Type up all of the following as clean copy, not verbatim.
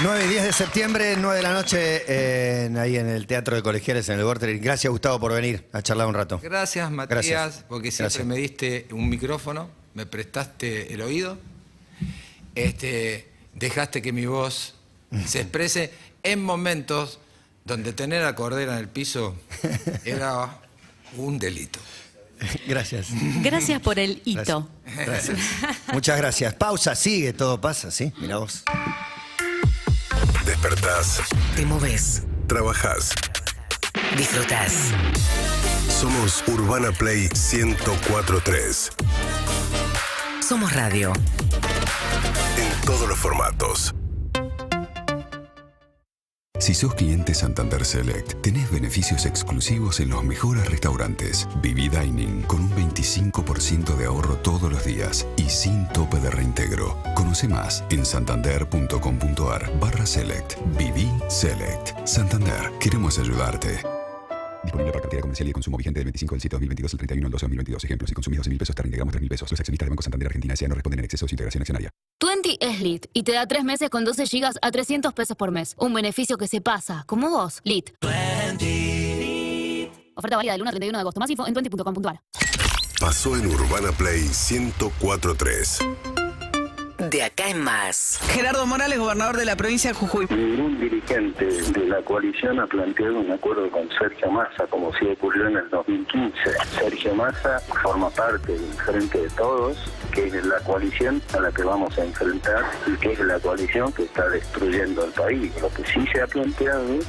9 y 10 de septiembre, 9 de la noche, ahí en el Teatro de Colegiales, en el Vorterix. Gracias, Gustavo, por venir a charlar un rato. Gracias, Matías, Gracias. porque siempre me diste un micrófono, me prestaste el oído, dejaste que mi voz se exprese en momentos donde tener a Cordera en el piso era un delito. Gracias. Gracias por el hito. Gracias. Muchas gracias. Pausa, sigue, todo pasa, ¿sí? Mira vos. Despertás. Te moves. Trabajás. Disfrutás. Somos Urbana Play 104.3. Somos radio. En todos los formatos. Si sos cliente Santander Select, tenés beneficios exclusivos en los mejores restaurantes. Viví Dining con un 25% de ahorro todos los días y sin tope de reintegro. Conoce más en santander.com.ar/select. Viví Select. Santander, queremos ayudarte. Disponible para cartera comercial y de consumo vigente del 25 del 7 de 2022 al 31 del 12 de 2022. Ejemplo, si consumís 12.000 pesos, te reintegramos 3.000 pesos. Los accionistas de Banco Santander Argentina S.A. no responden en exceso de su integración accionaria. Twenty es Lit y te da 3 meses con 12 gigas a 300 pesos por mes. Un beneficio que se pasa, como vos. Lit. Oferta válida del 1 al 31 de agosto. Más info en twenty.com.ar. Pasó en Urbana Play 104.3. De acá en más. Gerardo Morales, gobernador de la provincia de Jujuy. Ningún dirigente de la coalición ha planteado un acuerdo con Sergio Massa, como sí ocurrió en el 2015. Sergio Massa forma parte del Frente de Todos, que es la coalición a la que vamos a enfrentar y que es la coalición que está destruyendo el país. Lo que sí se ha planteado es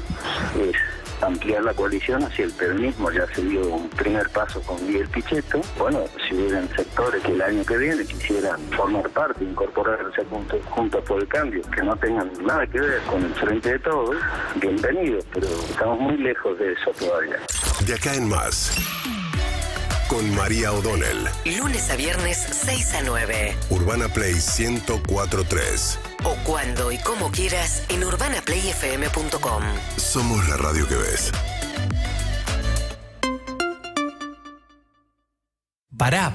ampliar la coalición hacia el peronismo. Ya se dio un primer paso con Miguel Pichetto. Bueno, si hubieran sectores que el año que viene quisieran formar parte, incorporarse juntos por el cambio, que no tengan nada que ver con el Frente de Todos, bienvenidos, pero estamos muy lejos de eso todavía. De acá en más. Con María O'Donnell. Lunes a viernes, 6 a 9. Urbana Play 104.3. O cuando y como quieras en urbanaplayfm.com. Somos la radio que ves. Pará.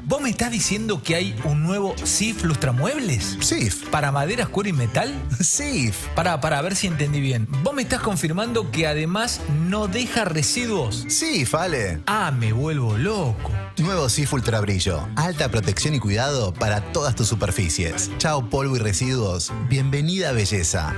¿Vos me estás diciendo que hay un nuevo SIF Lustramuebles? SIF. ¿Para maderas, cuero y metal? SIF. Pará, a ver si entendí bien. ¿Vos me estás confirmando que además no deja residuos? SIF, Ale. Ah, me vuelvo loco. Nuevo SIF Ultra Brillo. Alta protección y cuidado para todas tus superficies. Chao polvo y residuos. Bienvenida belleza.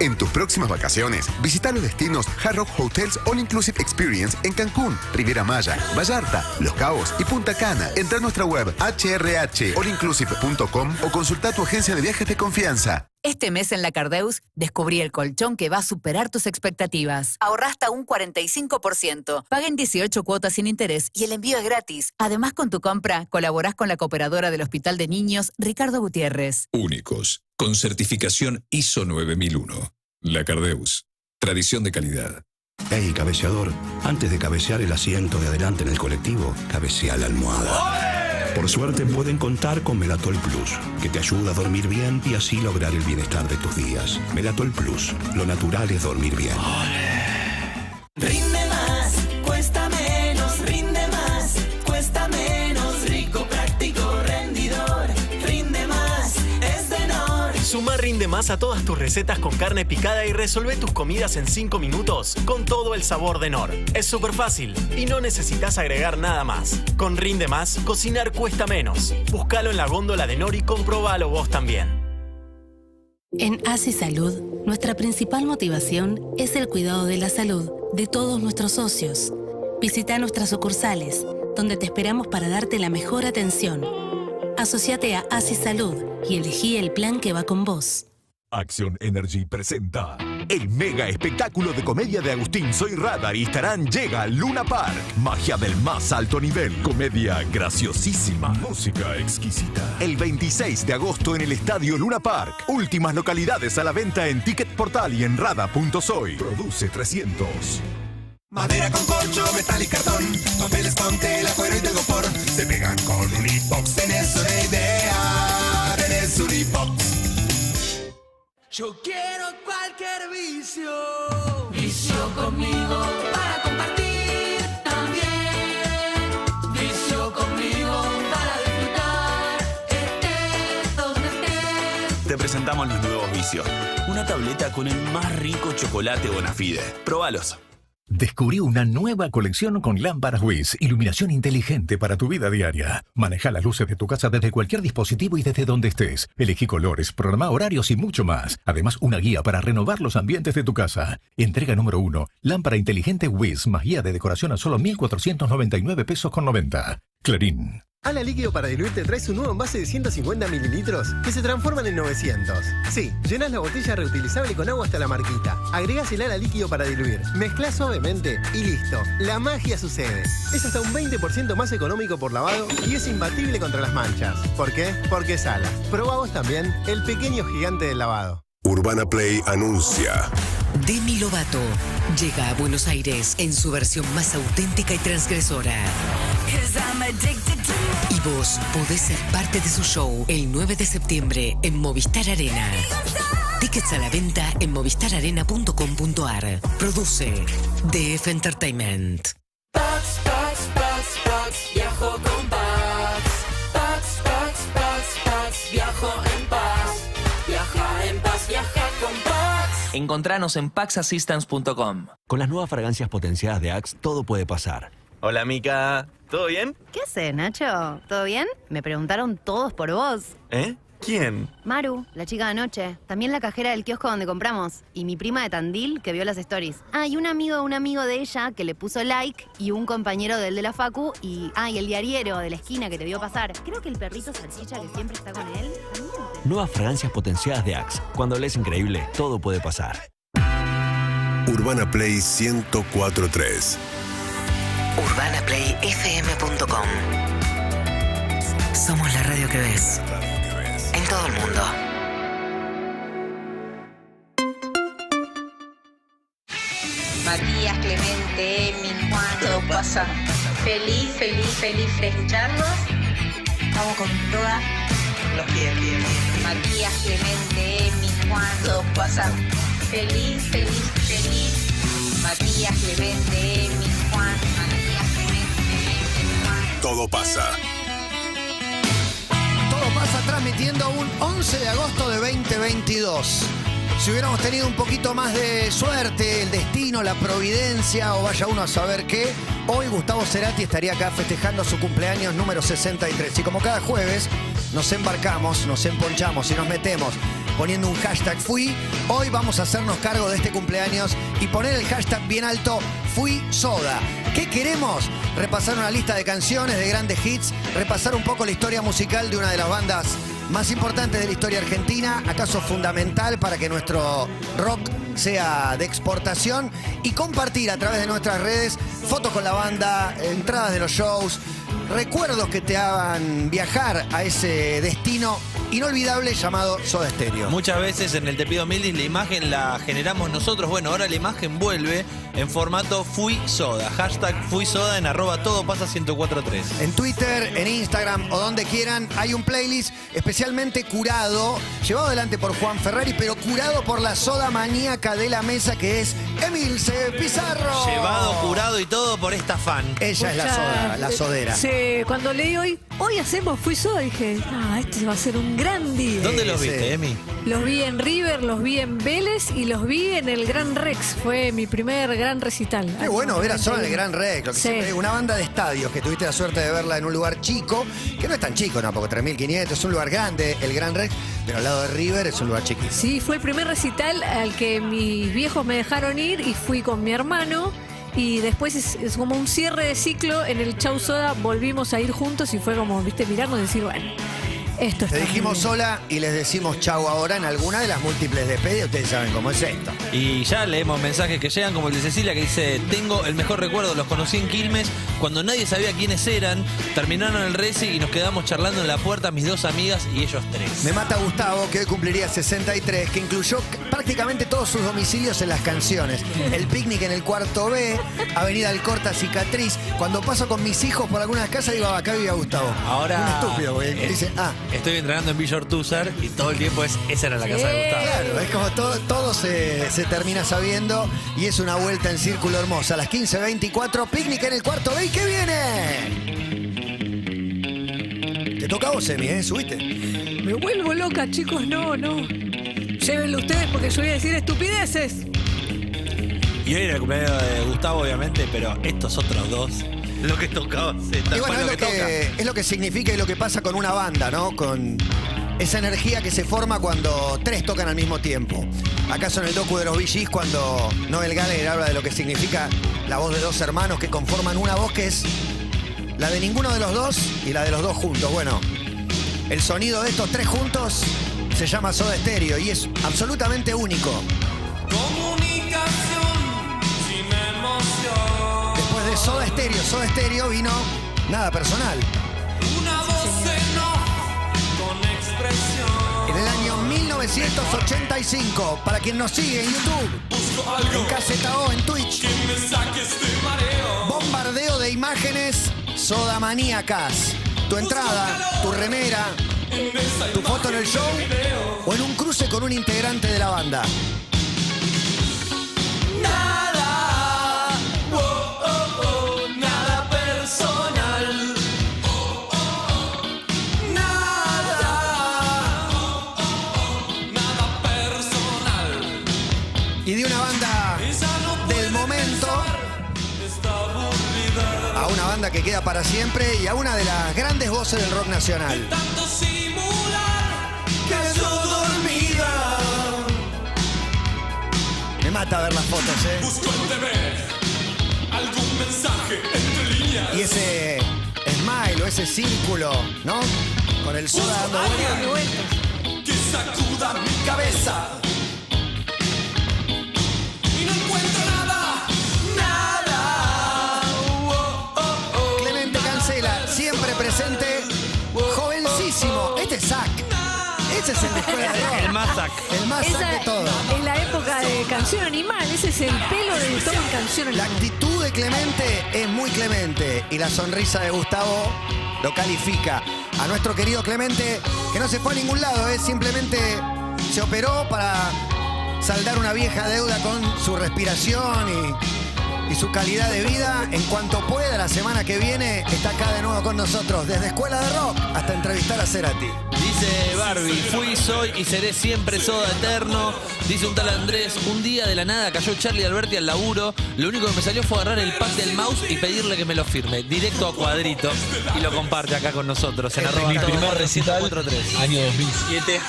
En tus próximas vacaciones, visita los destinos Hard Rock Hotels All Inclusive Experience en Cancún, Riviera Maya, Vallarta, Los Cabos y Punta Cana. Entra a nuestra web hrhallinclusive.com o consulta a tu agencia de viajes de confianza. Este mes en La Cardeus descubrí el colchón que va a superar tus expectativas. Ahorrá hasta un 45%. Paga en 18 cuotas sin interés y el envío es gratis. Además, con tu compra, colaborás con la cooperadora del Hospital de Niños, Ricardo Gutiérrez. Únicos, con certificación ISO 9001. La Cardeus. Tradición de calidad. Hey, cabeceador, antes de cabecear el asiento de adelante en el colectivo, cabecea la almohada. Por suerte pueden contar con Melatol Plus, que te ayuda a dormir bien y así lograr el bienestar de tus días. Melatol Plus, lo natural es dormir bien. Rinde más, cuesta menos, rinde más, cuesta menos, rico, práctico, rendidor, rinde más, es de Nor. Suma Rinde Más a todas tus recetas con carne picada y resolvé tus comidas en 5 minutos con todo el sabor de Nor. Es súper fácil y no necesitas agregar nada más. Con Rinde Más, cocinar cuesta menos. Búscalo en la góndola de Nor y comprobalo vos también. En ASI Salud, nuestra principal motivación es el cuidado de la salud de todos nuestros socios. Visita nuestras sucursales, donde te esperamos para darte la mejor atención. Asociate a ASI Salud y elegí el plan que va con vos. Action Energy presenta el mega espectáculo de comedia de Agustín Soy Radar y estarán Llega Luna Park. Magia del más alto nivel, comedia graciosísima, música exquisita. El 26 de agosto en el Estadio Luna Park. Últimas localidades a la venta en Ticket Portal y en rada.soy. Produce 300. Madera con corcho, metal y cartón, papeles con tela, cuero y telgopor. Se pegan con Unibox, tenés una idea, tenés Unibox. Yo quiero cualquier vicio. Vicio conmigo para compartir también. Vicio conmigo para disfrutar. Estés donde estés. The presentamos los nuevos vicios. Una tableta con el más rico chocolate Bonafide. Probalos. Descubrí una nueva colección con lámparas WIS, iluminación inteligente para tu vida diaria. Maneja las luces de tu casa desde cualquier dispositivo y desde donde estés. Elegí colores, programa horarios y mucho más. Además, una guía para renovar los ambientes de tu casa. Entrega número 1. Lámpara inteligente WIS más guía de decoración a solo 1.499 pesos con 90. Clarín. Ala Líquido para Diluir te trae su nuevo envase de 150 mililitros que se transforman en 900. Sí, llenas la botella reutilizable con agua hasta la marquita. Agregás el Ala Líquido para Diluir, mezclás suavemente y listo. La magia sucede. Es hasta un 20% más económico por lavado y es imbatible contra las manchas. ¿Por qué? Porque es Ala. Probá vos también el pequeño gigante del lavado. Urbana Play anuncia. Demi Lovato llega a Buenos Aires en su versión más auténtica y transgresora. Y vos podés ser parte de su show el 9 de septiembre en Movistar Arena. Tickets a la venta en movistararena.com.ar. Produce DF Entertainment. Pax, Pax, Pax, Pax, viajo con Pax. Pax, Pax, Pax, Pax, viajo en paz. Viaja en paz, viaja con Pax. Encontranos en paxassistance.com. Con las nuevas fragancias potenciadas de Axe, todo puede pasar. Hola, Mica. ¿Todo bien? ¿Qué haces, Nacho? ¿Todo bien? Me preguntaron todos por vos. ¿Eh? ¿Quién? Maru, la chica de anoche. También la cajera del kiosco donde compramos. Y mi prima de Tandil, que vio las stories. Ah, y un amigo de ella que le puso like. Y un compañero del de la facu. Y el diariero de la esquina que te vio pasar. Creo que el perrito salchicha que siempre está con él. Nuevas fragancias potenciadas de Axe. Cuando lees increíble, todo puede pasar. Urbana Play 104.3. UrbanaPlayFM.com. Somos la radio que ves. En todo el mundo. Matías, Clemente, Emi, Juan, todo pasa. Feliz de escucharlos. Vamos con todas. Los bien. Matías, Clemente, Emi, Juan, todo pasa. Feliz. Matías, Clemente, Emi, Juan. Todo pasa. Todo pasa transmitiendo un 11 de agosto de 2022. Si hubiéramos tenido un poquito más de suerte, el destino, la providencia o vaya uno a saber qué, hoy Gustavo Cerati estaría acá festejando su cumpleaños número 63. Y como cada jueves nos embarcamos, nos emponchamos y nos metemos poniendo un hashtag fui, hoy vamos a hacernos cargo de este cumpleaños y poner el hashtag bien alto Fui Soda. ¿Qué queremos? Repasar una lista de canciones, de grandes hits, repasar un poco la historia musical de una de las bandas más importantes de la historia argentina, acaso fundamental para que nuestro rock sea de exportación, y compartir a través de nuestras redes fotos con la banda, entradas de los shows, recuerdos que te hagan viajar a ese destino inolvidable llamado Soda Stereo. Muchas veces en el Te Pido Mildis la imagen la generamos nosotros. Bueno, ahora la imagen vuelve en formato Fui Soda. Hashtag Fui Soda en @todopasa1043. En Twitter, en Instagram o donde quieran hay un playlist especialmente curado, llevado adelante por Juan Ferrari, pero curado por la soda maníaca de la mesa que es Emilce Pizarro. Llevado, curado y todo por esta fan. Ella es la soda, la sodera. Sí, cuando leí hoy hacemos Fui Soda, dije, este va a ser un gran día. ¿Dónde los viste, Emi? Los vi en River, los vi en Vélez y los vi en el Gran Rex. Fue mi primer gran recital. Qué bueno ver a Soda en el Gran Rex. Lo que siempre, una banda de estadios que tuviste la suerte de verla en un lugar chico, que no es tan chico, no, porque 3.500 es un lugar grande, el Gran Rex, pero al lado de River es un lugar chiquito. Sí, fue el primer recital al que mis viejos me dejaron ir y fui con mi hermano. Y después es como un cierre de ciclo. En el Chau Soda volvimos a ir juntos y fue como, mirarnos y decir, bueno, esto está. Te dijimos sola y les decimos chau ahora en alguna de las múltiples despedidas. Ustedes saben cómo es esto. Y ya leemos mensajes que llegan, como el de Cecilia, que dice: tengo el mejor recuerdo, los conocí en Quilmes cuando nadie sabía quiénes eran, terminaron el reci y nos quedamos charlando en la puerta mis dos amigas y ellos tres. Me mata Gustavo, que hoy cumpliría 63, que incluyó prácticamente todos sus domicilios en las canciones. El picnic en el cuarto B, Avenida Alcorta, Cicatriz. Cuando paso con mis hijos por algunas casas, digo, acá vivía Gustavo. Ahora, un estúpido, porque dice, estoy entrenando en Villa Ortúzar y todo el tiempo esa era la casa de Gustavo. Claro, es como todo se termina sabiendo y es una vuelta en círculo hermosa. A las 15:24, picnic en el cuarto B. ¿Y qué viene? Te toca a vos, Emi, subiste. Me vuelvo loca, chicos, no. Llévenlo ustedes porque yo voy a decir estupideces. Y hoy era el cumpleaños de Gustavo, obviamente, pero estos otros dos, lo que tocaba, y bueno, es lo que significa y lo que pasa con una banda, ¿no? Con esa energía que se forma cuando tres tocan al mismo tiempo. ¿Acaso en el docu de los Bee Gees, cuando Noel Gallagher habla de lo que significa la voz de dos hermanos que conforman una voz que es la de ninguno de los dos y la de los dos juntos? Bueno, el sonido de estos tres juntos se llama Soda Stereo y es absolutamente único. Después de Soda Stereo vino Nada Personal. En el año 1985, para quien nos sigue en YouTube, en Caseta O, en Twitch, bombardeo de imágenes sodamaníacas. Tu entrada, tu remera, tu foto en el show o en un cruce con un integrante de la banda. Nada, nada personal. Nada personal. Y de una banda del momento a una banda que queda para siempre y a una de las grandes voces del rock nacional. Me mata ver las fotos, Busco en TV algún mensaje entre líneas. Y ese smile o ese círculo, ¿no? Con el soda dando vueltas. Que sacuda mi cabeza. Y no encuentro nada. Clemente Cancela, siempre presente, jovencísimo. Este es Zac. Ese es el de escuela de rock. El más Zac. El más Zac de todo. En la época de Canción Animal, ese es el pelo de todo en Canción La Animal. actitud de Clemente es muy Clemente y la sonrisa de Gustavo lo califica. A nuestro querido Clemente, que no se fue a ningún lado, simplemente se operó para saldar una vieja deuda con su respiración y su calidad de vida. En cuanto pueda, la semana que viene está acá de nuevo con nosotros, desde Escuela de Rock hasta entrevistar a Cerati. Dice Barbie, fui, soy y seré siempre Soda eterno. Dice un tal Andrés, un día de la nada cayó Charlie Alberti al laburo. Lo único que me salió fue agarrar el pad del mouse y pedirle que me lo firme. Directo a Cuadrito. Y lo comparte acá con nosotros. En Mi @ primer recital, 104.3. año 2007.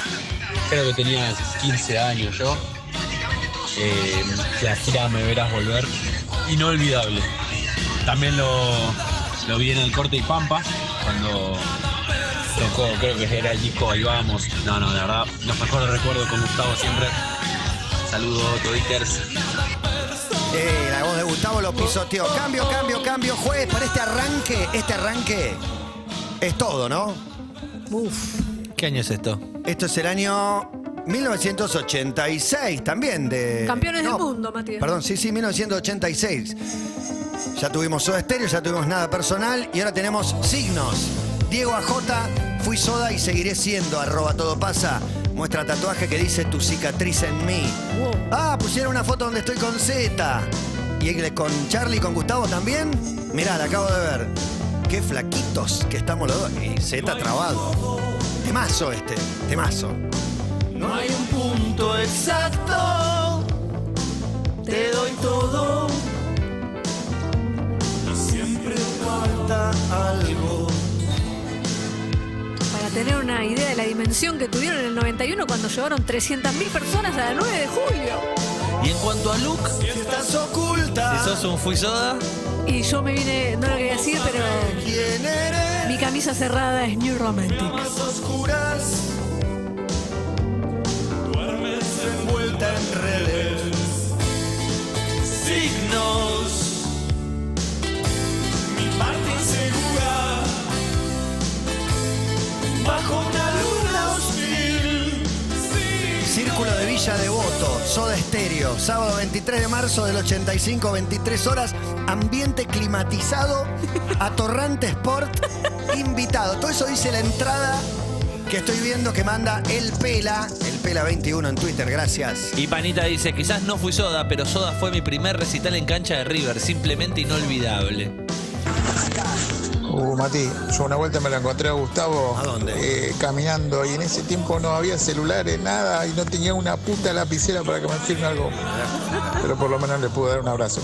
Creo que tenía 15 años yo. La gira Me Verás Volver. Inolvidable. También lo vi en el Corte y Pampa, cuando tocó, creo que era el disco Ahí Vamos. No, de verdad, los mejores recuerdos con Gustavo siempre. Saludos, Toditers. La voz de Gustavo lo pisoteó. Cambio, juez, para este arranque es todo, ¿no? ¿Qué año es esto? Esto es el año 1986, también de... Campeones del mundo, Matías. Perdón, sí, 1986. Ya tuvimos Soda Stereo, ya tuvimos Nada Personal y ahora tenemos Signos. Diego AJ, fui Soda y seguiré siendo, @todopasa. Muestra tatuaje que dice tu cicatriz en mí. Wow. Pusieron una foto donde estoy con Z. ¿Y con Charlie y con Gustavo también? Mirá, la acabo de ver. Qué flaquitos que estamos los dos. Y Z trabado. Temazo temazo. No hay un punto exacto. Te doy todo. Y siempre falta algo. Para tener una idea de la dimensión que tuvieron en el 91 cuando llevaron 300.000 personas a la 9 de julio. Y en cuanto a look, Si estás oculta. si sos un fui Soda, Y yo me vine, no lo quería decir, pero ¿Quién eres? mi camisa cerrada es New Romantic. Más oscuras. Duermes envuelta en redes. Signos. Mi parte insegura. Bajo una luna hostil. Círculo de Villa Devoto, Soda Stereo, sábado 23 de marzo del 85, 23 horas, ambiente climatizado, atorrante Sport, invitado. Todo eso dice la entrada que estoy viendo que manda el Pela 21 en Twitter, gracias. y Panita dice, quizás no fui Soda, pero Soda fue mi primer recital en cancha de River, simplemente inolvidable. Mati, yo una vuelta me lo encontré a Gustavo. ¿A dónde? Caminando, y en ese tiempo no había celulares, nada, y no tenía una puta lapicera para que me firme algo. Pero por lo menos le pude dar un abrazo.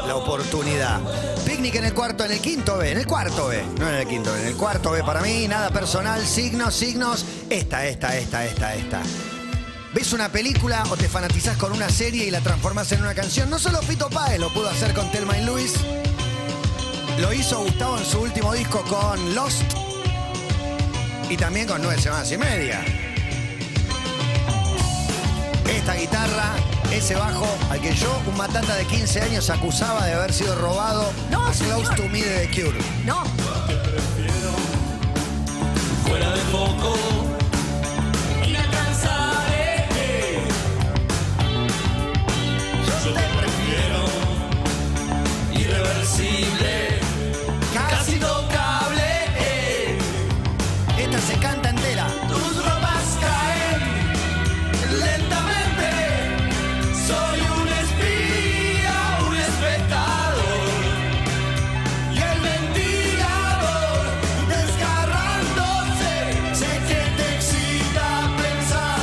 La oportunidad. Picnic en el cuarto, en el quinto B, en el cuarto B, no en el quinto B, en el cuarto B para mí, nada personal, signos. Esta. ¿Ves una película o te fanatizás con una serie y la transformás en una canción? No solo Fito Páez lo pudo hacer con Thelma y Luis. Lo hizo Gustavo en su último disco con Lost y también con 9 semanas y media. Esta guitarra, ese bajo, al que yo, un matata de 15 años, acusaba de haber sido robado a Close to Me de The Cure. No. Fuera de foco. Yo te prefiero irreversible, casi intocable. Esta se canta entera. Tus ropas caen lentamente. Soy un espía, un espectador. Y el ventilador desgarrándose. Sé que te excita pensar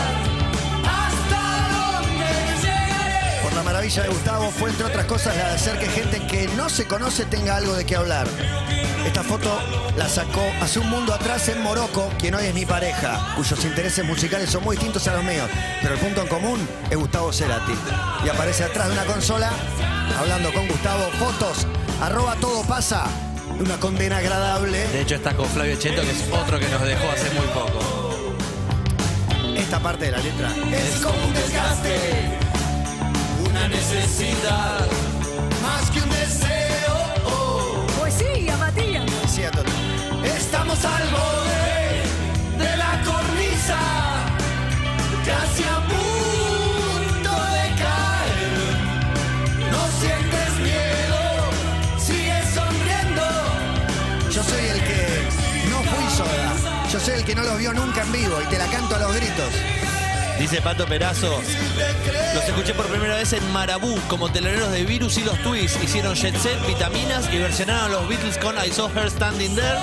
hasta dónde llegaré. Por la maravilla de Gustavo fue, entre otras cosas, la de hacer que gente que no se conoce tenga algo de qué hablar. Esta foto la sacó hace un mundo atrás en Morocco, quien hoy es mi pareja, cuyos intereses musicales son muy distintos a los míos, pero el punto en común es Gustavo Cerati. Y aparece atrás de una consola, hablando con Gustavo, fotos, @todopasa, una condena agradable. De hecho está con Flavio Cheto, que es otro que nos dejó hace muy poco. Esta parte de la letra Es como un desgaste, una necesidad, más que un deseo. Poesía, Matías. decía Toto. Estamos al borde de la cornisa, casi a punto de caer. No sientes miedo, sigues sonriendo. Yo soy el que no fui Soda. Yo soy el que no los vio nunca en vivo y te la canto a los gritos. Dice Pato Perazo, los escuché por primera vez en Marabú como teloneros de Virus y los Twists. Hicieron Jet Set, Vitaminas y versionaron a los Beatles con I Saw Her Standing There.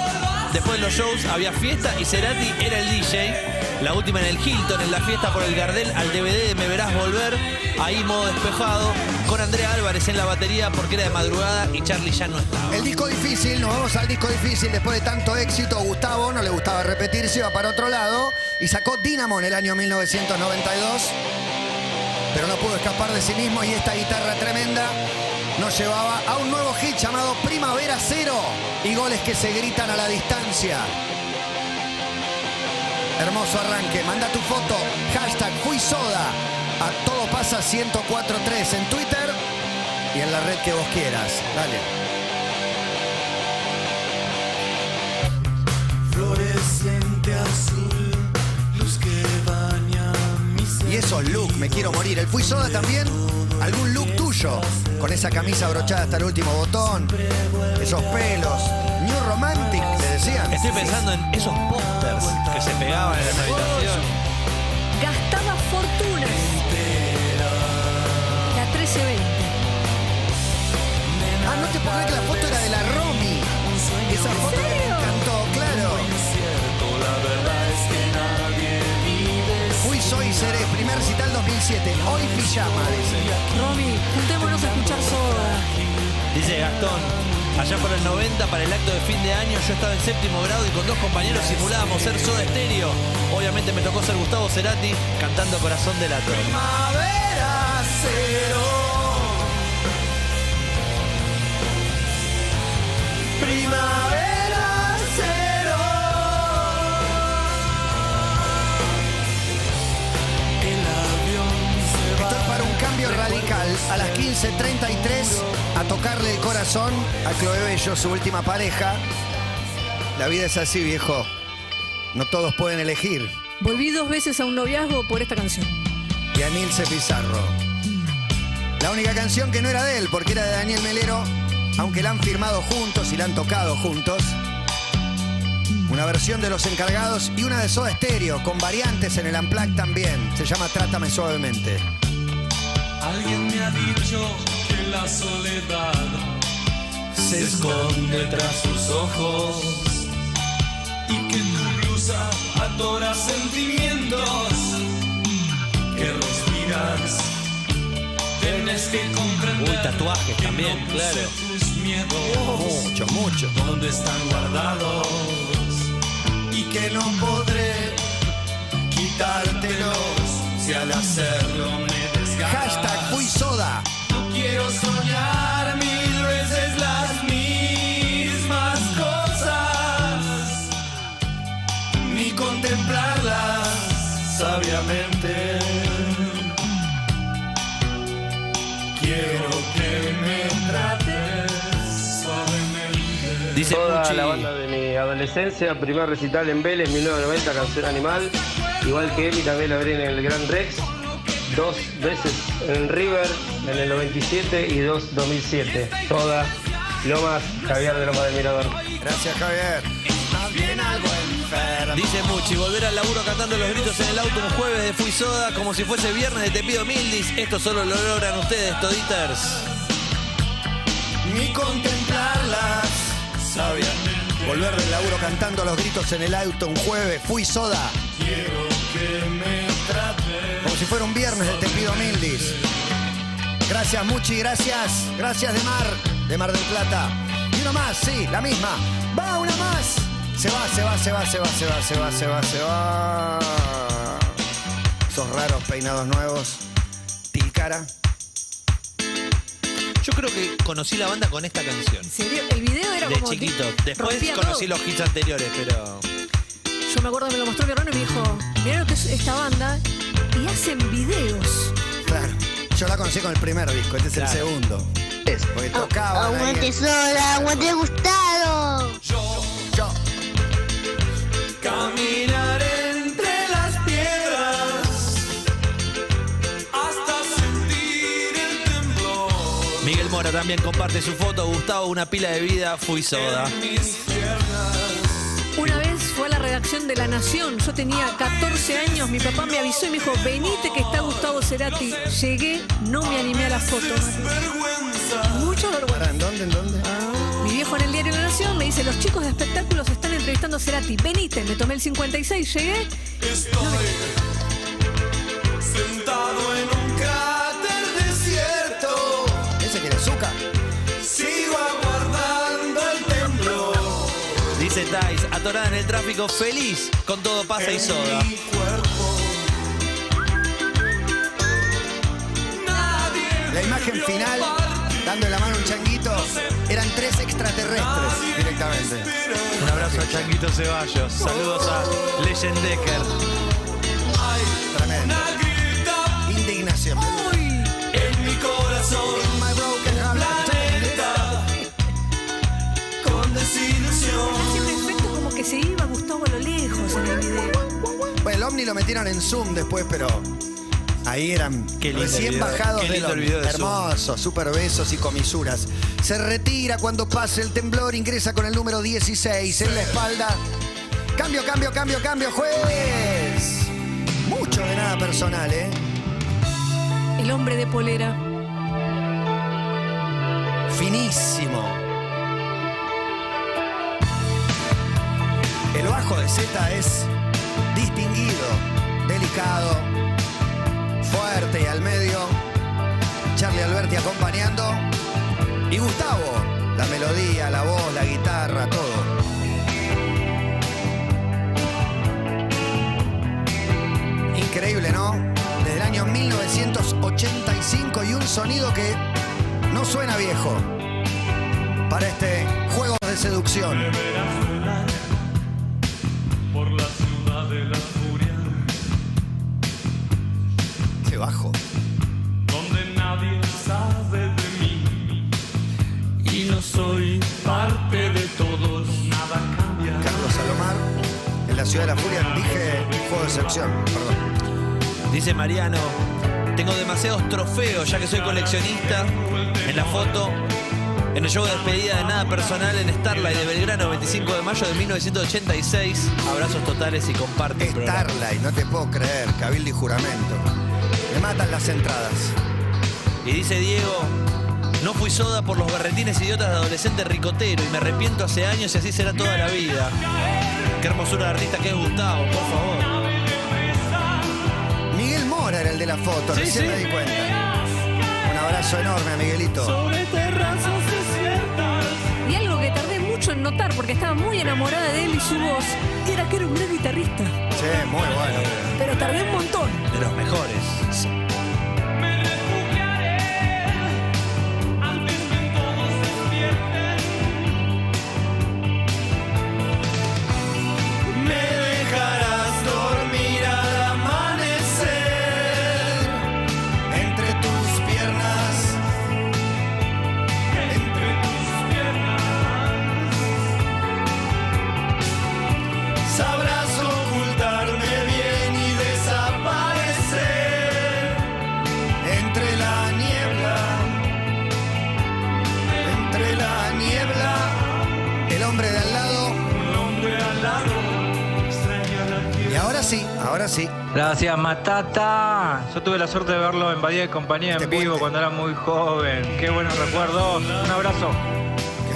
Después de los shows había fiesta y Cerati era el DJ. La última en el Hilton, en la fiesta por el Gardel, al DVD de Me Verás Volver. Ahí modo despejado, con Andrea Álvarez en la batería porque era de madrugada y Charlie ya no estaba. El disco difícil, nos vamos al disco difícil. Después de tanto éxito, Gustavo no le gustaba repetirse, iba para otro lado y sacó Dynamo en el año 1992. Pero no pudo escapar de sí mismo y esta guitarra tremenda nos llevaba a un nuevo hit llamado Primavera Cero y goles que se gritan a la distancia. Hermoso arranque, manda tu foto, hashtag Fui Soda, a Todo Pasa 1043 en Twitter y en la red que vos quieras. Dale. Fluorescente azul, luz que baña mi ser. Y esos look, me quiero morir. El Fui Soda también, algún look tuyo, con esa camisa abrochada hasta el último botón, esos pelos, New Romantic, le decían. Estoy pensando en esos pósters que se pegaban en la habitación. Gastaba fortuna. La 1320. Ah, no te puedo creer que la foto era de la Romy. Esa foto que me encantó, claro. Fui, soy y seré. Primer recital 2007. Hoy pijama, dice. Romy, juntémonos a escuchar Soda. Dice Gastón, allá por el 90, para el acto de fin de año, yo estaba en 7º grado y con 2 compañeros simulábamos ser Soda Stereo. Obviamente me tocó ser Gustavo Cerati cantando Corazón de Latón. Primavera cero. Primavera cero. El avión se va. Estoy para un cambio radical. A las 15:33 a tocarle el corazón a Chloe Bello, su última pareja. La vida es así, viejo. No todos pueden elegir. Volví 2 veces a un noviazgo por esta canción. Y a Nilce Pizarro. La única canción que no era de él, porque era de Daniel Melero, aunque la han firmado juntos y la han tocado juntos. Una versión de Los Encargados y una de Soda Stereo, con variantes en el Unplugged también. Se llama Trátame Suavemente. Alguien me ha dicho que la soledad se esconde tras sus ojos y que tu blusa atora sentimientos que respiras. Tienes que comprender. Tatuajes también, que no claro. puse tus miedos. Mucho. ¿Dónde están guardados? Y que no podré quitártelos si al hacerlo me desgastas. Hashtag Fui Soda. No quiero soñar mil veces las mismas cosas, ni contemplarlas sabiamente. Quiero que me trates suavemente. Dice Toda Puchi. la banda de mi adolescencia, primer recital en Vélez, 1990, Canción Animal. Igual que Emi, también la veré en el Gran Rex. 2 veces en River, en el 97 y 2007. Toda Lomas, Javier de Lomas del Mirador. Gracias, Javier. Dice Muchi, volver al laburo cantando los gritos en el auto un jueves de Fui Soda como si fuese viernes de Te Pido Mildis. Esto solo lo logran ustedes, toditers. Ni contemplarlas sabiamente. Volver del laburo cantando los gritos en el auto un jueves. Fui Soda. Quiero que me trates. Como si fuera un viernes de Te Pido Mildis. Gracias, Muchi, gracias. Gracias de Mar del Plata. Y una más, sí, la misma. Va, una más. Se va. Esos raros peinados nuevos. Tilcara. Yo creo que conocí la banda con esta canción. ¿En serio? El video era De como chiquito. Después rompía conocí todo. los hits anteriores, pero... Yo me acuerdo que me lo mostró mi hermano y me dijo, mirá lo que es esta banda y hacen videos. Claro. Yo la conocí con el primer disco, este es el segundo. Porque tocaban ahí Aguante el- sola, aguante Gustavo. Yo. Caminar entre las piedras hasta sentir el temblor. Miguel Mora también comparte su foto. Gustavo, una pila de vida, Fui Soda. Una vez fue a la redacción de La Nación, yo tenía 14 años, mi papá me avisó y me dijo, venite que está Gustavo Cerati. Llegué, no me animé a la foto. Mucha vergüenza. ¿En dónde? Mi viejo en el diario La Nación me dice, los chicos de espectáculos están entrevistando a Cerati. Venite, me tomé el 56, llegué. Sentado en un cráter desierto. ¿Ese quiere azúcar? Sigo aguardando el temblor. Dice Thais, atorada en el tráfico, feliz con Todo Pasa y Soda. La imagen final, dando la mano a un changuito, eran 3 extraterrestres directamente. Un abrazo a Changuito Ceballos. Saludos a Legend Decker. Tremendo. Indignación. En mi corazón, planeta, con desilusión. Hacía un efecto como que se iba Gustavo a lo lejos en el video. Bueno, el Omni lo metieron en Zoom después, pero ahí eran Qué lindo recién el video. bajados Qué del lindo el Omni. video de Zoom. Hermoso, super besos y comisuras. Se retira cuando pase el temblor, ingresa con el número 16 en la espalda. Cambio, juez. Mucho de nada personal, ¿eh? El hombre de polera. Finísimo. El bajo de Z es distinguido, delicado, fuerte y al medio. Charlie Alberti acompañando. Y Gustavo, la melodía, la voz, la guitarra, todo. Increíble, ¿no? Desde el año 1985 y un sonido que no suena viejo para este juego de seducción. Me verás volar por la ciudad de la furia, Qué bajo. donde nadie sabe de mí y no soy parte de todos, nada cambia. Carlos Salomar, en la ciudad de la furia, dije juego de seducción, perdón. Dice Mariano, tengo demasiados trofeos ya que soy coleccionista. En la foto, en el show de despedida de Nada Personal en Starlight de Belgrano, 25 de mayo de 1986. Abrazos totales y comparte el programa. Starlight, no te puedo creer, cabildo y juramento. Me matan las entradas. Y dice Diego, No fui soda por los berretines idiotas de adolescente ricotero y me arrepiento hace años y así será toda la vida. Qué hermosura de artista que es Gustavo, por favor. Miguel Mora era el de la foto, Sí, recién sí. me di cuenta. Un abrazo enorme a Miguelito. Y algo que tardé mucho en notar porque estaba muy enamorada de él y su voz era que era un gran guitarrista. Sí, muy bueno. Pero tardé un montón. De los mejores. Me dejarás dormir al amanecer entre tus piernas, entre tus piernas. Sabrás ocultarme bien y desaparecer entre la niebla, Entre la niebla, el hombre de al lado. un hombre al lado. Y ahora sí. Gracias, Matata. Yo tuve la suerte de verlo en Bahía de Compañía en vivo cuando era muy joven. Qué buenos recuerdos. Un abrazo.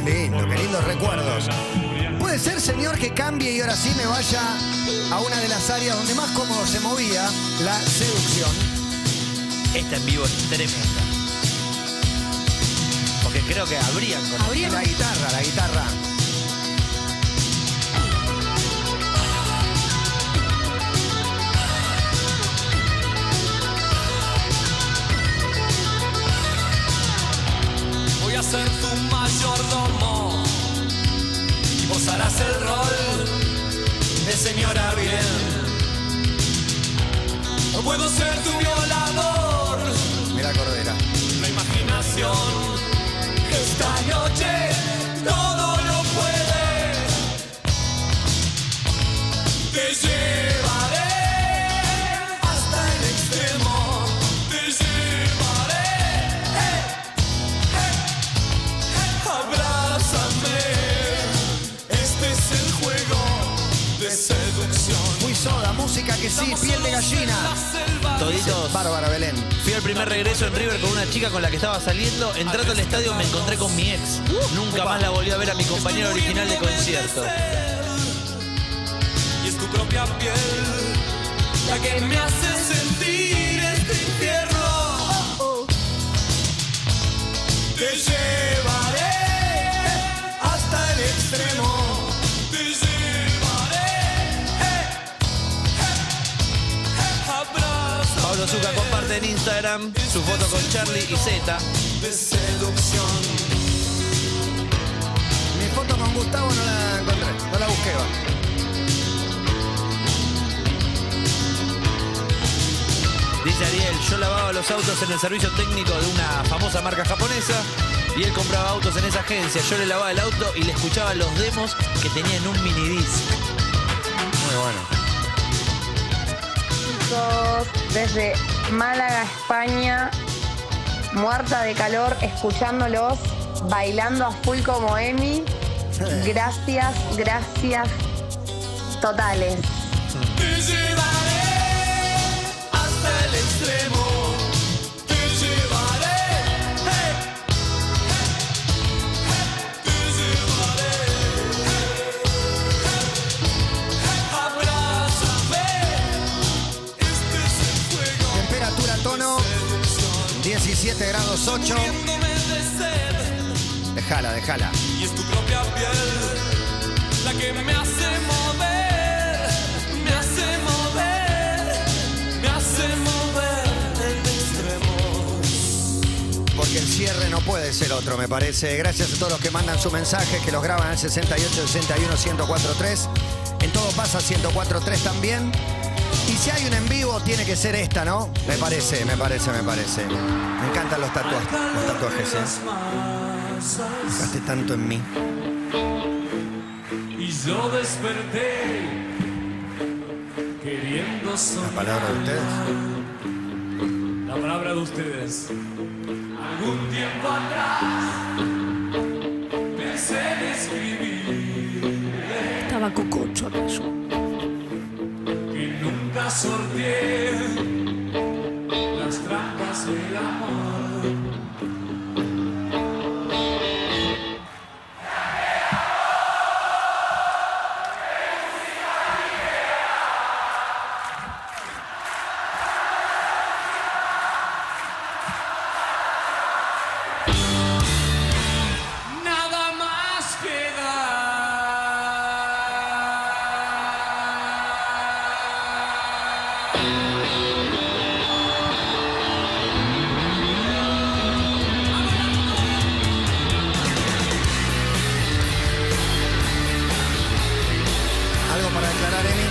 Qué lindos recuerdos. Puede ser, señor, que cambie y ahora sí me vaya a una de las áreas donde más cómodo se movía, la seducción. Esta en vivo es tremenda. Porque creo que abrían con La guitarra. Voy a ser tu mayordomo y vos harás el rol de señora bien. O puedo ser tu violador. Mira Cordera. La imaginación esta noche todo lo puede. Te llevaré hasta el extremo. Te llevaré. Abrázame. Este es el juego de seducción. Fui soda, música que sí, piel de gallina. Toditos. Bárbara Belén. Fui al primer regreso en River con una chica con la que estaba saliendo. Entrando al estadio me encontré con mi ex. Nunca más la volví a ver a mi compañero original de concierto. Y es tu propia piel la que me hace sentir este infierno. Te llevaré hasta el extremo. Te llevaré. Abraza. Pablo Zucca comparte en Instagram su foto con Charlie y Zeta. De seducción. Mi foto con Gustavo no la encontré, no la busqué. Dice Ariel, yo lavaba los autos en el servicio técnico de una famosa marca japonesa y él compraba autos en esa agencia. Yo le lavaba el auto y le escuchaba los demos que tenía en un minidisc. Muy bueno. Chicos, desde Málaga, España, muerta de calor, escuchándolos, bailando a full como Emi. Gracias totales. Te llevaré hasta el extremo. Te llevaré. Te llevaré. Abrázame. Este es el juego. Temperatura, tono, 17 grados 8. Déjala. Y es tu propia piel la que me hace mover, me hace mover en extremos. Porque el cierre no puede ser otro, me parece. Gracias a todos los que mandan sus mensajes, que los graban al 68 61 1043. En Todo Pasa 1043 también. Y si hay un en vivo, tiene que ser esta, ¿no? Me parece. Me encantan los tatuajes, ¿eh? Dejaste tanto en mí. Y yo desperté queriendo soñar. ¿La palabra de ustedes? La palabra de ustedes. Algún tiempo atrás pensé en escribir Estaba cococho aquello. que nunca sorteé las trampas del amor. ¿Algo para declarar, Emi?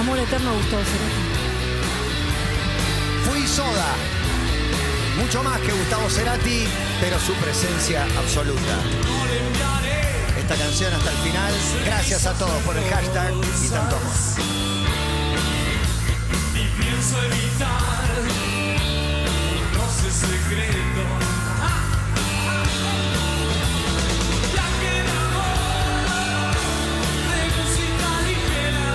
Amor eterno a Gustavo Cerati. Fui Soda. Mucho más que Gustavo Cerati, pero su presencia absoluta. Esta canción hasta el final. Gracias a todos por el hashtag y tanto amor. Y pienso evitar roces secretos. Ya que el amor de música ligera,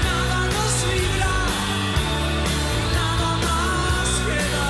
nada nos libra, nada más queda.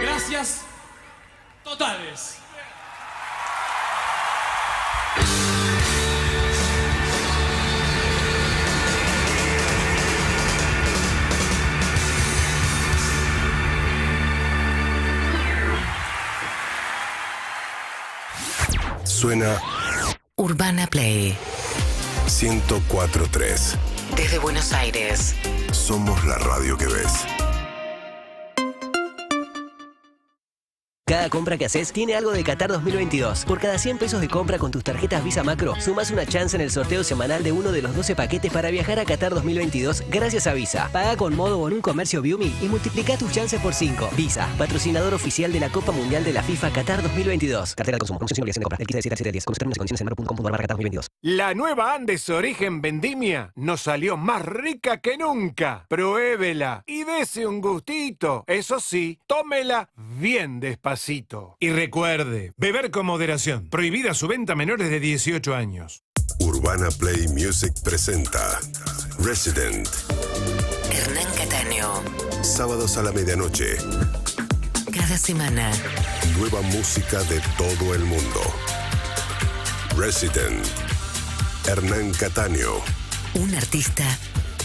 Gracias totales. Suena Urbana Play. 104.3. Desde Buenos Aires. Somos la radio que ves. Cada compra que haces tiene algo de Qatar 2022. Por cada 100 pesos de compra con tus tarjetas Visa Macro, sumas una chance en el sorteo semanal de uno de los 12 paquetes para viajar a Qatar 2022 gracias a Visa. Paga con modo o en un comercio Viumi y multiplica tus chances por 5. Visa, patrocinador oficial de la Copa Mundial de la FIFA Qatar 2022. Cartera de consumo. Promoción sin obligación de compra. El 15 de 7 Consulta términos y condiciones en maro.com.ar/Qatar 2022. La nueva Andes Origen Vendimia nos salió más rica que nunca. Pruébela y dese un gustito. Eso sí, tómela bien despacito. Y recuerde, beber con moderación. Prohibida su venta a menores de 18 años. Urbana Play Music presenta Resident. Hernán Cataño. Sábados a la medianoche. Cada semana. Nueva música de todo el mundo. Resident. Hernán Cataño. Un artista.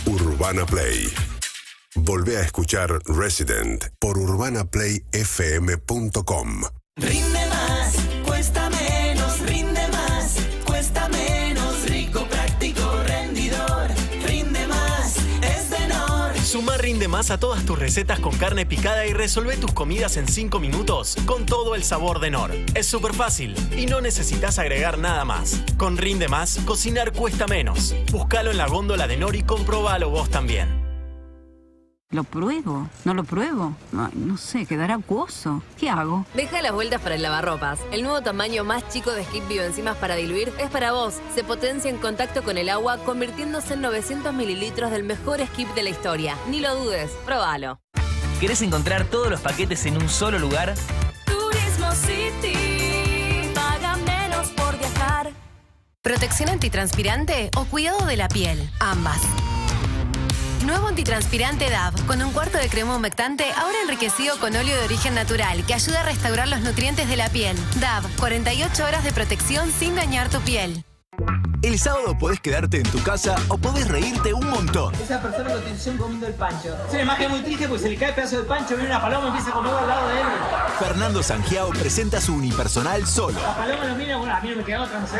Urbana Play. Volvé a escuchar Resident por urbanaplayfm.com. Rinde más, cuesta menos, rinde más, cuesta menos, rico, práctico, rendidor, rinde más, es de Nor. Sumá Rinde Más a todas tus recetas con carne picada y resolvé tus comidas en 5 minutos con todo el sabor de Nor. Es súper fácil y no necesitas agregar nada más. Con Rinde Más, cocinar cuesta menos. Búscalo en la góndola de Nor y comprobalo vos también. ¿Lo pruebo? ¿No lo pruebo? Ay, no sé, quedará acuoso. ¿Qué hago? Deja las vueltas para el lavarropas. El nuevo tamaño más chico de Skip Bioenzimas para diluir es para vos. Se potencia en contacto con el agua, convirtiéndose en 900 mililitros del mejor skip de la historia. Ni lo dudes, probalo. ¿Querés encontrar todos los paquetes en un solo lugar? Turismo City, paga menos por viajar. ¿Protección antitranspirante o cuidado de la piel? Ambas. Nuevo antitranspirante DAV, con un cuarto de crema humectante, ahora enriquecido con óleo de origen natural, que ayuda a restaurar los nutrientes de la piel. DAV, 48 horas de protección sin dañar tu piel. El sábado podés quedarte en tu casa o podés reírte un montón. Esa persona lo atención comiendo el pancho. Es una imagen muy triste porque se le cae el pedazo del pancho, viene una paloma y empieza a comer al lado de él. Fernando Sangiao presenta su unipersonal Solo. La paloma lo mira, bueno, a mí no me queda otra, no sé.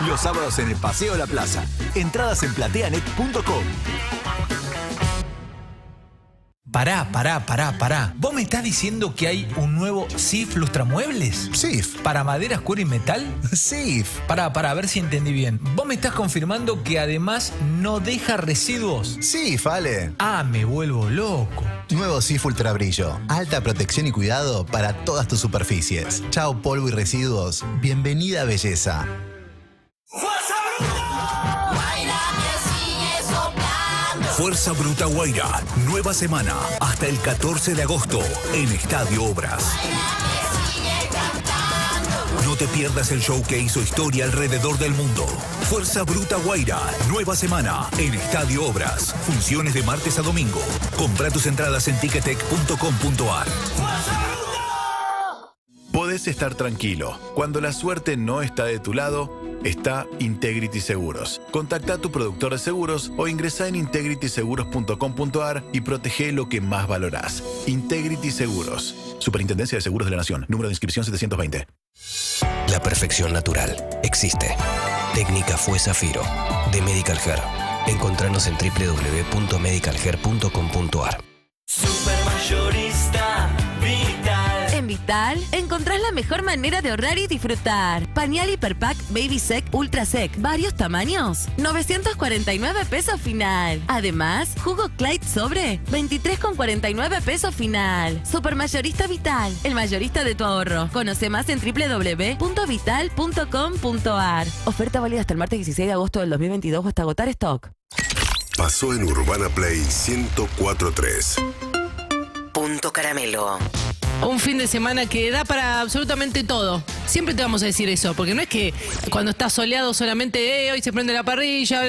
Los sábados en el Paseo La Plaza. Entradas en plateanet.com. Pará. ¿Vos me estás diciendo que hay un nuevo SIF Lustramuebles? SIF. ¿Para maderas, cuero y metal? SIF. Pará, a ver si entendí bien. ¿Vos me estás confirmando que además no deja residuos? SIF, Ale. Ah, me vuelvo loco. Nuevo SIF Ultra Brillo. Alta protección y cuidado para todas tus superficies. Chao polvo y residuos. Bienvenida belleza. Fuerza Bruta Guaira, nueva semana, hasta el 14 de agosto, en Estadio Obras. No te pierdas el show que hizo historia alrededor del mundo. Fuerza Bruta Guaira, nueva semana, en Estadio Obras. Funciones de martes a domingo. Compra tus entradas en ticketek.com.ar. Podés estar tranquilo. Cuando la suerte no está de tu lado, está Integrity Seguros. Contacta a tu productor de seguros o ingresá en integrityseguros.com.ar y protege lo que más valorás. Integrity Seguros. Superintendencia de Seguros de la Nación. Número de inscripción 720. La perfección natural existe. Técnica fue Zafiro, de Medical Hair. Encontranos en www.medicalhair.com.ar. Supermayorista Vital. En Vital encontrás la mejor manera de ahorrar y disfrutar. Pañal Hiperpack Baby Sec Ultra Sec, varios tamaños, 949 pesos final. Además, jugo Clyde sobre, 23,49 pesos final. Supermayorista Vital, el mayorista de tu ahorro. Conoce más en www.vital.com.ar. Oferta válida hasta el martes 16 de agosto del 2022 o hasta agotar stock. Pasó en Urbana Play 104.3. Punto Caramelo. Un fin de semana que da para absolutamente todo. Siempre te vamos a decir eso, porque no es que cuando está soleado solamente, hoy se prende la parrilla,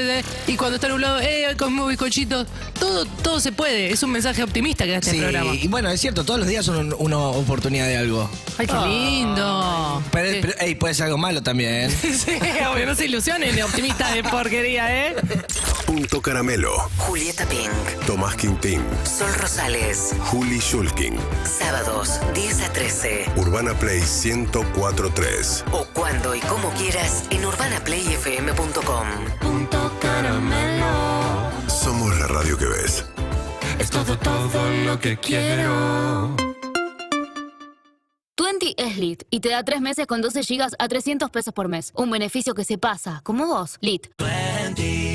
y cuando está nublado, hoy comemos bizcochitos. Todo se puede. Es un mensaje optimista que da este programa. Y bueno, es cierto, todos los días son una oportunidad de algo. ¡Ay, qué lindo! Pero puede ser algo malo también. Sí, obvio, no se ilusionen, optimistas de porquería, Punto Caramelo. Julieta Pink. Tomás Quintín. Sol Rosales. Juli Shulkin. Sábados, 10 a 13. Urbana Play 104.3. O cuando y como quieras en urbanaplayfm.com. Punto Caramelo. Somos la radio que ves. Es todo lo que quiero. 20 es Lit y te da 3 meses con 12 GB a 300 pesos por mes. Un beneficio que se pasa, como vos. Lit. 20.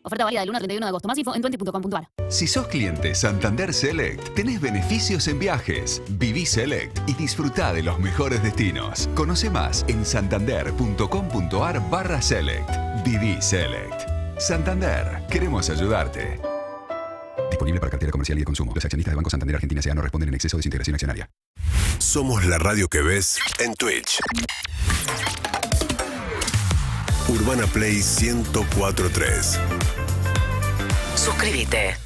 Oferta válida del 1 al 31 de agosto. Más info en 20.com.ar. Si sos cliente Santander Select, tenés beneficios en viajes. Viví Select y disfrutá de los mejores destinos. Conoce más en santander.com.ar/select. Viví Select. Santander, queremos ayudarte. Disponible para cartera comercial y de consumo. Los accionistas de Banco Santander Argentina S.A. no responden en exceso de desintegración accionaria. Somos la radio que ves en Twitch. Urbana Play 104.3. Suscríbete.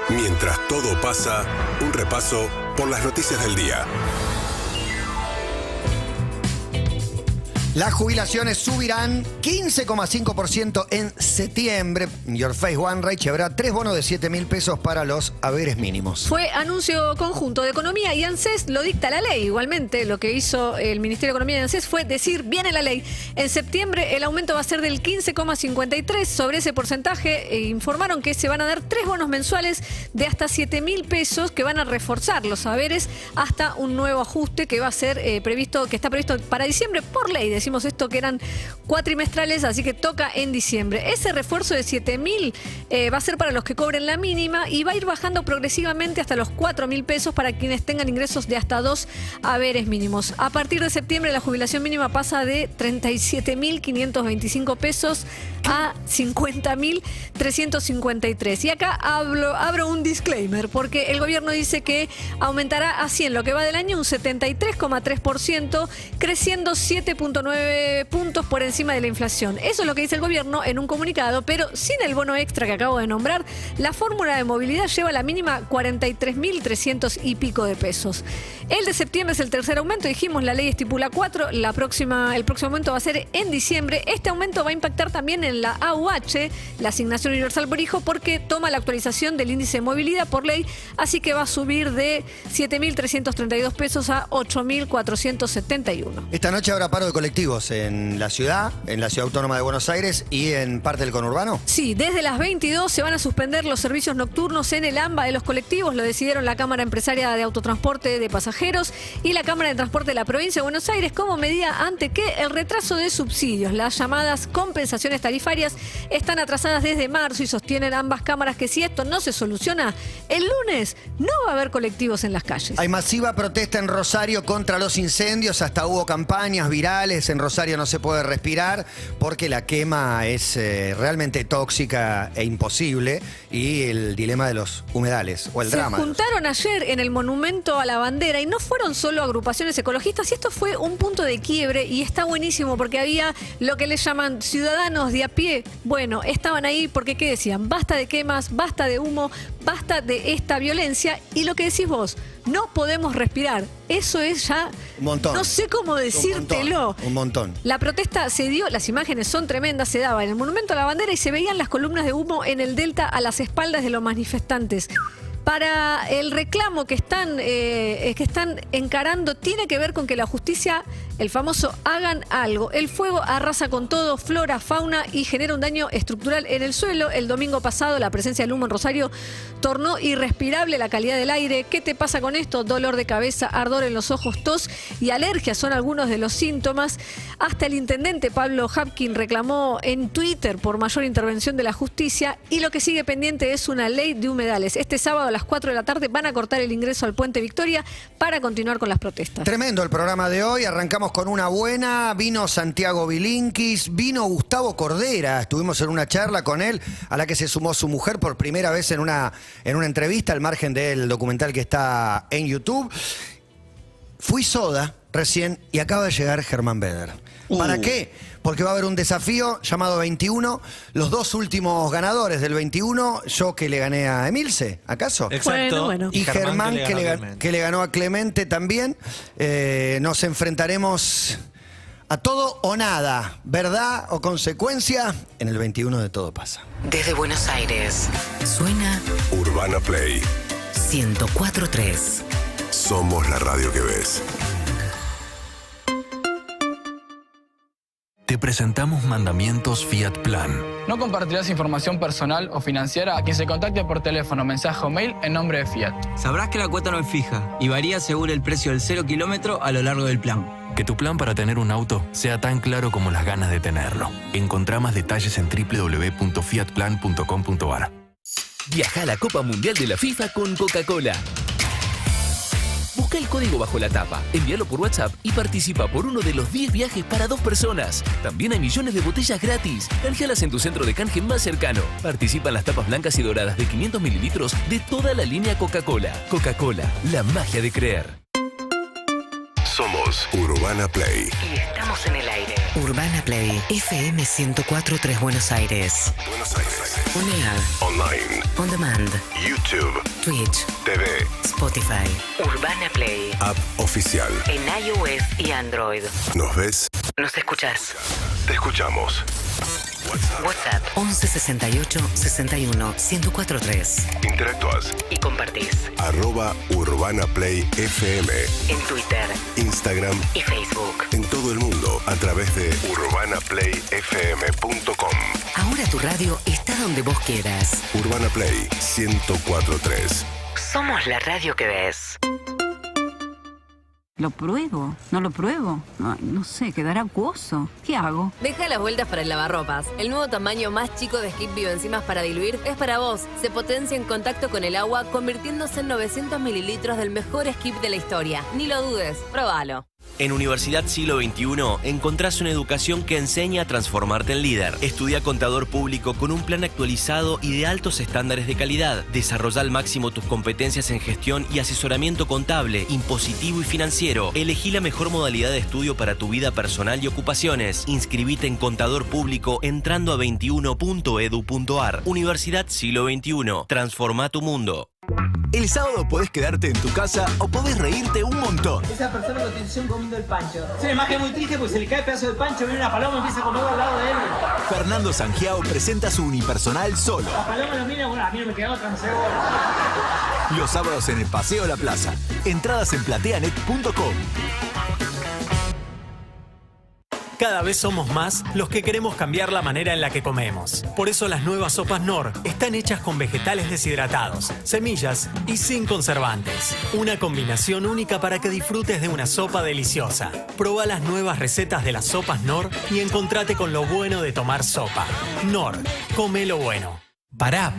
Mientras todo pasa, un repaso por las noticias del día. Las jubilaciones subirán 15,5% en septiembre. Your Face One Rage habrá 3 bonos de 7.000 pesos para los haberes mínimos. Fue anuncio conjunto de Economía y ANSES, lo dicta la ley. Igualmente, lo que hizo el Ministerio de Economía y ANSES fue decir, viene la ley. En septiembre el aumento va a ser del 15,53%. Sobre ese porcentaje informaron que se van a dar 3 bonos mensuales de hasta 7.000 pesos que van a reforzar los haberes hasta un nuevo ajuste que va a ser previsto, que está previsto para diciembre por ley. Decimos esto que eran cuatrimestrales, así que toca en diciembre. Ese refuerzo de 7.000 va a ser para los que cobren la mínima y va a ir bajando progresivamente hasta los 4.000 pesos para quienes tengan ingresos de hasta 2 haberes mínimos. A partir de septiembre la jubilación mínima pasa de 37.525 pesos a 50.353. Y acá abro un disclaimer, porque el gobierno dice que aumentará a 100 lo que va del año, un 73,3%, creciendo 7,9 puntos por encima de la inflación. Eso es lo que dice el gobierno en un comunicado, pero sin el bono extra que acabo de nombrar, la fórmula de movilidad lleva a la mínima 43.300 y pico de pesos. El de septiembre es el tercer aumento, dijimos, la ley estipula 4, el próximo aumento va a ser en diciembre. Este aumento va a impactar también en la AUH, la Asignación Universal por Hijo, porque toma la actualización del índice de movilidad por ley, así que va a subir de 7.332 pesos a 8.471. Esta noche habrá paro de colectivos en la ciudad autónoma de Buenos Aires y en parte del conurbano. Sí, desde las 22 se van a suspender los servicios nocturnos en el AMBA de los colectivos, lo decidieron la Cámara Empresaria de Autotransporte de Pasajeros y la Cámara de Transporte de la Provincia de Buenos Aires, como medida ante que el retraso de subsidios, las llamadas compensaciones tarifarias, están atrasadas desde marzo, y sostienen ambas cámaras que si esto no se soluciona, el lunes no va a haber colectivos en las calles. Hay masiva protesta en Rosario contra los incendios, hasta hubo campañas virales, en Rosario no se puede respirar porque la quema es realmente tóxica e imposible, y el dilema de los humedales o el drama. Se juntaron ayer en el Monumento a la Bandera y no fueron solo agrupaciones ecologistas, y esto fue un punto de quiebre y está buenísimo porque había lo que le llaman ciudadanos de a pie. Bueno, estaban ahí porque ¿qué decían? Basta de quemas, basta de humo, basta de esta violencia, y lo que decís vos, no podemos respirar. Eso es ya... Un montón. No sé cómo decírtelo. Un montón. La protesta se dio, las imágenes son tremendas, se daba en el Monumento a la Bandera y se veían las columnas de humo en el delta a las espaldas de los manifestantes. Para el reclamo que están encarando tiene que ver con que la justicia, el famoso hagan algo. El fuego arrasa con todo, flora, fauna, y genera un daño estructural en el suelo. El domingo pasado la presencia del humo en Rosario tornó irrespirable la calidad del aire. ¿Qué te pasa con esto? Dolor de cabeza, ardor en los ojos, tos y alergia son algunos de los síntomas. Hasta el intendente Pablo Hapkin reclamó en Twitter por mayor intervención de la justicia, y lo que sigue pendiente es una ley de humedales. Este sábado a las 4 de la tarde van a cortar el ingreso al Puente Victoria para continuar con las protestas. Tremendo el programa de hoy. Arrancamos con una buena. Vino Santiago Bilinkis, vino Gustavo Cordera. Estuvimos en una charla con él, a la que se sumó su mujer por primera vez en una entrevista, al margen del documental que está en YouTube. Fui Soda recién y acaba de llegar Germán Beder. ¿Para qué? Porque va a haber un desafío llamado 21. Los dos últimos ganadores del 21, yo que le gané a Emilce, ¿acaso? Exacto. Bueno. Y Germán que le ganó a Clemente también. Nos enfrentaremos a todo o nada, verdad o consecuencia, en el 21 de Todo Pasa. Desde Buenos Aires, suena Urbana Play. 104.3. Somos la radio que ves. Te presentamos Mandamientos Fiat Plan. No compartirás información personal o financiera a quien se contacte por teléfono, mensaje o mail en nombre de Fiat. Sabrás que la cuota no es fija y varía según el precio del 0 kilómetro a lo largo del plan. Que tu plan para tener un auto sea tan claro como las ganas de tenerlo. Encontrá más detalles en www.fiatplan.com.ar. Viaja a la Copa Mundial de la FIFA con Coca-Cola. Busca el código bajo la tapa, envíalo por WhatsApp y participa por uno de los 10 viajes para 2 personas. También hay millones de botellas gratis. Canjealas en tu centro de canje más cercano. Participa en las tapas blancas y doradas de 500 mililitros de toda la línea Coca-Cola. Coca-Cola, la magia de creer. Somos Urbana Play. Y estamos en el aire. Urbana Play, FM 104.3 Buenos Aires. Buenos Aires. On air. Online. On demand. YouTube. Twitch. TV. Spotify. Urbana Play. App oficial. En iOS y Android. ¿Nos ves? ¿Nos escuchás? Te escuchamos. WhatsApp 11 68 61 1043. Interactúas y compartís. @Urbana Play FM. En Twitter, Instagram y Facebook. En todo el mundo a través de urbanaplayfm.com. Ahora tu radio está donde vos quieras. Urbana Play 104.3. Somos la radio que ves. ¿Lo pruebo? ¿No lo pruebo? Ay, no sé, quedará acuoso. ¿Qué hago? Deja las vueltas para el lavarropas. El nuevo tamaño más chico de Skip Bioenzimas para diluir es para vos. Se potencia en contacto con el agua, convirtiéndose en 900 mililitros del mejor skip de la historia. Ni lo dudes, probalo. En Universidad Siglo XXI encontrás una educación que enseña a transformarte en líder. Estudia contador público con un plan actualizado y de altos estándares de calidad. Desarrolla al máximo tus competencias en gestión y asesoramiento contable, impositivo y financiero. Elegí la mejor modalidad de estudio para tu vida personal y ocupaciones. Inscribite en contador público entrando a 21.edu.ar. Universidad Siglo XXI. Transforma tu mundo. El sábado podés quedarte en tu casa o podés reírte un montón. Esa persona lo tiene comiendo el pancho. Es una imagen muy triste porque se le cae el pedazo del pancho, viene una paloma y empieza a comerlo al lado de él. Fernando Sangiao presenta su unipersonal Solo. La paloma lo mira, bueno, a mí no me queda otra, no sé. Los sábados en el Paseo La Plaza. Entradas en plateanet.com. Cada vez somos más los que queremos cambiar la manera en la que comemos. Por eso las nuevas sopas Knorr están hechas con vegetales deshidratados, semillas y sin conservantes. Una combinación única para que disfrutes de una sopa deliciosa. Proba las nuevas recetas de las sopas Knorr y encontrate con lo bueno de tomar sopa. Knorr, come lo bueno. Pará.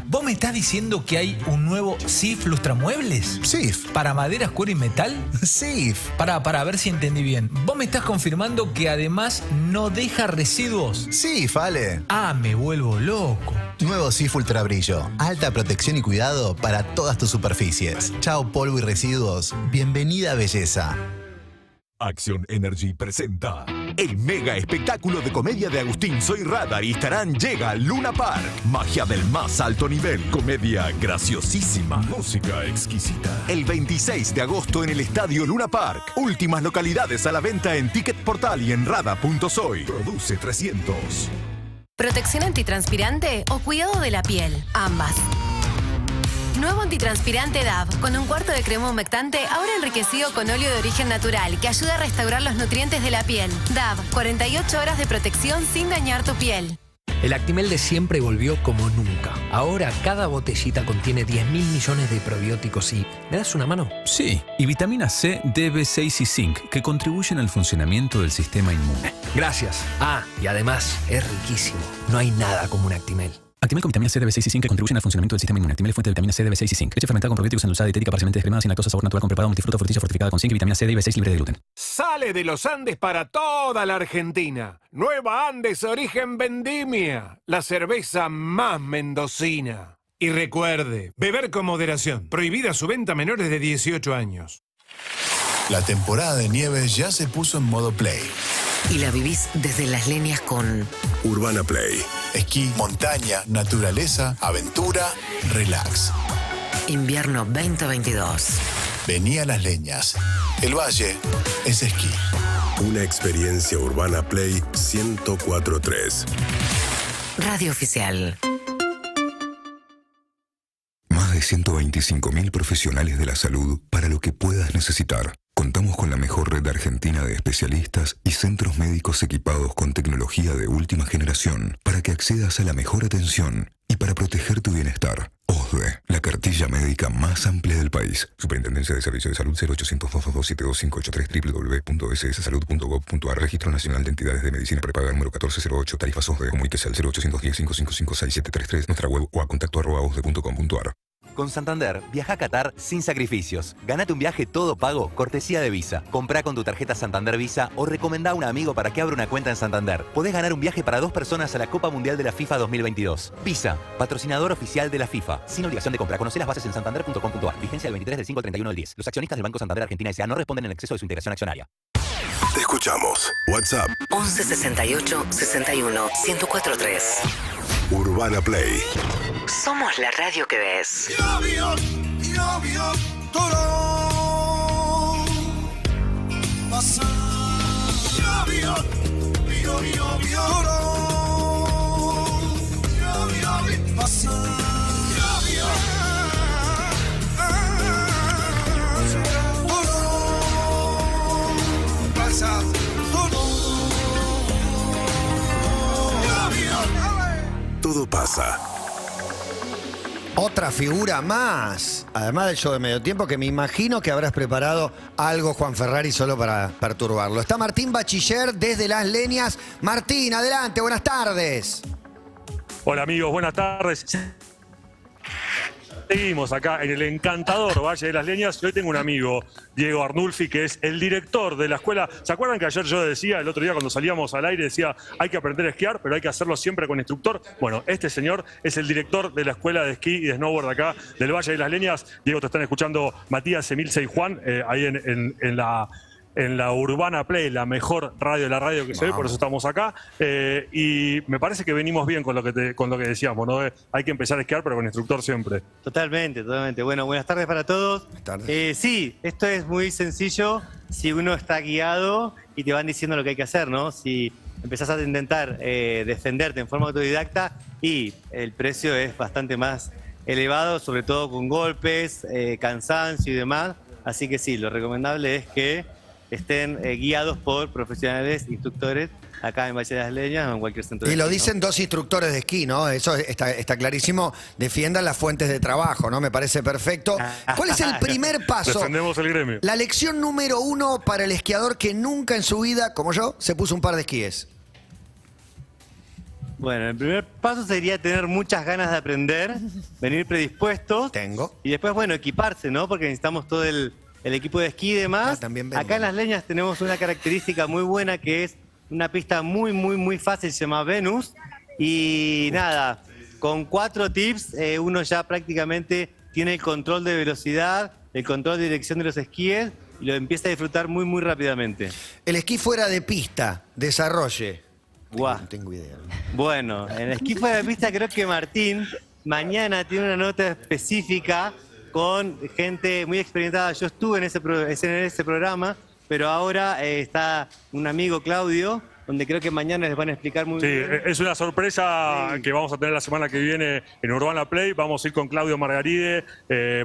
¿Vos me estás diciendo que hay un nuevo SIF Lustramuebles? SIF. ¿Para maderas, cuero y metal? SIF. Pará, a ver si entendí bien. ¿Vos me estás confirmando que además no deja residuos? SIF, Ale. Ah, me vuelvo loco. Nuevo SIF Ultra Brillo. Alta protección y cuidado para todas tus superficies. Chao polvo y residuos. Bienvenida belleza. Acción Energy presenta el mega espectáculo de comedia de Agustín Soy Radar y Estarán llega Luna Park. Magia del más alto nivel, comedia graciosísima, música exquisita. El 26 de agosto en el Estadio Luna Park. Últimas localidades a la venta en Ticket Portal y en rada.soy. Produce 300. ¿Protección antitranspirante o cuidado de la piel? Ambas. Nuevo antitranspirante DAV, con un cuarto de crema humectante, ahora enriquecido con óleo de origen natural, que ayuda a restaurar los nutrientes de la piel. DAV, 48 horas de protección sin dañar tu piel. El Actimel de siempre volvió como nunca. Ahora cada botellita contiene 10.000 millones de probióticos y... ¿me das una mano? Sí, y vitamina C, D, B6 y zinc, que contribuyen al funcionamiento del sistema inmune. Gracias. Ah, y además es riquísimo. No hay nada como un Actimel. Actimel con vitamina C, B6 y zinc que contribuyen al funcionamiento del sistema inmune. Actimel es fuente de vitamina C, B6 y zinc. Leche fermentada con probióticos endulzada, dietética, parcialmente descremada, sin lactosa, sabor natural con preparado, multifruta, frutilla fortificada con zinc y vitamina C, D y B6 libre de gluten. Sale de los Andes para toda la Argentina. Nueva Andes Origen Vendimia. La cerveza más mendocina. Y recuerde, beber con moderación. Prohibida su venta a menores de 18 años. La temporada de nieve ya se puso en modo play. Y la vivís desde Las Leñas con Urbana Play. Esquí, montaña, naturaleza, aventura, relax. Invierno 2022. Vení a Las Leñas. El valle es esquí. Una experiencia Urbana Play 104.3. Radio Oficial. Más de 125.000 profesionales de la salud para lo que puedas necesitar. Contamos con la mejor red argentina de especialistas y centros médicos equipados con tecnología de última generación para que accedas a la mejor atención y para proteger tu bienestar. OSDE, la cartilla médica más amplia del país. Superintendencia de Servicios de Salud 0800-222-72583 www.sssalud.gov.ar. Registro Nacional de Entidades de Medicina Prepaga número 1408. Tarifas OSDE. Comuníquese al 0810-555-6733. Nuestra web o a contacto@osde.com.ar. Con Santander, viaja a Qatar sin sacrificios. Ganate un viaje todo pago, cortesía de Visa. Comprá con tu tarjeta Santander Visa o recomendá a un amigo para que abra una cuenta en Santander. Podés ganar un viaje para 2 personas a la Copa Mundial de la FIFA 2022. Visa, patrocinador oficial de la FIFA. Sin obligación de compra. Conocé las bases en santander.com.ar. Vigencia del 23 del 5 al 31 del 10. Los accionistas del Banco Santander Argentina S.A. no responden en exceso de su integración accionaria. Te escuchamos. WhatsApp 11 68 61 1043. Urbana Play. Somos la radio que ves. Todo pasa. Otra figura más, además del show de medio tiempo, que me imagino que habrás preparado algo, Juan Ferrari, solo para perturbarlo. Está Martín Bachiller desde Las Leñas. Martín, adelante, buenas tardes. Hola amigos, buenas tardes. Seguimos acá en el encantador Valle de las Leñas y hoy tengo un amigo, Diego Arnulfi, que es el director de la escuela. ¿Se acuerdan que ayer yo decía, el otro día cuando salíamos al aire, decía hay que aprender a esquiar, pero hay que hacerlo siempre con instructor? Bueno, este señor es el director de la escuela de esquí y de snowboard acá del Valle de las Leñas. Diego, te están escuchando Matías, Emilce y Juan, ahí en la Urbana Play, la mejor radio de la radio que se ve, por eso estamos acá. Y me parece que venimos bien con lo que decíamos, ¿no? Hay que empezar a esquiar, pero con instructor siempre. Totalmente. Bueno, buenas tardes para todos. Buenas tardes. Sí, esto es muy sencillo si uno está guiado y te van diciendo lo que hay que hacer, ¿no? Si empezás a intentar defenderte en forma autodidacta y el precio es bastante más elevado, sobre todo con golpes, cansancio y demás. Así que sí, lo recomendable es que estén guiados por profesionales, instructores, acá en Valle de las Leñas o en cualquier centro de esquí. Y lo dicen dos instructores de esquí, ¿no? Eso está clarísimo. Defiendan las fuentes de trabajo, ¿no? Me parece perfecto. ¿Cuál es el primer paso? Defendemos el gremio. La lección número 1 para el esquiador que nunca en su vida, como yo, se puso un par de esquíes. Bueno, el primer paso sería tener muchas ganas de aprender, venir predispuestos. Y después, bueno, equiparse, ¿no? Porque necesitamos todo el equipo de esquí y demás. Acá en Las Leñas tenemos una característica muy buena que es una pista muy fácil, se llama Venus. Y nada, con 4 tips uno ya prácticamente tiene el control de velocidad, el control de dirección de los esquíes y lo empieza a disfrutar muy rápidamente. El esquí fuera de pista, desarrolle. Guau. No tengo idea. Bueno, en el esquí fuera de pista creo que Martín mañana tiene una nota específica con gente muy experimentada. Yo estuve en ese programa, pero ahora está un amigo, Claudio, donde creo que mañana les van a explicar muy bien. Sí, es una sorpresa que vamos a tener la semana que viene en Urbana Play. Vamos a ir con Claudio Margaride,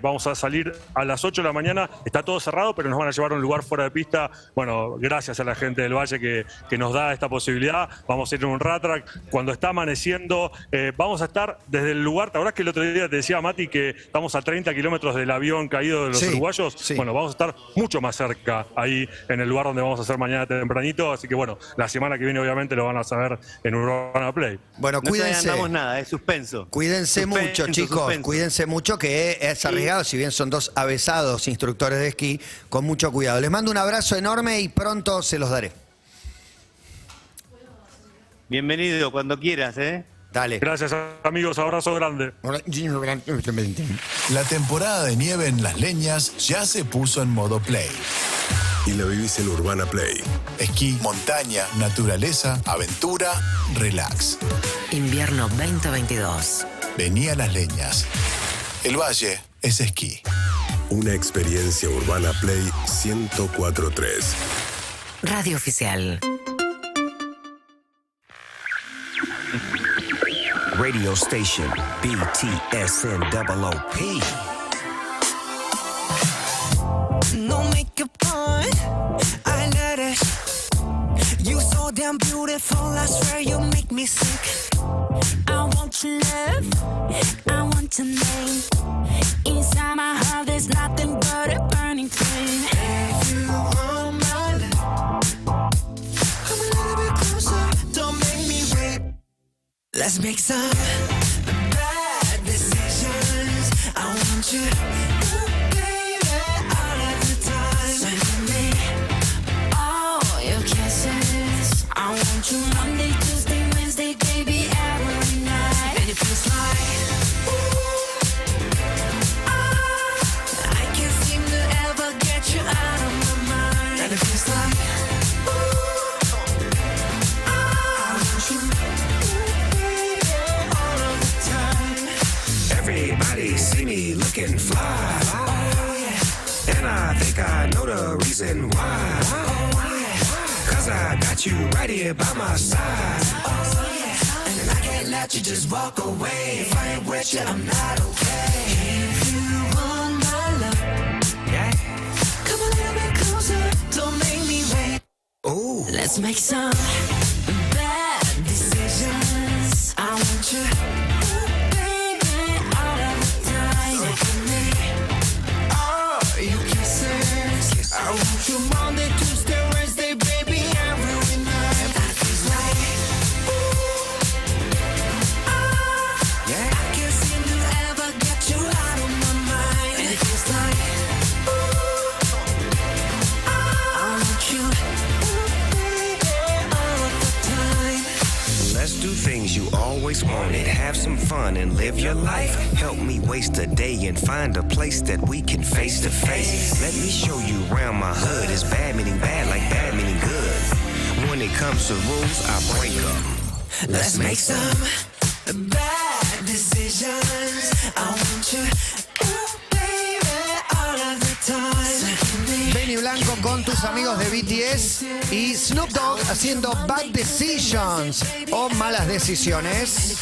vamos a salir a las 8 de la mañana. Está todo cerrado, pero nos van a llevar a un lugar fuera de pista. Bueno, gracias a la gente del Valle que nos da esta posibilidad. Vamos a ir en un ratrack. Cuando está amaneciendo, vamos a estar desde el lugar. ¿Te acordás que el otro día te decía, Mati, que estamos a 30 kilómetros del avión caído de los uruguayos? Sí. Bueno, vamos a estar mucho más cerca ahí en el lugar donde vamos a hacer mañana tempranito. Así que bueno, la semana que viene obviamente lo van a saber en Urbana Play. Bueno, cuídense. No adelantamos nada, es suspenso. Cuídense mucho, chicos. Cuídense mucho, que es arriesgado, si bien son dos avesados instructores de esquí, con mucho cuidado. Les mando un abrazo enorme y pronto se los daré. Bienvenido, cuando quieras, ¿eh? Dale. Gracias, amigos. Abrazo grande. La temporada de nieve en Las Leñas ya se puso en modo play. Y la vivís en Urbana Play. Esquí, montaña, naturaleza, aventura, relax. Invierno 2022. Vení a Las Leñas. El Valle es esquí. Una experiencia Urbana Play 104.3. Radio oficial. Radio station BTSN OOP. No makeup on, I let it. You so damn beautiful, I swear you make me sick. I want your love, I want your name. Inside my heart there's nothing but a burning flame. If you want my love, come a little bit closer, don't make me wait. Let's make some bad decisions. I want you. Monday, Tuesday, Wednesday, baby, every night. And it feels like, I can't seem to ever get you out of my mind. And it feels like, I want you, baby, all of the time. Everybody see me looking fly. Oh, yeah. And I think I know the reason why. Cause I got you right here by my side. Oh, yeah. And I can't let you just walk away. If I ain't with you, I'm not okay. If you want my love, yeah, come a little bit closer, don't make me wait. Ooh. Let's make some bad decisions. I want you, baby, all of the time. So for me, all you kisses. I want you Monday, Tuesday, Wednesday, baby, every night. That feels like, yeah. I can't seem to ever get you out of my always wanted. Have some fun and live your life. Help me waste a day and find a place that we can face to face. Let me show you around my hood. It's bad meaning bad, like bad meaning good. When it comes to rules, I break them. Let's make some bad decisions. I want you, ooh, baby, all of the time. Benny Blanco con tus amigos de BTS y Snoop Dogg haciendo Bad Decisions o Malas Decisiones.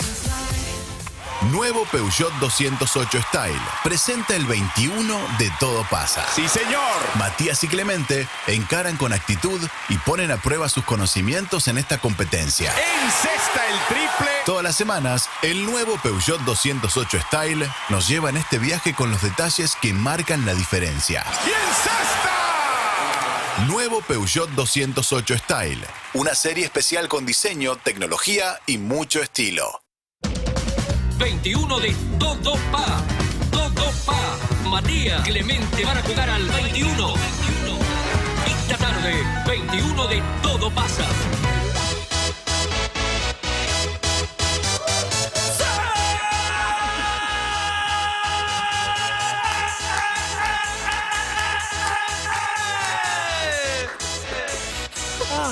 Nuevo Peugeot 208 Style presenta el 21 de Todo Pasa. ¡Sí, señor! Matías y Clemente encaran con actitud y ponen a prueba sus conocimientos en esta competencia. ¡Encesta el triple! Todas las semanas, el nuevo Peugeot 208 Style nos lleva en este viaje con los detalles que marcan la diferencia. ¡Y encesta! Nuevo Peugeot 208 Style. Una serie especial con diseño, tecnología y mucho estilo. 21 de Todo Pa. Todo Pa. Matías, Clemente van a jugar al 21. Esta tarde, 21 de Todo Pasa.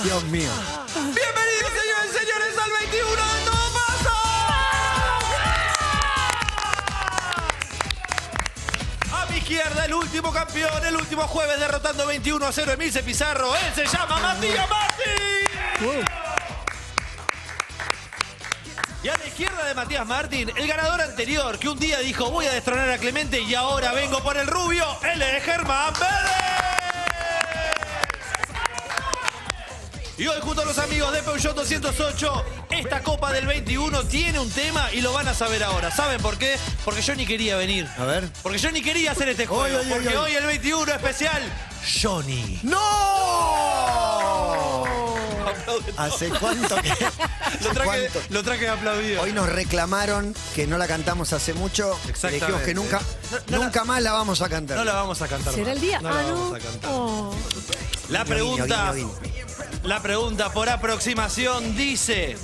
Dios mío. Bienvenidos, señores y señores, al 21 de Todo Pasa. A mi izquierda, el último campeón, el último jueves derrotando 21-0 a Emilce Pizarro. Él se llama Matías Martín. Y a la izquierda de Matías Martín, el ganador anterior, que un día dijo voy a destronar a Clemente y ahora vengo por el rubio, él es Germán Vélez. Y hoy junto a los amigos de Peugeot 208, esta Copa del 21 tiene un tema y lo van a saber ahora. ¿Saben por qué? Porque yo ni quería venir. A ver. Porque yo ni quería hacer este juego. Porque hoy el 21 especial, Johnny. ¡No! ¿Hace cuánto que...? Lo traje aplaudido. Hoy nos reclamaron que no la cantamos hace mucho. Exactamente. Dijimos que nunca más la vamos a cantar. No la vamos a cantar. ¿Será el día? No la vamos a cantar. La pregunta... La pregunta por aproximación dice: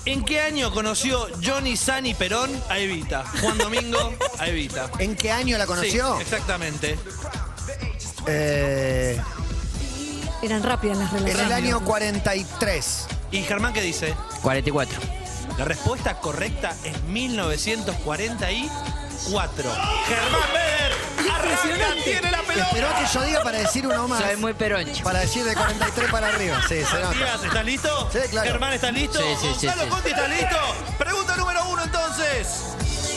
¿en qué año conoció Johnny Sani Perón a Evita? Juan Domingo a Evita. ¿En qué año la conoció? Sí, exactamente. Eran rápidas las relaciones. En el año 43. ¿Y Germán qué dice? 44. La respuesta correcta es 1944. Germán Beder arranca, tiene la pelota. Esperó que yo diga para decir uno más. Soy muy peroncho. Para decir de 43 para arriba. Sí, se nota. Matías, ¿estás listo? Sí, claro. Germán, ¿estás listo? Sí. Gonzalo Conti, ¿estás listo? Pregunta número 1 entonces.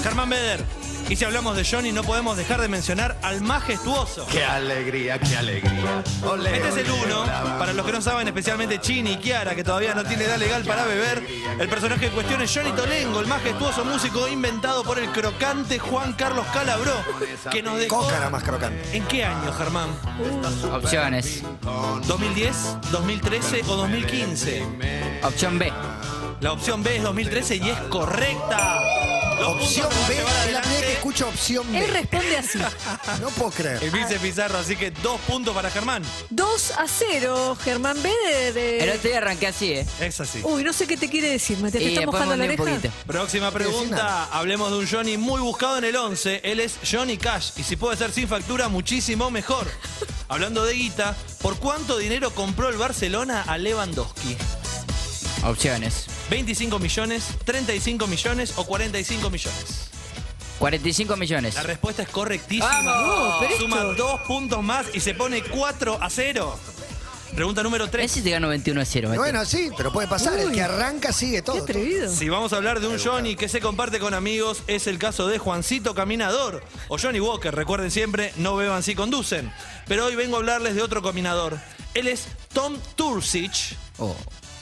Germán Beder. Y si hablamos de Johnny, no podemos dejar de mencionar al majestuoso. ¡Qué alegría, qué alegría! Olé, Este es el olé, 1, para los que no saben, especialmente Chini y Kiara, que todavía no tiene edad legal para beber. El personaje en cuestión es Johnny Tolengo, el majestuoso músico inventado por el crocante Juan Carlos Calabró, que nos dejó... Coca era más crocante. ¿En qué año, Germán? Opciones. ¿2010, 2013 o 2015? Opción B. La opción B es 2013 y es correcta. Opción B, es la primera que escucho opción B. Él responde así. No puedo creer. Emilce Pizarro, así que 2 puntos para Germán. 2-0, Germán Beder. El otro día arranqué así, ¿eh? Es así. Uy, no sé qué te quiere decir, Matías. ¿Te Y está después mojando la mondé un oreja? poquito. Próxima pregunta. Hablemos de un Johnny muy buscado en el 11. Él es Johnny Cash. Y si puede ser sin factura, muchísimo mejor. Hablando de guita, ¿por cuánto dinero compró el Barcelona a Lewandowski? Opciones. 25 millones, 35 millones o 45 millones. 45 millones. La respuesta es correctísima. ¡Vamos! pero Suma esto- 2 puntos más y se pone 4-0. Pregunta número 3. Ese te gano 21-0. Bueno, sí, pero puede pasar. El que arranca sigue todo. Qué atrevido. Si vamos a hablar de un Johnny que se comparte con amigos, es el caso de Juancito Caminador o Johnny Walker. Recuerden siempre, no beban si conducen. Pero hoy vengo a hablarles de otro caminador. Él es Tom Tursich,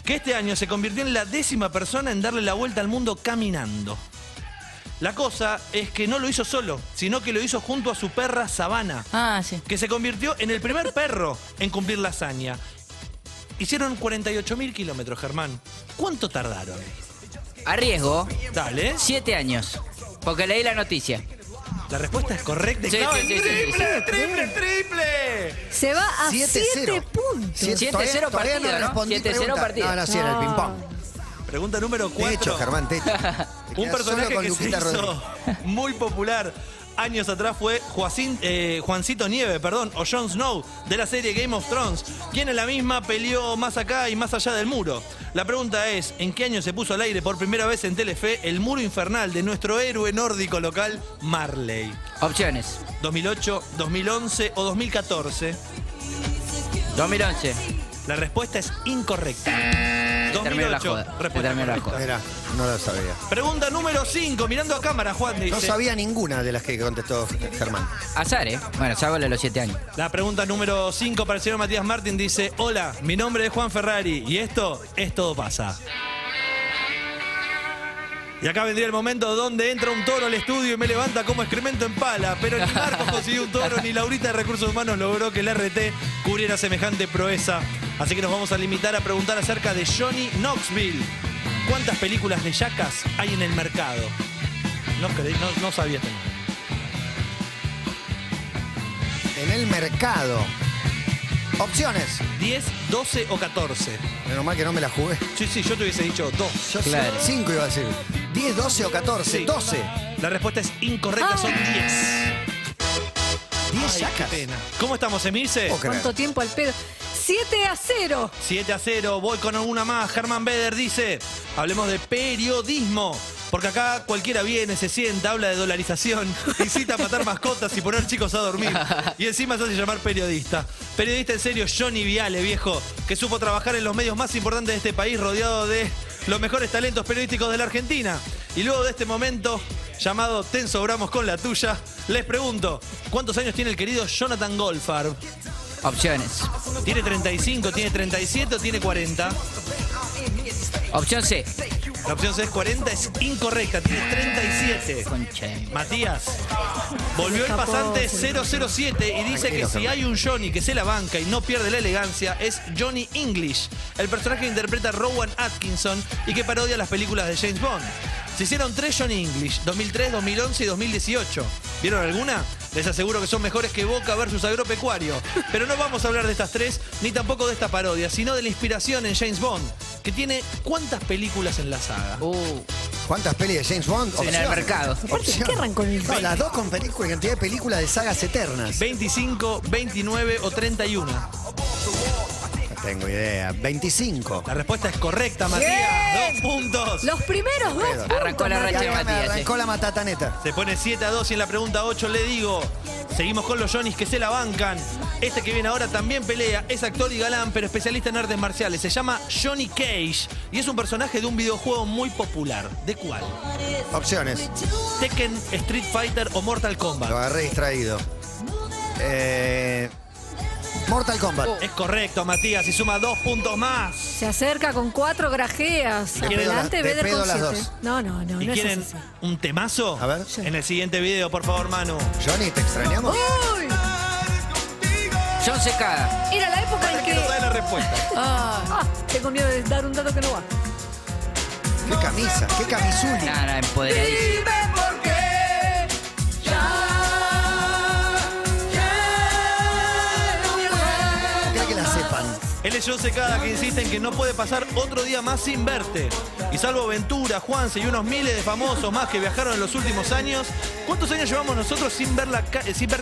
que este año se convirtió en la 10ª persona en darle la vuelta al mundo caminando. La cosa es que no lo hizo solo, sino que lo hizo junto a su perra Savannah, que se convirtió en el primer perro en cumplir la hazaña. Hicieron 48.000 kilómetros, Germán. ¿Cuánto tardaron? Arriesgo. Dale. 7 años. Porque leí la noticia. La respuesta es correcta. Sí, Clava sí, en sí, triple, sí. triple. Se va a 7-0. 7 puntos. 7-0 Todavía no partido, ¿no? respondí 7-0 pregunta. partido. No, sí, en el ping-pong. Pregunta número 4. Techo, Germán, techo. Un personaje con que se Lupita hizo muy popular años atrás fue Juancito Nieve, o Jon Snow, de la serie Game of Thrones, quien en la misma peleó más acá y más allá del muro. La pregunta es, ¿en qué año se puso al aire por primera vez en Telefe el muro infernal de nuestro héroe nórdico local, Marley? Opciones. 2008, 2011 o 2014. 2011. La respuesta es incorrecta. Terminó la 2008, joda. respuesta Terminó la correcta. joda. Mira, no lo sabía. Pregunta número 5, mirando a cámara, Juan dice. No sabía ninguna de las que contestó Germán. Azar, ¿eh? Bueno, sábalo a los 7 años. La pregunta número 5 para el señor Matías Martín dice: hola, mi nombre es Juan Ferrari y esto es Todo Pasa. Y acá vendría el momento donde entra un toro al estudio y me levanta como excremento en pala. Pero ni Marcos consiguió un toro, ni Laurita de Recursos Humanos logró que el RT cubriera semejante proeza. Así que nos vamos a limitar a preguntar acerca de Johnny Knoxville. ¿Cuántas películas de yacas hay en el mercado? No sabía esto. En el mercado. Opciones. 10, 12 o 14. Menos mal que no me la jugué. Sí, yo te hubiese dicho 2. Yo 5 iba a decir. 10, 12 o 14. Sí. 12. La respuesta es incorrecta, son 10. 10 yacas. Qué pena. ¿Cómo estamos, Emilce? ¿Cuánto tiempo al pedo? 7-0. 7-0, voy con una más. Germán Beder dice, hablemos de periodismo. Porque acá cualquiera viene, se sienta, habla de dolarización, incita a matar mascotas y poner chicos a dormir. Y encima se hace llamar periodista. Periodista en serio, Johnny Viale, viejo, que supo trabajar en los medios más importantes de este país, rodeado de los mejores talentos periodísticos de la Argentina. Y luego de este momento, llamado Ten Sobramos con la tuya, les pregunto, ¿cuántos años tiene el querido Jonathan Goldfarb? Opciones. ¿Tiene 35, tiene 37 o tiene 40? Opción C. La opción C es 40, es incorrecta, tiene 37. Concha. Matías, volvió el pasante 007 y dice que si hay un Johnny que se la banca y no pierde la elegancia, es Johnny English, el personaje que interpreta Rowan Atkinson y que parodia las películas de James Bond. Se hicieron 3 Johnny English, 2003, 2011 y 2018. ¿Vieron alguna? Les aseguro que son mejores que Boca versus Agropecuario. Pero no vamos a hablar de estas 3, ni tampoco de esta parodia, sino de la inspiración en James Bond, que tiene ¿cuántas películas en la saga? ¿Cuántas pelis de James Bond? En el mercado. ¿Qué arrancó en el No, las dos con películas, cantidad de películas de sagas eternas. 25, 29 o 31. No tengo idea. 25. La respuesta es correcta, Matías. 2 puntos. Los primeros 2 puntos. Arrancó la racha de Ya me Matías. arrancó la matataneta. Se pone 7-2 y en la pregunta 8 le digo, seguimos con los Johnnys que se la bancan. Este que viene ahora también pelea, es actor y galán, pero especialista en artes marciales. Se llama Johnny Cage y es un personaje de un videojuego muy popular. ¿De cuál? Opciones. Tekken, Street Fighter o Mortal Kombat. Lo agarré distraído. Mortal Kombat. Es correcto, Matías, y suma 2 puntos más. Se acerca con 4 grajeas. De pedo Adelante, las- de Beder pedo con las 7. dos. No, ¿Y no quieren es así. un temazo? A ver. En el siguiente video, por favor, Manu. Johnny, ¿te extrañamos? ¡Uy! John Secada. Era la época en que... Quiero saber la respuesta. Tengo miedo de dar un dato que no va. Qué camisa, qué camisuli. Nada, empoderadísimo. Dime por qué. No creo que la sepan. Él es John Secada, que insiste en que no puede pasar otro día más sin verte. Y salvo Ventura, Juanse y unos miles de famosos más que viajaron en los últimos años, ¿cuántos años llevamos nosotros sin ver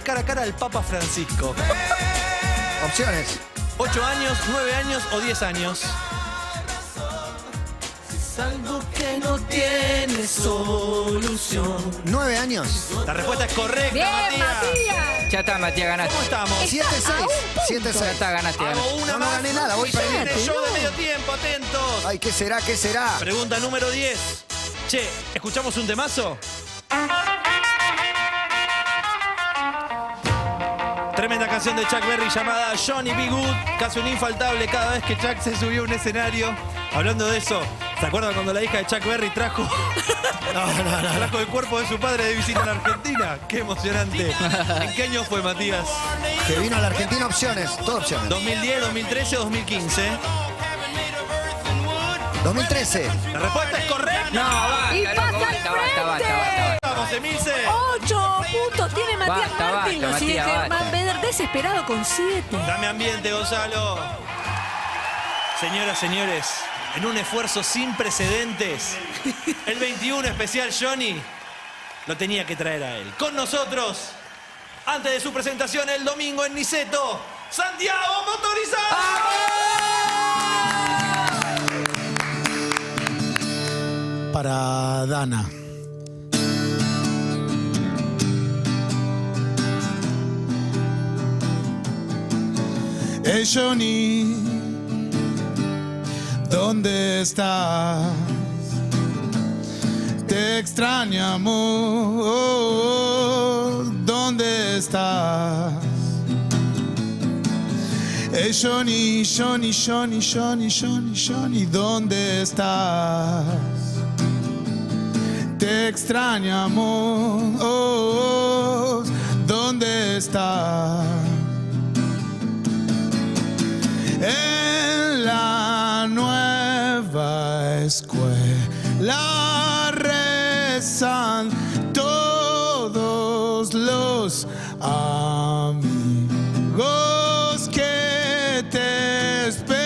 cara a cara al Papa Francisco? Opciones. 8 años, 9 años o 10 años. Es algo que no tiene solución. 9 años. La respuesta es correcta, Bien, Matías. Ya está, Matías, ganaste. ¿Cómo estamos? 7-6. 7-6. Ya está, ganaste. Hago una No más. gané nada, voy Y se perdiendo. viene el show de medio tiempo, atentos. Ay, ¿qué será? ¿Qué será? Pregunta número 10. Che, ¿escuchamos un temazo? Tremenda canción de Chuck Berry llamada Johnny B. Good, casi un infaltable cada vez que Chuck se subió a un escenario. Hablando de eso, ¿se acuerdan cuando la hija de Chuck Berry trajo trajo el cuerpo de su padre de visita a la Argentina? ¡Qué emocionante! ¿En qué año fue, Matías? Que vino a la Argentina, opciones. Todas opciones. 2010, 2013 o 2015. 2013. La respuesta es correcta. No, basta, Y loco, pasa al basta. Vamos, Emilce. 8 puntos tiene Matías Basta, Martín. basta, Lo sigue Matías, Germán basta. Beder desesperado con 7. Dame ambiente, Gonzalo. Señoras, señores, en un esfuerzo sin precedentes, el 21 especial Johnny lo tenía que traer a él. Con nosotros, antes de su presentación el domingo en Niceto, Santiago Motorizado. Para Dana. Hey Johnny, ¿dónde estás? Te extrañamos, ¿dónde estás? Hey Johnny, Johnny, Johnny, Johnny, Johnny, Johnny, ¿dónde estás? Te extrañamos, ¿dónde estás? En la nueva escuela rezan todos los amigos que te esperan.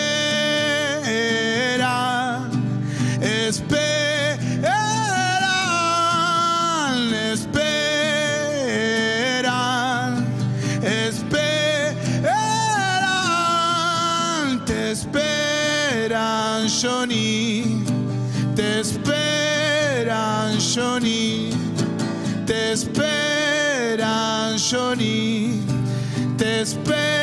Johnny, te esperan, Johnny, te esperan, Johnny, te esperan.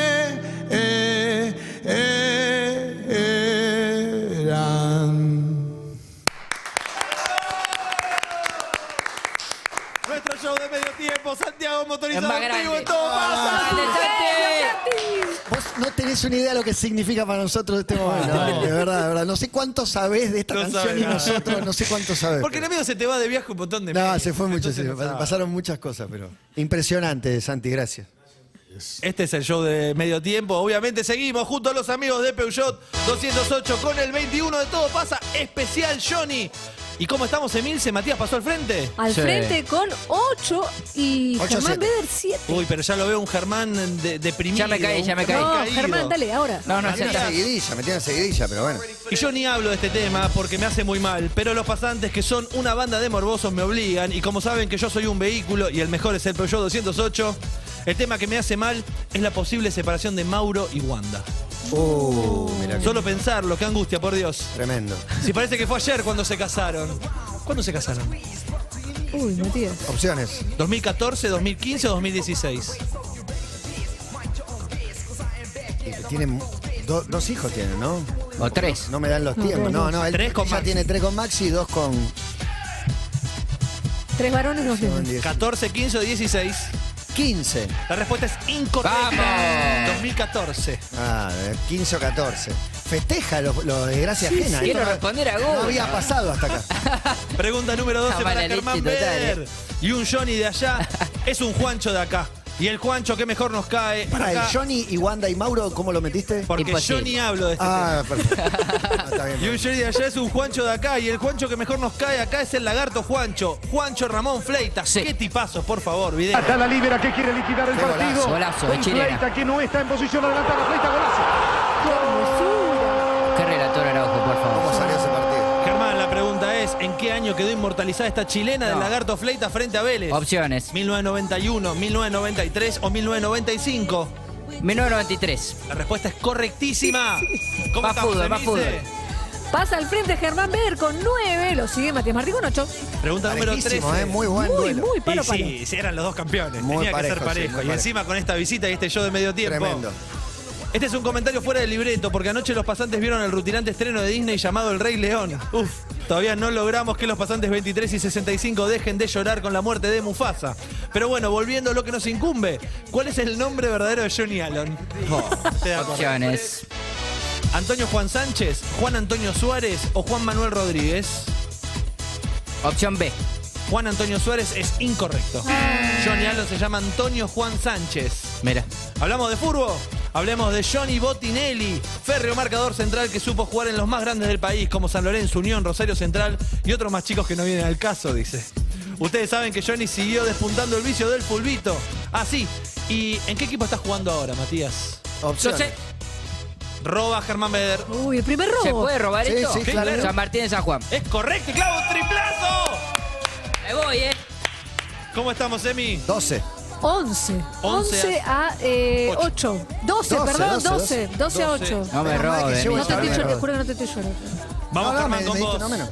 Nuestro show de medio tiempo, Santiago Motorizado más en vivo, grande. en todo pasa. Vos no tenés una idea de lo que significa para nosotros este momento. De verdad, de verdad. No sé cuánto sabés de esta No canción sabe y nada. nosotros no sé cuánto sabés. Porque el amigo se te va de viaje un montón de No, meses. se fue mucho, Entonces sí, no sabe. pasaron muchas cosas, pero impresionante, Santi, gracias. Este es el show de medio tiempo. Obviamente seguimos junto a los amigos de Peugeot 208 con el 21 de Todo Pasa, especial Johnny. ¿Y cómo estamos, Emilce? ¿Matías pasó al frente? Al frente con 8 y 8-7. Germán Beder 7. Uy, pero ya lo veo un Germán deprimido. Ya me caí, ya me caí. No, caído. Germán, dale, ahora. No, Me tiene una seguidilla, pero bueno. Y yo ni hablo de este tema porque me hace muy mal, pero los pasantes que son una banda de morbosos me obligan, y como saben que yo soy un vehículo y el mejor es el Peugeot 208, el tema que me hace mal es la posible separación de Mauro y Wanda. Mira Solo pensarlo, qué angustia, por Dios. Tremendo. Si parece que fue ayer cuando se casaron. ¿Cuándo se casaron? Uy, Matías. Opciones. ¿2014, 2015 o 2016? Tienen dos hijos, tienen, ¿no? O 3. No me dan los No, tiempos. dos. No, él 3 con ya Maxi. tiene 3 con Maxi y 2 con 3 varones, 2 nenas. 14, 15 o 16. 15. La respuesta es incorrecta. ¡Vamos! 2014. 15 o 14. Festeja lo de desgracia ajena. Quiero Esto responder a no Gol. había pasado hasta acá. Pregunta número 12 Una para mala Germán leche total, Beder. Y un Johnny de allá es un Juancho de acá. Y el Juancho que mejor nos cae. Para el acá, Johnny y Wanda y Mauro, ¿cómo lo metiste? porque Imposible. yo ni hablo de este tema. Perfecto. Está bien. Y un Johnny de allá es un Juancho de acá. Y el Juancho que mejor nos cae acá es el lagarto Juancho. Juancho Ramón Fleitas. Sí. Qué tipazos, por favor, video. Acá la libera que quiere liquidar el Qué golazo. partido. Golazo de Un chilena. Fleita que no está en posición adelantada. Fleita, golazo. Qué relator Araujo, por ¿Cómo favor. salió ese partido? Germán, la pregunta es, ¿en qué año quedó inmortalizada esta chilena del No. lagarto Fleitas frente a Vélez? Opciones. 1991, 1993 o 1995. 1993. La respuesta es correctísima. ¿Cómo Va estamos, fútbol, va Emilce? Pasa al frente Germán Beder con 9. Lo sigue Matías Martí con 8. Pregunta número 13. Parejísimo, muy buen duelo. Muy palo, Y palo. sí, eran los dos campeones. Muy Tenía que parejo, ser sí, parejo. muy Y parejo. encima con esta visita y este show de medio tiempo. Tremendo. Este es un comentario fuera del libreto, porque anoche los pasantes vieron el rutinante estreno de Disney llamado El Rey León. Uf, todavía no logramos que los pasantes 23 y 65 dejen de llorar con la muerte de Mufasa. Pero bueno, volviendo a lo que nos incumbe, ¿cuál es el nombre verdadero de Johnny Allen? ¿Te das cuenta? Opciones. ¿Antonio Juan Sánchez, Juan Antonio Suárez o Juan Manuel Rodríguez? Opción B. Juan Antonio Suárez es incorrecto. Johnny Allen se llama Antonio Juan Sánchez. Mira. ¿Hablamos de fútbol? Hablemos de Johnny Bottinelli, férreo marcador central que supo jugar en los más grandes del país, como San Lorenzo, Unión, Rosario Central y otros más chicos que no vienen al caso, dice. Ustedes saben que Johnny siguió despuntando el vicio del fulbito. Ah, sí. ¿Y en qué equipo estás jugando ahora, Matías? Opciones. Yo sé. Roba Germán Beder. Uy, el primer robo. ¿Se puede robar esto? Sí, claro. San Martín de San Juan. Es correcto, clavo, un triplazo. Me voy, ¿Cómo estamos, Emi? 12. 11. 11 a 8. 12, perdón, 12. 12 a 8. No me Menos mal que robes. llevo No te esta estoy mierda. llorando, juro que no te estoy llorando. Vamos, No, Germán, me con diste vos. uno menos.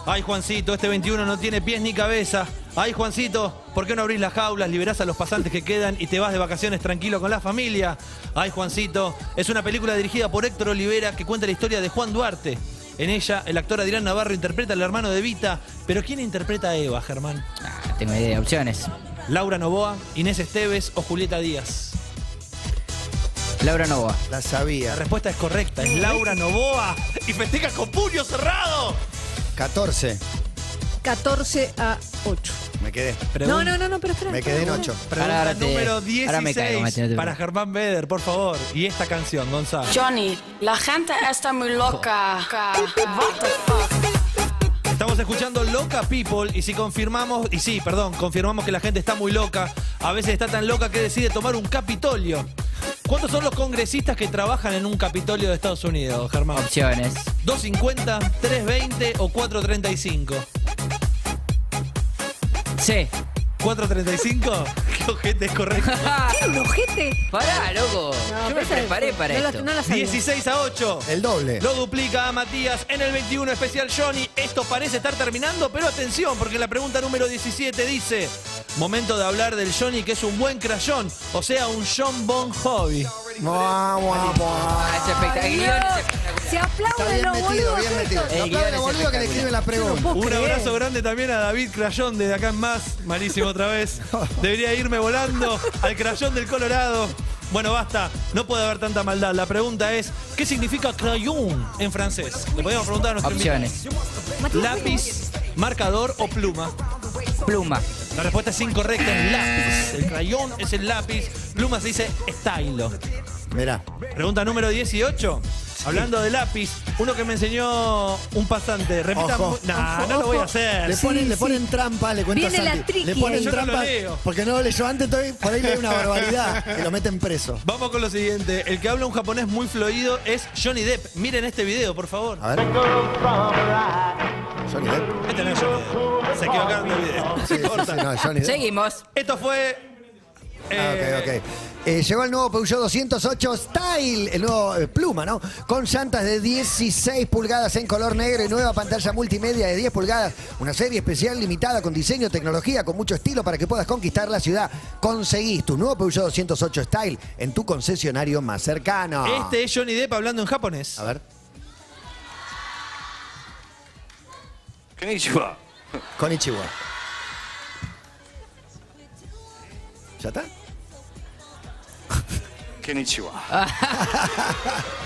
Ay, Juancito, este 21 no tiene pies ni cabeza. Ay, Juancito, ¿por qué no abrís las jaulas, liberás a los pasantes que quedan y te vas de vacaciones tranquilo con la familia? Ay, Juancito, es una película dirigida por Héctor Olivera que cuenta la historia de Juan Duarte. En ella, el actor Adrián Navarro interpreta al hermano de Vita. ¿Pero quién interpreta a Eva, Germán? Tengo idea, opciones. ¿Laura Novoa, Inés Esteves o Julieta Díaz? Laura Novoa. La sabía. La respuesta es correcta, es Laura Novoa. Y festeja con puño cerrado. 14. 14 a 8. Me quedé. No, pero espera. Me quedé en 8. Pregunta Ahora te- número ahora 16 me caigo, Matías. para Germán Beder, por favor. Y esta canción, Gonzalo. Johnny, la gente está muy loca. What the fuck? Estamos escuchando Loca People y si confirmamos, confirmamos que la gente está muy loca. A veces está tan loca que decide tomar un Capitolio. ¿Cuántos son los congresistas que trabajan en un Capitolio de Estados Unidos, Germán? Opciones. ¿250, 320 o 435? Sí. ¿435? ¿Qué ojete es correcto? ¿Tiene un ojete? Pará, loco. No, Yo me esa- preparé para no la- esto. no la sabía. 16 a 8. El doble. Lo duplica a Matías en el 21 especial Johnny. Esto parece estar terminando, pero atención, porque la pregunta número 17 dice: momento de hablar del Johnny, que es un buen crayón, o sea, un John Bon Jovi. Es espectacular. El guión es espectacular. Se Está aplauden bien los metido, boludos bien metido. estos. Lo aplaude los boludos que le escriben la pregunta. Un abrazo grande también a David Crayón desde acá en más. Malísimo otra vez. Debería irme volando al Crayón del Colorado. Bueno, basta. No puede haber tanta maldad. La pregunta es: ¿qué significa crayon en francés? Le podemos preguntar a nuestro Opciones. invitado. ¿Lápiz, marcador o pluma? Pluma. La respuesta es incorrecta, es lápiz. El crayón es el lápiz. Pluma se dice stylo. Mirá. Pregunta número 18. Hablando de lápiz, uno que me enseñó un pasante. Repita. Ojo. No lo voy a hacer. Le ponen trampa, le cuenta Viene la Santi. triqui Le ponen ahí. Yo no lo trampa leo. porque no lo leyó antes, entonces por ahí lee una barbaridad que lo meten preso. Vamos con lo siguiente. El que habla un japonés muy fluido es Johnny Depp. Miren este video, por favor. A ver. Johnny Depp. Este no es Johnny Depp. Se equivocaron del video. Sí, sí, sí, no, Johnny Depp. Seguimos. Esto fue. Ok. Llegó el nuevo Peugeot 208 Style, el nuevo Pluma, ¿no? Con llantas de 16 pulgadas en color negro y nueva pantalla multimedia de 10 pulgadas. Una serie especial limitada con diseño, tecnología, con mucho estilo para que puedas conquistar la ciudad. Conseguís tu nuevo Peugeot 208 Style en tu concesionario más cercano. Este es Johnny Depp hablando en japonés. A ver. Konnichiwa. Konnichiwa. ¿Ya está? Konnichiwa.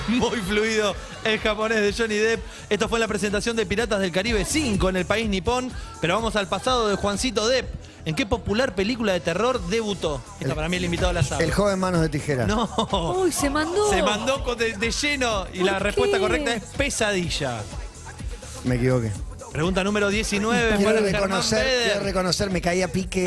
Muy fluido el japonés de Johnny Depp. Esto fue la presentación de Piratas del Caribe 5 en el país nipón. Pero vamos al pasado de Juancito Depp. ¿En qué popular película de terror debutó? Esta para mí el invitado la sabe. El joven manos de tijera. No. Uy, se mandó. Se mandó de lleno y la ¿Por respuesta qué? correcta es Pesadilla. Me equivoqué. Pregunta número 19 Quiero para Germán reconocer, Beder. me caía pique.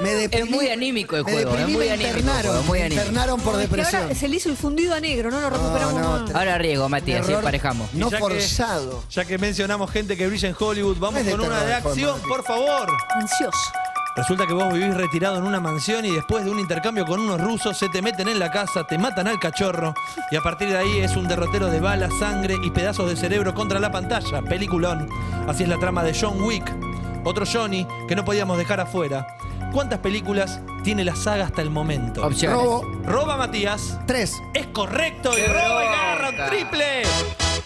Me deprimí. Es muy anímico el Me juego. Es deprimí, muy me anímico. internaron. Es muy Me anímico. internaron por Que depresión. ahora se le hizo el fundido a negro, no lo recuperamos más. Ahora riesgo, Matías, si Error. emparejamos. No Y ya forzado. Ya que mencionamos gente que brilla en Hollywood, vamos Es de con una terror, de acción, joder, por favor. Ansioso. Resulta que vos vivís retirado en una mansión y después de un intercambio con unos rusos se te meten en la casa, te matan al cachorro y a partir de ahí es un derrotero de balas, sangre y pedazos de cerebro contra la pantalla. Peliculón. Así es la trama de John Wick. Otro Johnny que no podíamos dejar afuera. ¿Cuántas películas tiene la saga hasta el momento? Opciones. Roba Matías. 3. Es correcto y ¡Qué roba y agarra bronca! un triple.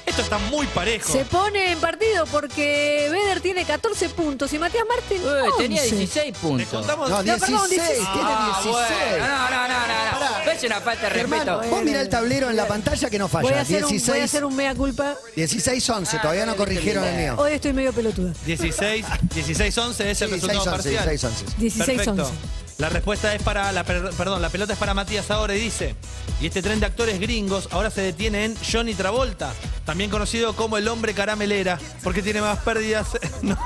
Esto está muy parejo. Se pone en partido porque Beder tiene 14 puntos y Matías Martín 11. Tenía 16 ¿Le puntos. contamos? No, No, 16. perdón, 16. Tiene 16. No. Es una falta de respeto. Hermano, vos mirá el tablero en la pantalla que no Voy a falla. hacer, voy a hacer un mea culpa. 16-11, todavía no corrigieron el mío. Hoy estoy medio pelotuda. 16-11 es el Sí, resultado 6-11, parcial. 16-11. 16-11. Perfecto. La respuesta es para la pelota es para Matías ahora y dice: y este tren de actores gringos ahora se detiene en Johnny Travolta, también conocido como el hombre caramelera, porque tiene más pérdidas. No.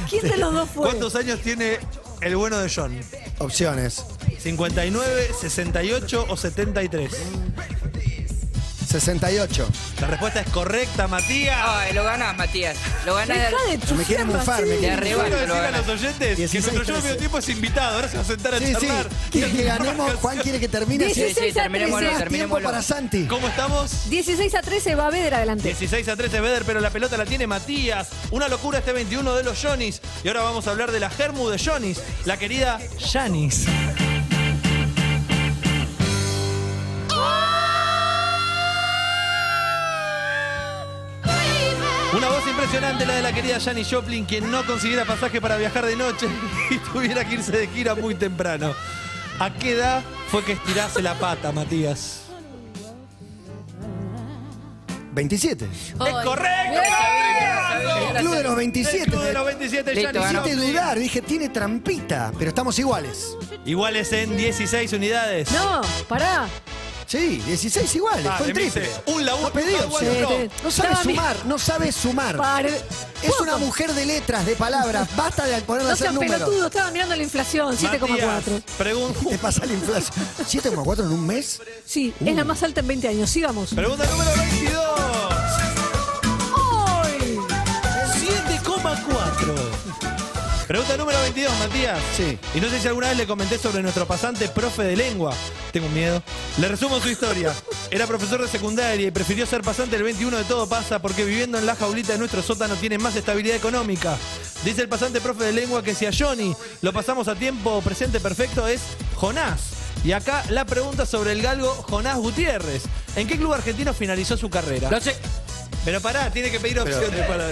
¿Quién de los dos fue? ¿Cuántos años tiene el bueno de John? Opciones. 59, 68 o 73. 68. La respuesta es correcta, Matías. Ay, lo ganás, Matías. Lo ganás. Me quieren bufar, me Te quieren arrebato, Quiero lo decir a ganás. los oyentes 16, que nuestro show 13. medio tiempo es invitado. Ahora se va a sentar a Sí, sí. charlar. ¿Quiere que ganemos? Juan quiere que termine. Sí, sí, terminémoslo, Tiempo terminémoslo. para Santi. ¿Cómo estamos? 16-13 va Beder adelante. 16-13 Beder, pero la pelota la tiene Matías. Una locura este 21 de los Johnnies. Y ahora vamos a hablar de la germu de Johnnies, la querida Janis. Una voz impresionante la de la querida Janis Joplin, quien no consiguiera pasaje para viajar de noche y tuviera que irse de gira muy temprano. ¿A qué edad fue que estirase la pata, Matías? 27. ¡Es correcto! El club de los 27. El club de los 27, Listo, Janis Hiciste Joplin. dudar, dije, tiene trampita, pero estamos iguales. Iguales en 16 unidades. No, pará. Sí, 16 iguales, fue el triple. Un laburo. No pedí opción. No sabe Estaba sumar, no sabe sumar. Es una mujer de letras, de palabras. Basta de ponerle a No hacer sean números. pelotudos, estaba mirando la inflación, 7,4. ¿Qué pasa la inflación? ¿7,4 en un mes? Sí, es la más alta en 20 años. Sigamos. Pregunta número 22. ¡Ay! 7,4. Pregunta número 22, Matías. Sí. Y no sé si alguna vez le comenté sobre nuestro pasante profe de lengua. Tengo miedo. Le resumo su historia. Era profesor de secundaria y prefirió ser pasante del 21 de Todo Pasa porque viviendo en la jaulita de nuestro sótano tiene más estabilidad económica. Dice el pasante profe de lengua que si a Johnny lo pasamos a tiempo presente perfecto es Jonás. Y acá la pregunta sobre el galgo Jonás Gutiérrez. ¿En qué club argentino finalizó su carrera? No sé. Pero pará, tiene que pedir opciones para...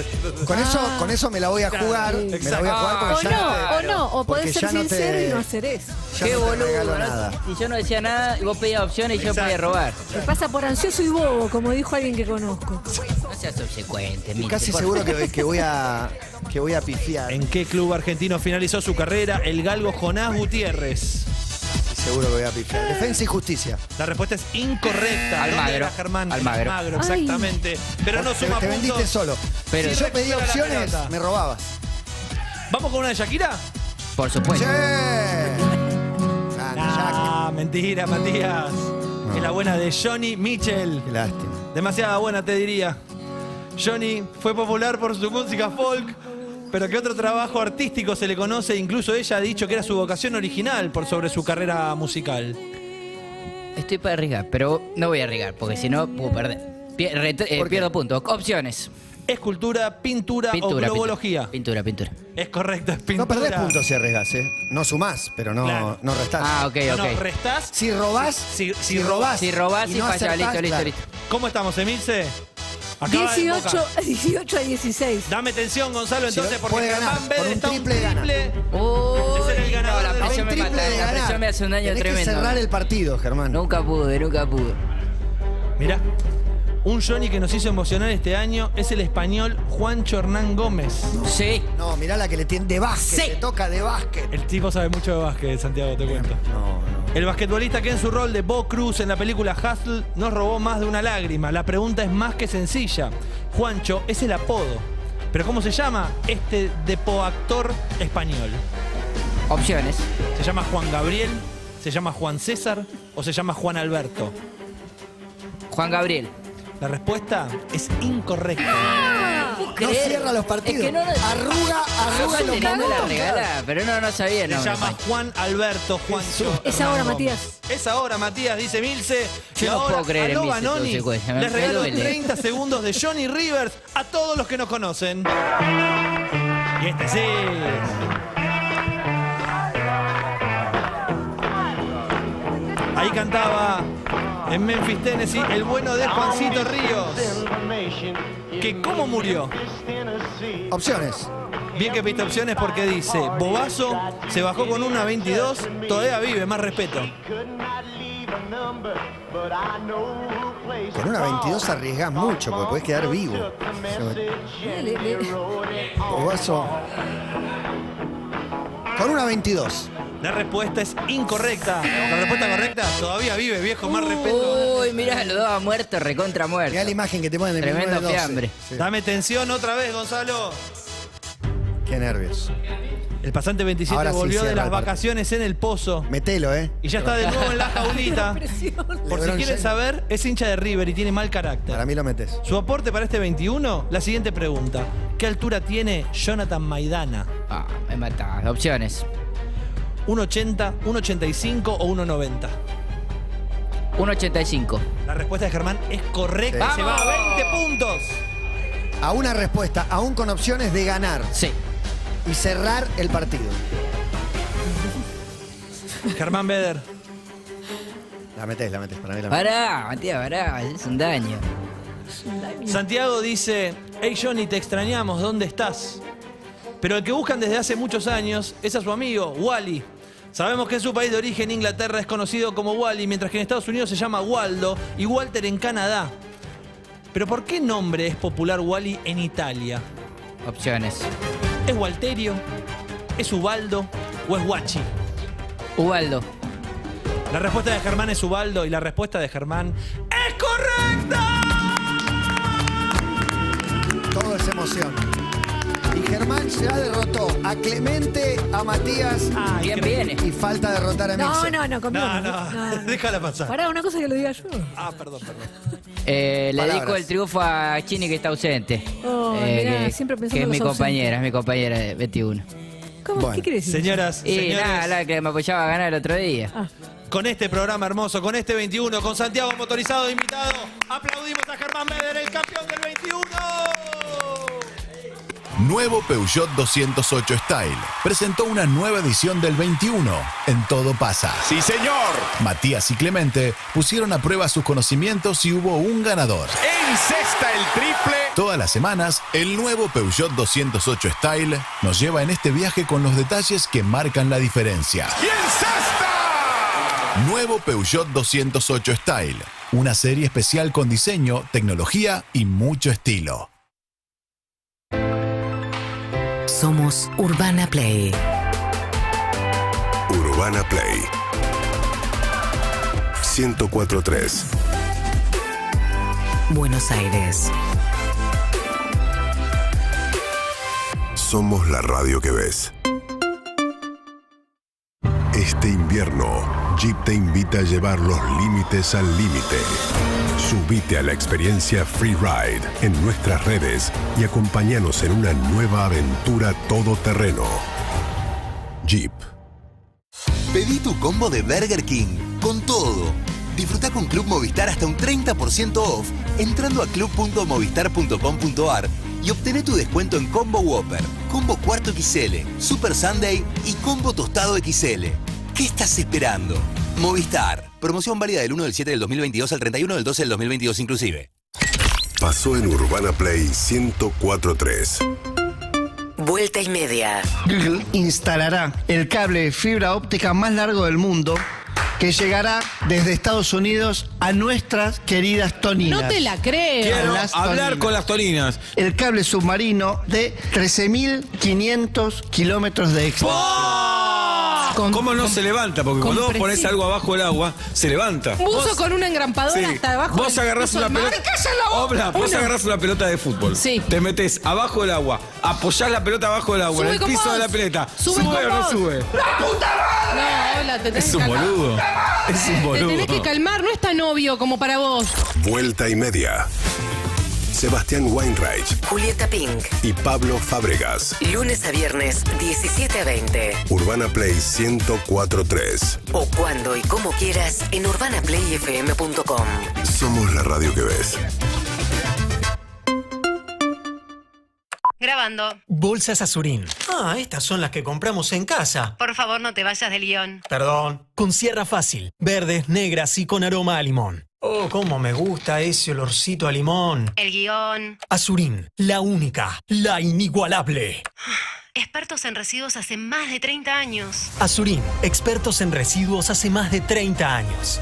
Con eso me la voy a jugar. Me la voy a jugar porque O ya no, o no, o porque podés ser ya no te- sincero y no hacer eso. ya Qué no te boludo. regalo ¿no? nada. Y yo no decía nada y vos pedías opciones y yo podía robar. Me pasa por ansioso y bobo, como dijo alguien que conozco. No seas obsecuente, Estoy Milce, casi por seguro favor. que voy a pifiar. ¿En qué club argentino finalizó su carrera el galgo Jonás Gutiérrez? Seguro que voy a pifiar. Defensa y Justicia. La respuesta es incorrecta. Almagro. ¿Dónde era Germán? Almagro. Exactamente. Pero no suma Te vendiste puntos. solo. Pero- Si yo pedí Recupera la opciones, pelota. me robabas. ¿Vamos con una de Shakira? Por supuesto. Ah, mentira, Matías. Es la buena de Johnny Mitchell. Qué lástima. Demasiada buena, te diría. Johnny fue popular por su música folk, pero que otro trabajo artístico se le conoce. Incluso ella ha dicho que era su vocación original por sobre su carrera musical. Estoy para arriesgar, pero no voy a arriesgar, porque si no puedo perder. Pierdo puntos. Opciones. ¿Escultura, pintura, o globología? Pintura. Es correcto, es pintura. No perdés puntos si arriesgás, ¿eh? No sumás, pero no, Claro. no restás. Ah, ok, No, ok. restás. Si robás, Si robás. Si robás y no fallás, acertás, listo. claro. ¿Cómo estamos, Emilce? Acaba de 18 a 16. Dame tensión, Gonzalo, Si entonces, lo- porque puede ganar, Germán Bede por un está triple gana. Uy, Es el ganador no, la del- presión me triple mata. de La ganar. presión me hace un daño Tenés tremendo. que cerrar el partido, Germán. Nunca pude. Mirá, un Johnny que nos hizo emocionar este año es el español Juancho Hernán Gómez. Sí. No, mirá la que le tiene de básquet. Sí. Le toca de básquet. El tipo sabe mucho de básquet, Santiago, te cuento. No. El basquetbolista que en su rol de Bo Cruz en la película Hustle nos robó más de una lágrima. La pregunta es más que sencilla. Juancho es el apodo. ¿Pero cómo se llama este depoactor español? Opciones. ¿Se llama Juan Gabriel? ¿Se llama Juan César? ¿O se llama Juan Alberto? Juan Gabriel. La respuesta es incorrecta. No cierra los partidos. Es que no, arruga yo los tirando la momentos. regala, pero no sabía. Se No, llama Juan Alberto Juancho. Es Hernán ahora, Gómez. Matías. Es ahora, Matías, dice Milce. Yo Y no ahora, puedo creer en aló, Milce, Banoni, entonces, güey, me les regalo duele. 30 segundos de Johnny Rivers a todos los que nos conocen. Y este sí. Ahí cantaba en Memphis, Tennessee, el bueno de Juancito Ríos. ¿Que cómo murió? Opciones. Bien que pediste opciones porque dice, Bobazo se bajó con una 22, todavía vive, más respeto. Con una 22 arriesgás mucho porque podés quedar vivo. Bobazo. Con una 22. La respuesta es incorrecta. La respuesta correcta, todavía vive, viejo, más respeto. Uy, mirá, lo daba muerto, recontra muerto. Mirá la imagen que te ponen de Tremendo 1912. fiambre. Sí. Dame tensión otra vez, Gonzalo. Qué nervios. El pasante 27 Ahora sí volvió de cierra las el partido. vacaciones en el Pozo. Metelo, Y ya está de nuevo en la jaulita. Por si Lebron quieren James. saber, es hincha de River y tiene mal carácter. Para mí lo metes. Su aporte para este 21, la siguiente pregunta. ¿Qué altura tiene Jonathan Maidana? Me mata. Opciones. 1,80, 1,85 o 1,90. 1,85. La respuesta de Germán es correcta. Sí. Se va a 20 puntos. A una respuesta, aún con opciones de ganar. Sí. Y cerrar el partido. Germán Beder. La metés. Para mí la metés. Pará, Matías, pará. Es un daño. Santiago dice, hey Johnny, te extrañamos, ¿dónde estás? Pero el que buscan desde hace muchos años es a su amigo, Wally. Sabemos que en su país de origen, Inglaterra, es conocido como Wally, mientras que en Estados Unidos se llama Waldo y Walter en Canadá. Pero ¿por qué nombre es popular Wally en Italia? Opciones. ¿Es Walterio? ¿Es Ubaldo? ¿O es Guachi? Ubaldo. La respuesta de Germán es Ubaldo y la respuesta de Germán es correcta. Todo es emoción. Y Germán ya derrotó a Clemente, a Matías. Bien viene. Y falta derrotar a Mixer. No, conmigo. No. Déjala pasar. Pará, una cosa que lo diga yo. Perdón. Le Palabras. dedico el triunfo a Chini, que está ausente. Mirá, siempre pensando que es en mi los compañera, es mi compañera de 21. ¿Cómo? Bueno. ¿Qué quiere decir? Señoras, Y señores, nada, la que me apoyaba a ganar el otro día. con este programa hermoso, con este 21, con Santiago Motorizado de invitado, aplaudimos a Germán Beder, el campeón del 21. Nuevo Peugeot 208 Style presentó una nueva edición del 21. En todo pasa. ¡Sí, señor! Matías y Clemente pusieron a prueba sus conocimientos y hubo un ganador. Encesta el triple. Todas las semanas, el nuevo Peugeot 208 Style nos lleva en este viaje con los detalles que marcan la diferencia. ¡Y encesta! Nuevo Peugeot 208 Style. Una serie especial con diseño, tecnología y mucho estilo. Somos Urbana Play. Urbana Play 104.3 Buenos Aires. Somos la radio que ves. Este invierno, Jeep te invita a llevar los límites al límite. Subite a la experiencia Freeride en nuestras redes y acompáñanos en una nueva aventura todoterreno. Jeep. Pedí tu combo de Burger King con todo. Disfruta con Club Movistar hasta un 30% off entrando a club.movistar.com.ar y obtené tu descuento en Combo Whopper, Combo Cuarto XL, Super Sunday y Combo Tostado XL. ¿Qué estás esperando? Movistar. Promoción válida del 1 del 7 del 2022 al 31 del 12 del 2022 inclusive. Pasó en Urbana Play 104.3. Vuelta y media. Google instalará el cable de fibra óptica más largo del mundo que llegará desde Estados Unidos a nuestras queridas toninas. No te la creo. Quiero hablar con las toninas. El cable submarino de 13.500 kilómetros de extensión. ¿Cómo no se levanta? Porque cuando vos pones algo abajo del agua, se levanta. Buzo con una engrampadora hasta abajo. Vos agarrás una pelota. Vos agarrás una pelota de fútbol. Sí. Te metés abajo del agua, apoyás la pelota abajo del agua, Sube en el con piso vos. de la pileta. Sube ¿Sube con o no vos. sube? No, hola, te tenés Es un que calmar. boludo. Es un Te boludo. tenés que calmar, no es tan obvio como para vos. Vuelta y media. Sebastián Weinreich Julieta Pink. y Pablo Fábregas. Lunes a viernes, 17 a 20. Urbana Play 104.3. O cuando y como quieras en urbanaplayfm.com. Somos la radio que ves. Grabando. Bolsas Azurín. Ah, estas son las que compramos en casa. Por favor, no te vayas del guión. Perdón. Con sierra fácil. Verdes, negras y con aroma a limón. Oh, cómo me gusta ese olorcito a limón. El guión. Azurín, la única, la inigualable. Expertos en residuos hace más de 30 años. Azurín, expertos en residuos hace más de 30 años.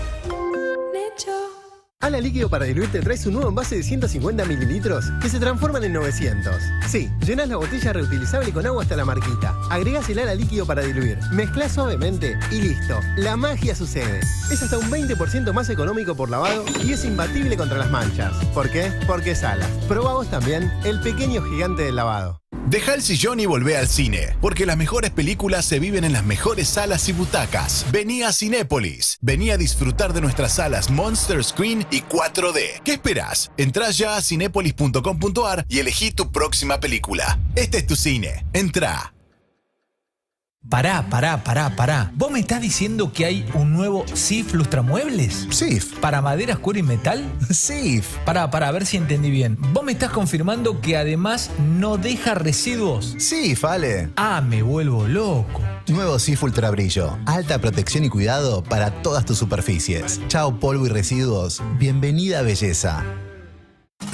Ala Líquido para diluir te trae su nuevo envase de 150 mililitros que se transforman en 900. Sí, llenas la botella reutilizable con agua hasta la marquita. Agregás el Ala Líquido para diluir, mezclas suavemente y listo. La magia sucede. Es hasta un 20% más económico por lavado y es imbatible contra las manchas. ¿Por qué? Porque es Ala. Probá vos también el pequeño gigante del lavado. Deja el sillón y volvé al cine, porque las mejores películas se viven en las mejores salas y butacas. Vení a Cinépolis. Vení a disfrutar de nuestras salas Monster Screen y 4D. ¿Qué esperás? Entrá ya a cinépolis.com.ar y elegí tu próxima película. Este es tu cine. Entrá. Pará. ¿Vos me estás diciendo que hay un nuevo SIF Lustramuebles? SIF. ¿Para maderas, cuero y metal? SIF. Pará, a ver si entendí bien. ¿Vos me estás confirmando que además no deja residuos? SIF, Ale. Ah, me vuelvo loco. Nuevo SIF Ultra Brillo. Alta protección y cuidado para todas tus superficies. Chao polvo y residuos. Bienvenida belleza.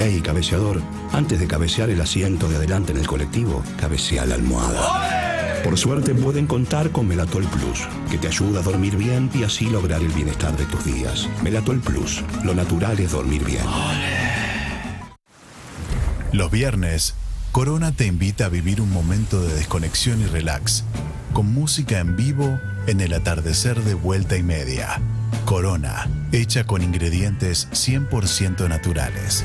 Hey, cabeceador, antes de cabecear el asiento de adelante en el colectivo, cabecea la almohada. Por suerte pueden contar con Melatol Plus, que te ayuda a dormir bien y así lograr el bienestar de tus días. Melatol Plus, lo natural es dormir bien. Los viernes, Corona te invita a vivir un momento de desconexión y relax, con música en vivo en el atardecer de vuelta y media. Corona, hecha con ingredientes 100% naturales.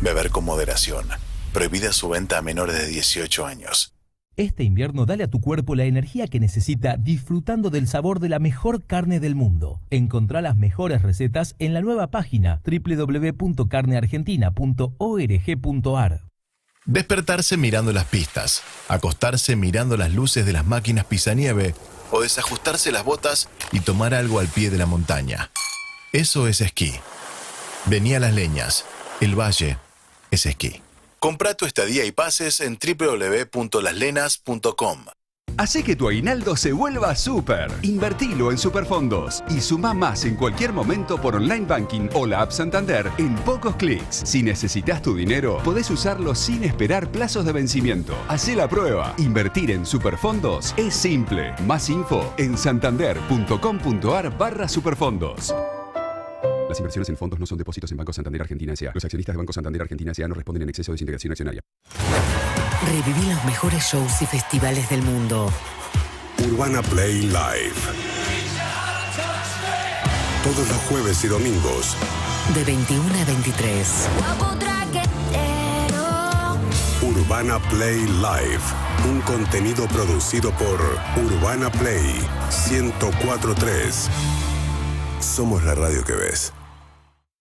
Beber con moderación. Prohibida su venta a menores de 18 años. Este invierno dale a tu cuerpo la energía que necesita disfrutando del sabor de la mejor carne del mundo. Encontrá las mejores recetas en la nueva página www.carneargentina.org.ar. Despertarse mirando las pistas, acostarse mirando las luces de las máquinas pisanieve o desajustarse las botas y tomar algo al pie de la montaña. Eso es esquí. Vení a Las Leñas. El valle es esquí. Comprá tu estadía y pases en www.laslenas.com. Hacé que tu aguinaldo se vuelva súper. Invertilo en Superfondos y sumá más en cualquier momento por online banking o la app Santander en pocos clics. Si necesitas tu dinero, podés usarlo sin esperar plazos de vencimiento. Hacé la prueba. Invertir en Superfondos es simple. Más info en santander.com.ar/superfondos. Las inversiones en fondos no son depósitos en Banco Santander Argentina S.A. Los accionistas de Banco Santander Argentina S.A. no responden en exceso de desintegración accionaria. Reviví los mejores shows y festivales del mundo. Urbana Play Live. Todos los jueves y domingos. De 21 a 23. Urbana Play Live. Un contenido producido por Urbana Play 104.3. Somos la radio que ves.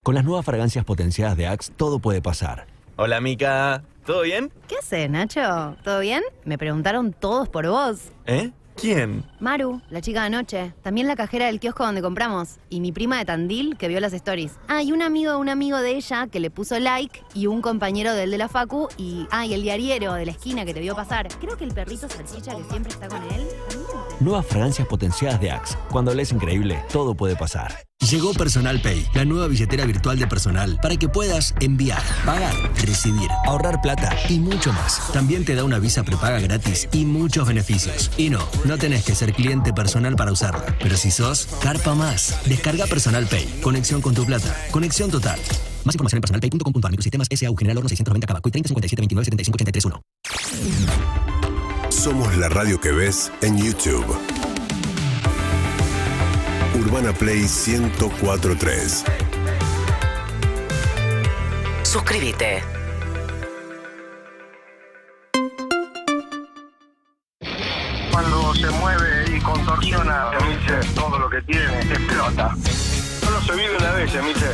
Con las nuevas fragancias potenciadas de Axe, todo puede pasar. Hola, Mica. ¿Todo bien? ¿Qué haces, Nacho? ¿Todo bien? Me preguntaron todos por vos. ¿Eh? ¿Quién? Maru, la chica de anoche. También la cajera del kiosco donde compramos. Y mi prima de Tandil, que vio las stories. Ah, y un amigo de ella que le puso like. Y un compañero del de la facu. Y el diariero de la esquina que te vio pasar. Creo que el perrito salchicha que siempre está con él. Nuevas fragancias potenciadas de Axe. Cuando lees increíble, todo puede pasar. Llegó Personal Pay, la nueva billetera virtual de Personal, para que puedas enviar, pagar, recibir, ahorrar plata y mucho más. También te da una visa prepaga gratis y muchos beneficios. Y no tenés que ser cliente Personal para usarla. Pero si sos, carpa más. Descarga Personal Pay. Conexión con tu plata. Conexión total. Más información en personalpay.com.ar. Microsistemas S.A.U. General Horno 690 Cabaco y 30 57 29 75 83 1. Somos la radio que ves en YouTube. Urbana Play 104.3. Suscríbete. Cuando se mueve y contorsiona, Emiche, todo lo que tiene explota. Solo se vive una vez, Emiche,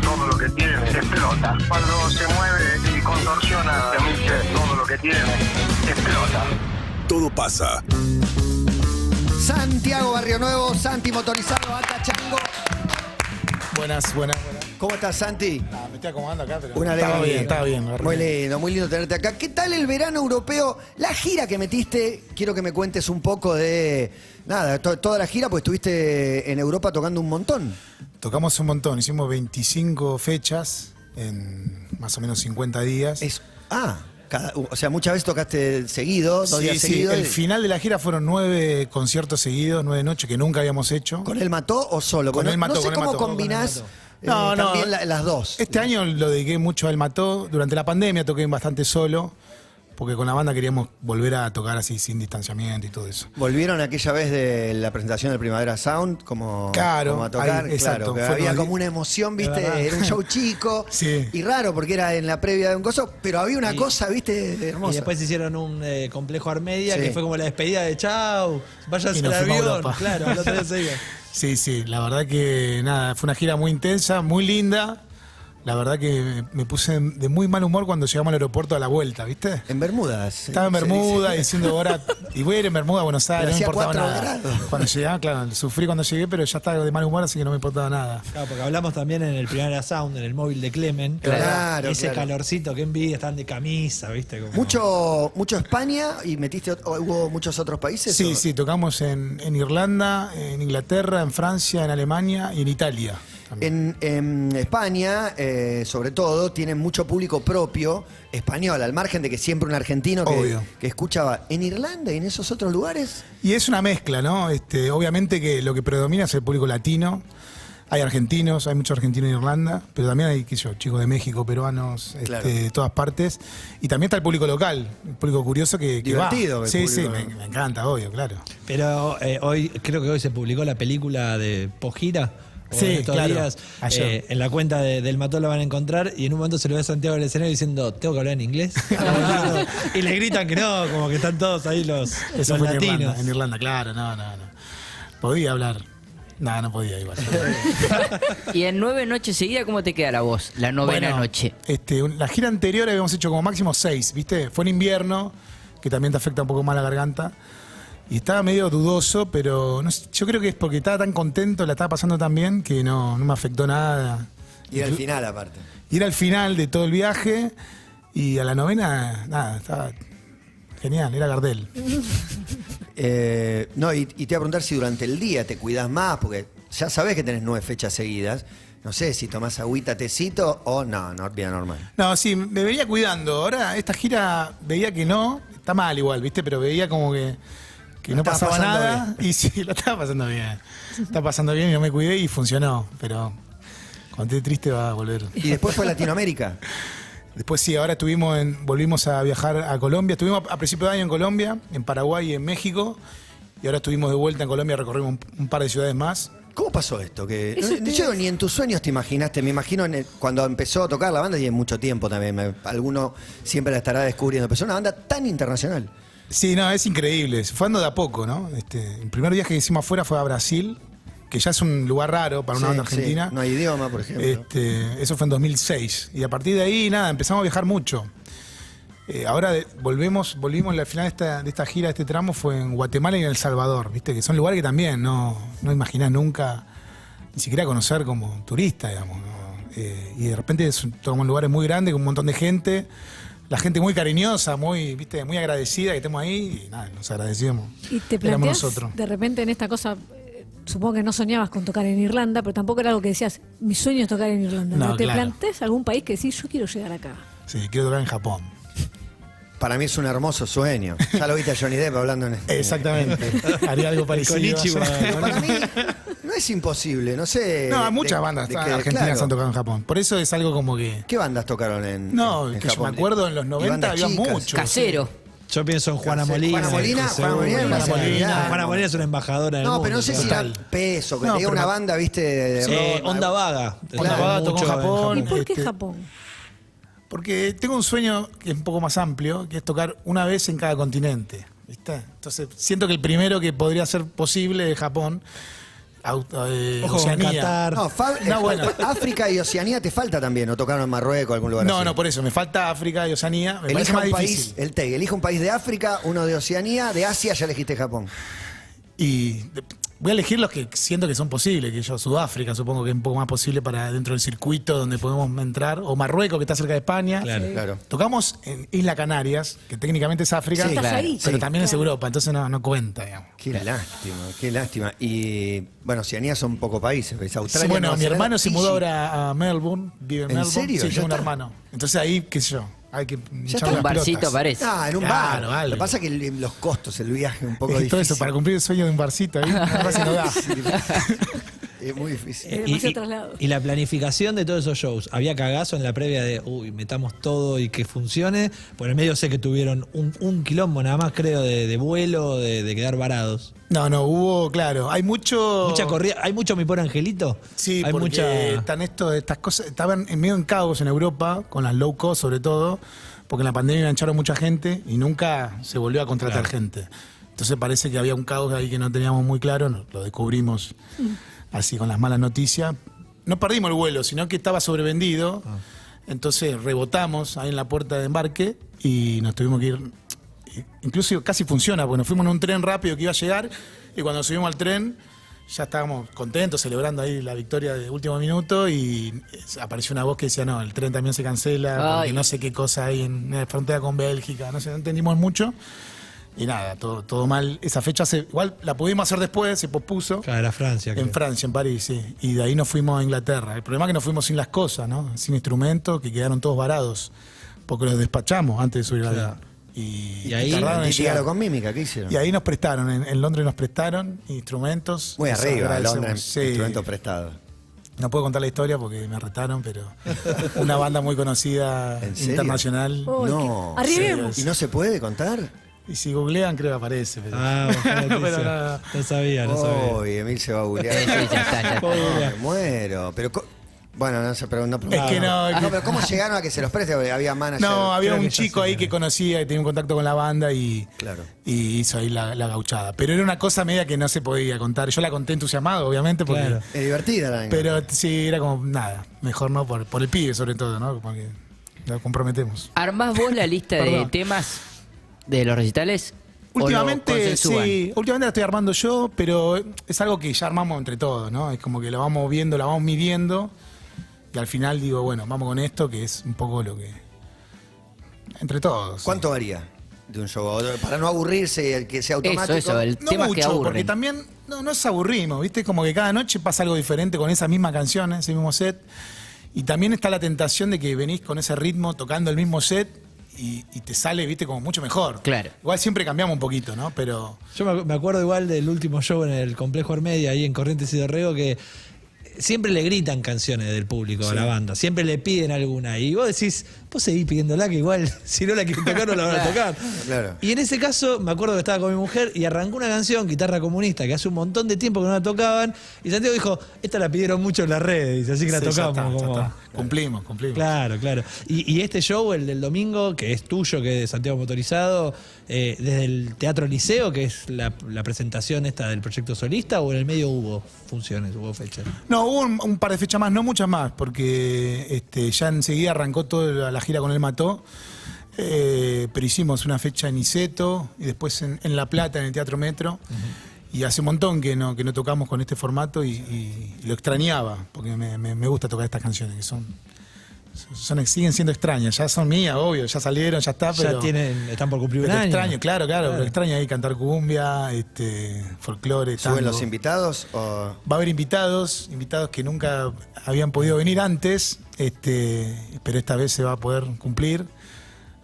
todo lo que tiene explota. Cuando se mueve y contorsiona, Emiche, todo lo que tiene explota. Todo pasa. Santiago Barrio Nuevo, Santi Motorizado, Ata Chango. Buenas. ¿Cómo estás, Santi? Me estoy acomodando acá, pero Estaba bien. Muy lindo tenerte acá. ¿Qué tal el verano europeo? La gira que metiste, quiero que me cuentes un poco de... toda la gira, pues estuviste en Europa tocando un montón. Tocamos un montón, hicimos 25 fechas en más o menos 50 días. O sea, muchas veces tocaste seguido, 2 días seguidos. El final de la gira fueron 9 conciertos seguidos, 9 noches que nunca habíamos hecho. ¿Con él mató o solo? Con él mató. No sé cómo combinás también las dos. Este año lo dediqué mucho a él mató. Durante la pandemia toqué bastante solo. porque con la banda queríamos volver a tocar así sin distanciamiento y todo eso. ¿Volvieron aquella vez de la presentación del Primavera Sound como a tocar? Ahí, exacto. Claro, había como una emoción, ¿viste? Era un show chico y raro porque era en la previa de un coso, pero había una cosa, ¿viste? Hermosa. Y después hicieron un complejo Armedia que fue como la despedida de chau, váyanse Y nos al fuimos a avión. Europa. Claro, al otro día se iba. Sí, la verdad que nada, fue una gira muy intensa, muy linda. La verdad que me puse de muy mal humor cuando llegamos al aeropuerto a la vuelta, ¿viste? En Bermudas. Estaba en Bermuda diciendo ahora, y voy a ir en Bermuda a Buenos Aires, no me importaba 4 nada. grados. Cuando llegaba, claro, sufrí cuando llegué, pero ya estaba de mal humor, así que no me importaba nada. Claro, porque hablamos también en el Primavera Sound, en el móvil de Clemen. Claro, Ese calorcito, que envidia, están de camisa, ¿viste? Como... Mucho España y hubo muchos otros países. Sí, tocamos en Irlanda, en Inglaterra, en Francia, en Alemania y en Italia. En España, sobre todo, tienen mucho público propio español, al margen de que siempre un argentino que escuchaba. ¿En Irlanda y en esos otros lugares? Y es una mezcla, ¿no? Obviamente que lo que predomina es el público latino. Hay argentinos, hay muchos argentinos en Irlanda, pero también hay, qué sé yo, chicos de México, peruanos, de todas partes. Y también está el público local, el público curioso que divertido. Va. Sí, me encanta, obvio, claro. Pero creo que hoy se publicó la película de Pojira. Sí, estos claro. días, Ayer. en la cuenta del Mató lo van a encontrar y en un momento se lo ve a Santiago del escenario diciendo, ¿tengo que hablar en inglés? Y le gritan que no, como que están todos ahí los Eso fue latinos. en Irlanda, claro, no. Podía hablar. No podía igual. Y en 9 noches seguidas, ¿cómo te queda la voz? La novena noche. La gira anterior habíamos hecho como máximo 6, ¿viste? Fue en invierno, que también te afecta un poco más la garganta. Y estaba medio dudoso, pero no sé, yo creo que es porque estaba tan contento, la estaba pasando tan bien, que no me afectó nada. Y al final, aparte. Y era el final de todo el viaje, y a la novena, nada, estaba genial, era Gardel. Y te iba a preguntar si durante el día te cuidás más, porque ya sabés que tenés 9 fechas seguidas. No sé si tomás agüita, tecito o no, vida normal. No, sí, me venía cuidando. Ahora, esta gira veía que no, está mal igual, ¿viste? Pero veía como que no pasaba nada. Bien. Y sí, lo estaba pasando bien. Está pasando bien y no me cuidé y funcionó. Pero cuando esté triste va a volver. ¿Y después fue Latinoamérica? Después sí, ahora volvimos a viajar a Colombia. Estuvimos a principio de año en Colombia, en Paraguay y en México. Y ahora estuvimos de vuelta en Colombia, recorrimos un par de ciudades más. ¿Cómo pasó esto? Yo ni en tus sueños te imaginaste. Me imagino cuando empezó a tocar la banda, y en mucho tiempo también. Alguno siempre la estará descubriendo. Pero es una banda tan internacional. Sí, no, es increíble. Fue andando de a poco, ¿no? El primer viaje que hicimos afuera fue a Brasil, que ya es un lugar raro para una banda argentina. No hay idioma, por ejemplo. Eso fue en 2006. Y a partir de ahí, nada, empezamos a viajar mucho. Ahora volvimos al final de esta gira, de este tramo, fue en Guatemala y en El Salvador, ¿viste? Que son lugares que también no imaginás nunca, ni siquiera conocer como turista, digamos, ¿no? Y de repente tocamos lugares muy grandes, con un montón de gente. La gente muy cariñosa, muy agradecida que estemos ahí, y nada, nos agradecemos. Y te planteás de repente en esta cosa, supongo que no soñabas con tocar en Irlanda, pero tampoco era algo que decías, mi sueño es tocar en Irlanda. No, ¿Te claro. planteás algún país que decís, yo quiero llegar acá? Sí, quiero tocar en Japón. Para mí es un hermoso sueño. Ya lo viste a Johnny Depp hablando en Exactamente. Haría algo parecido. Para mí no es imposible, no sé. No, muchas bandas argentinas han tocado en Japón. Por eso es algo como que... ¿Qué bandas tocaron en que Japón? yo me acuerdo en los 90 había muchos. Casero. Yo pienso en Juana Molina. Juana Molina es una embajadora del mundo. No, pero no sé si era peso, que tenía una banda, viste, de rock. Onda Vaga. Onda Vaga tocó en Japón. ¿Y por qué Japón? Porque tengo un sueño que es un poco más amplio, que es tocar una vez en cada continente, ¿viste? Entonces, siento que el primero que podría ser posible es Japón, Oceanía. Qatar. Bueno. África y Oceanía te falta también, o tocaron en Marruecos, algún lugar así. No, por eso, me falta África y Oceanía, me parece más difícil. Elija un país de África, uno de Oceanía, de Asia ya elegiste Japón. Y voy a elegir los que siento que son posibles, que yo, Sudáfrica supongo que es un poco más posible para dentro del circuito donde podemos entrar, o Marruecos, que está cerca de España. Claro. Tocamos en Isla Canarias, que técnicamente es África, pero también es Europa, entonces no cuenta, digamos. Qué lástima. Y bueno, Oceanía son pocos países, ¿ves? Australia. Sí, bueno, Nueva mi Zelanda, hermano se Fiji. mudó ahora a Melbourne, vive en Melbourne. serio? Sí, ¿Ya tengo un está? hermano. Entonces ahí, qué sé yo, hay que echar Un las barcito pelotas. parece. En un bar. Lo que pasa es que los costos, el viaje un poco Es que difícil. todo eso, para cumplir el sueño de un barcito ahí, no da. es muy difícil. Y la planificación de todos esos shows, ¿había cagazo en la previa de, metamos todo y que funcione? Por el medio sé que tuvieron un quilombo nada más, creo, de vuelo, de quedar varados. No, hubo, claro, hay mucha corrida, hay mucho mi pobre angelito. Sí, hay porque están estas cosas, estaban medio en caos en Europa, con las low cost sobre todo, porque en la pandemia engancharon mucha gente y nunca se volvió a contratar gente. Entonces parece que había un caos ahí que no teníamos muy claro, lo descubrimos así con las malas noticias. No perdimos el vuelo, sino que estaba sobrevendido. Entonces rebotamos ahí en la puerta de embarque y nos tuvimos que ir. Incluso casi funciona, porque nos fuimos en un tren rápido que iba a llegar y cuando subimos al tren ya estábamos contentos, celebrando ahí la victoria de último minuto y apareció una voz que decía, no, el tren también se cancela, porque no sé qué cosa hay en la frontera con Bélgica, no sé, no entendimos mucho. Y nada, todo mal. Esa fecha igual la pudimos hacer después, se pospuso. Claro, era Francia. En Francia, en París, sí. Y de ahí nos fuimos a Inglaterra. El problema es que nos fuimos sin las cosas, ¿no? Sin instrumentos, que quedaron todos varados. Porque los despachamos antes de subir al avión. Y ahí tardaron en llegar. Con mímica, ¿qué hicieron? Y ahí nos prestaron, en Londres nos prestaron instrumentos. Muy arriba, Londres, instrumentos prestados. No puedo contar la historia porque me retaron, pero una banda muy conocida internacional. No, arribemos. ¿Y no se puede contar? Y si googlean creo que aparece. Pero... pero no sabía. Emil se va a googlear. Ya está. Me muero. Pero... Bueno, no sé, pero no. Es que no. Pero ¿cómo llegaron a que se los preste? Había manager. No, había un chico ahí que conocía, que tenía un contacto con la banda y hizo ahí la gauchada. Pero era una cosa media que no se podía contar. Yo la conté entusiasmado, obviamente, porque. Es divertida la Pero sí, era como nada. Mejor no por el pibe, sobre todo, ¿no? Porque lo comprometemos. ¿Armás vos la lista de temas de los recitales? Últimamente, sí. Últimamente la estoy armando yo, pero es algo que ya armamos entre todos, ¿no? Es como que lo vamos viendo, la vamos midiendo. Y al final digo, bueno, vamos con esto, que es un poco lo que... Entre todos. ¿Cuánto varía de un show a otro? Para no aburrirse, que sea automático. Eso, el no tema mucho, que aburre. Porque también no nos aburrimos, ¿viste? Como que cada noche pasa algo diferente con esa misma canción, ese mismo set. Y también está la tentación de que venís con ese ritmo, tocando el mismo set y te sale, ¿viste? Como mucho mejor. Claro. Igual siempre cambiamos un poquito, ¿no? Pero... Yo me acuerdo igual del último show en el Complejo Armedia, ahí en Corrientes y Dorrego, que... siempre le gritan canciones del público a la banda, siempre le piden alguna y vos decís, vos seguís pidiéndola que igual si no la quieren tocar no la van a tocar. Claro. Y en ese caso me acuerdo que estaba con mi mujer y arrancó una canción, Guitarra Comunista, que hace un montón de tiempo que no la tocaban y Santiago dijo, esta la pidieron mucho en las redes, así que la tocamos. Ya está. Cumplimos. Claro. Y este show, el del domingo, que es tuyo, que es de Santiago Motorizado, desde el Teatro Liceo, que es la presentación esta del proyecto solista, o en el medio hubo funciones, hubo fechas. No, hubo un par de fechas más, no muchas más, porque ya enseguida arrancó toda la gira con El Mató, pero hicimos una fecha en Niceto y después en La Plata, en el Teatro Metro. Y hace un montón que no tocamos con este formato y lo extrañaba, porque me gusta tocar estas canciones, que siguen siendo extrañas, ya son mías, obvio, ya salieron, ya está, pero... están por cumplir un pero año. Extraño, claro, lo extraño ahí cantar cumbia, folclore, tango. ¿Suben los invitados? O... Va a haber invitados que nunca habían podido venir antes, pero esta vez se va a poder cumplir,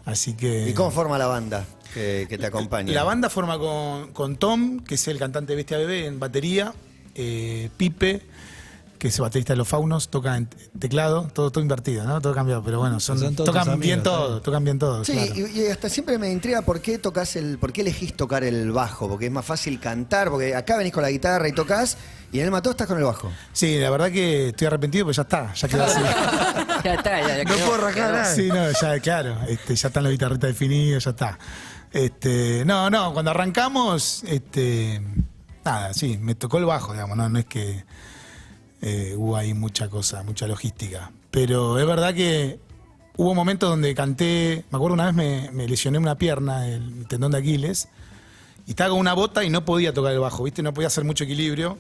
así que... ¿Y cómo forma la banda que te acompaña? La banda forma con Tom, que es el cantante de Bestia Bebé en batería, Pipe, que es el baterista de Los Faunos, toca en teclado, todo invertido, ¿no? Todo cambiado, pero bueno, tocan bien todo. Sí, claro. y hasta siempre me intriga por qué elegís tocar el bajo, porque es más fácil cantar, porque acá venís con la guitarra y tocas, y en El Mató estás con el bajo. Sí, la verdad que estoy arrepentido, pero ya quedó así. ya no puedo rajar nada. Sí, no, ya, claro, ya están las guitarritas definidas, ya está. No, cuando arrancamos, nada, sí, me tocó el bajo, digamos, no es que hubo ahí mucha logística. Pero es verdad que hubo momentos donde canté, me acuerdo una vez me lesioné una pierna, el tendón de Aquiles, y estaba con una bota y no podía tocar el bajo, ¿viste? No podía hacer mucho equilibrio.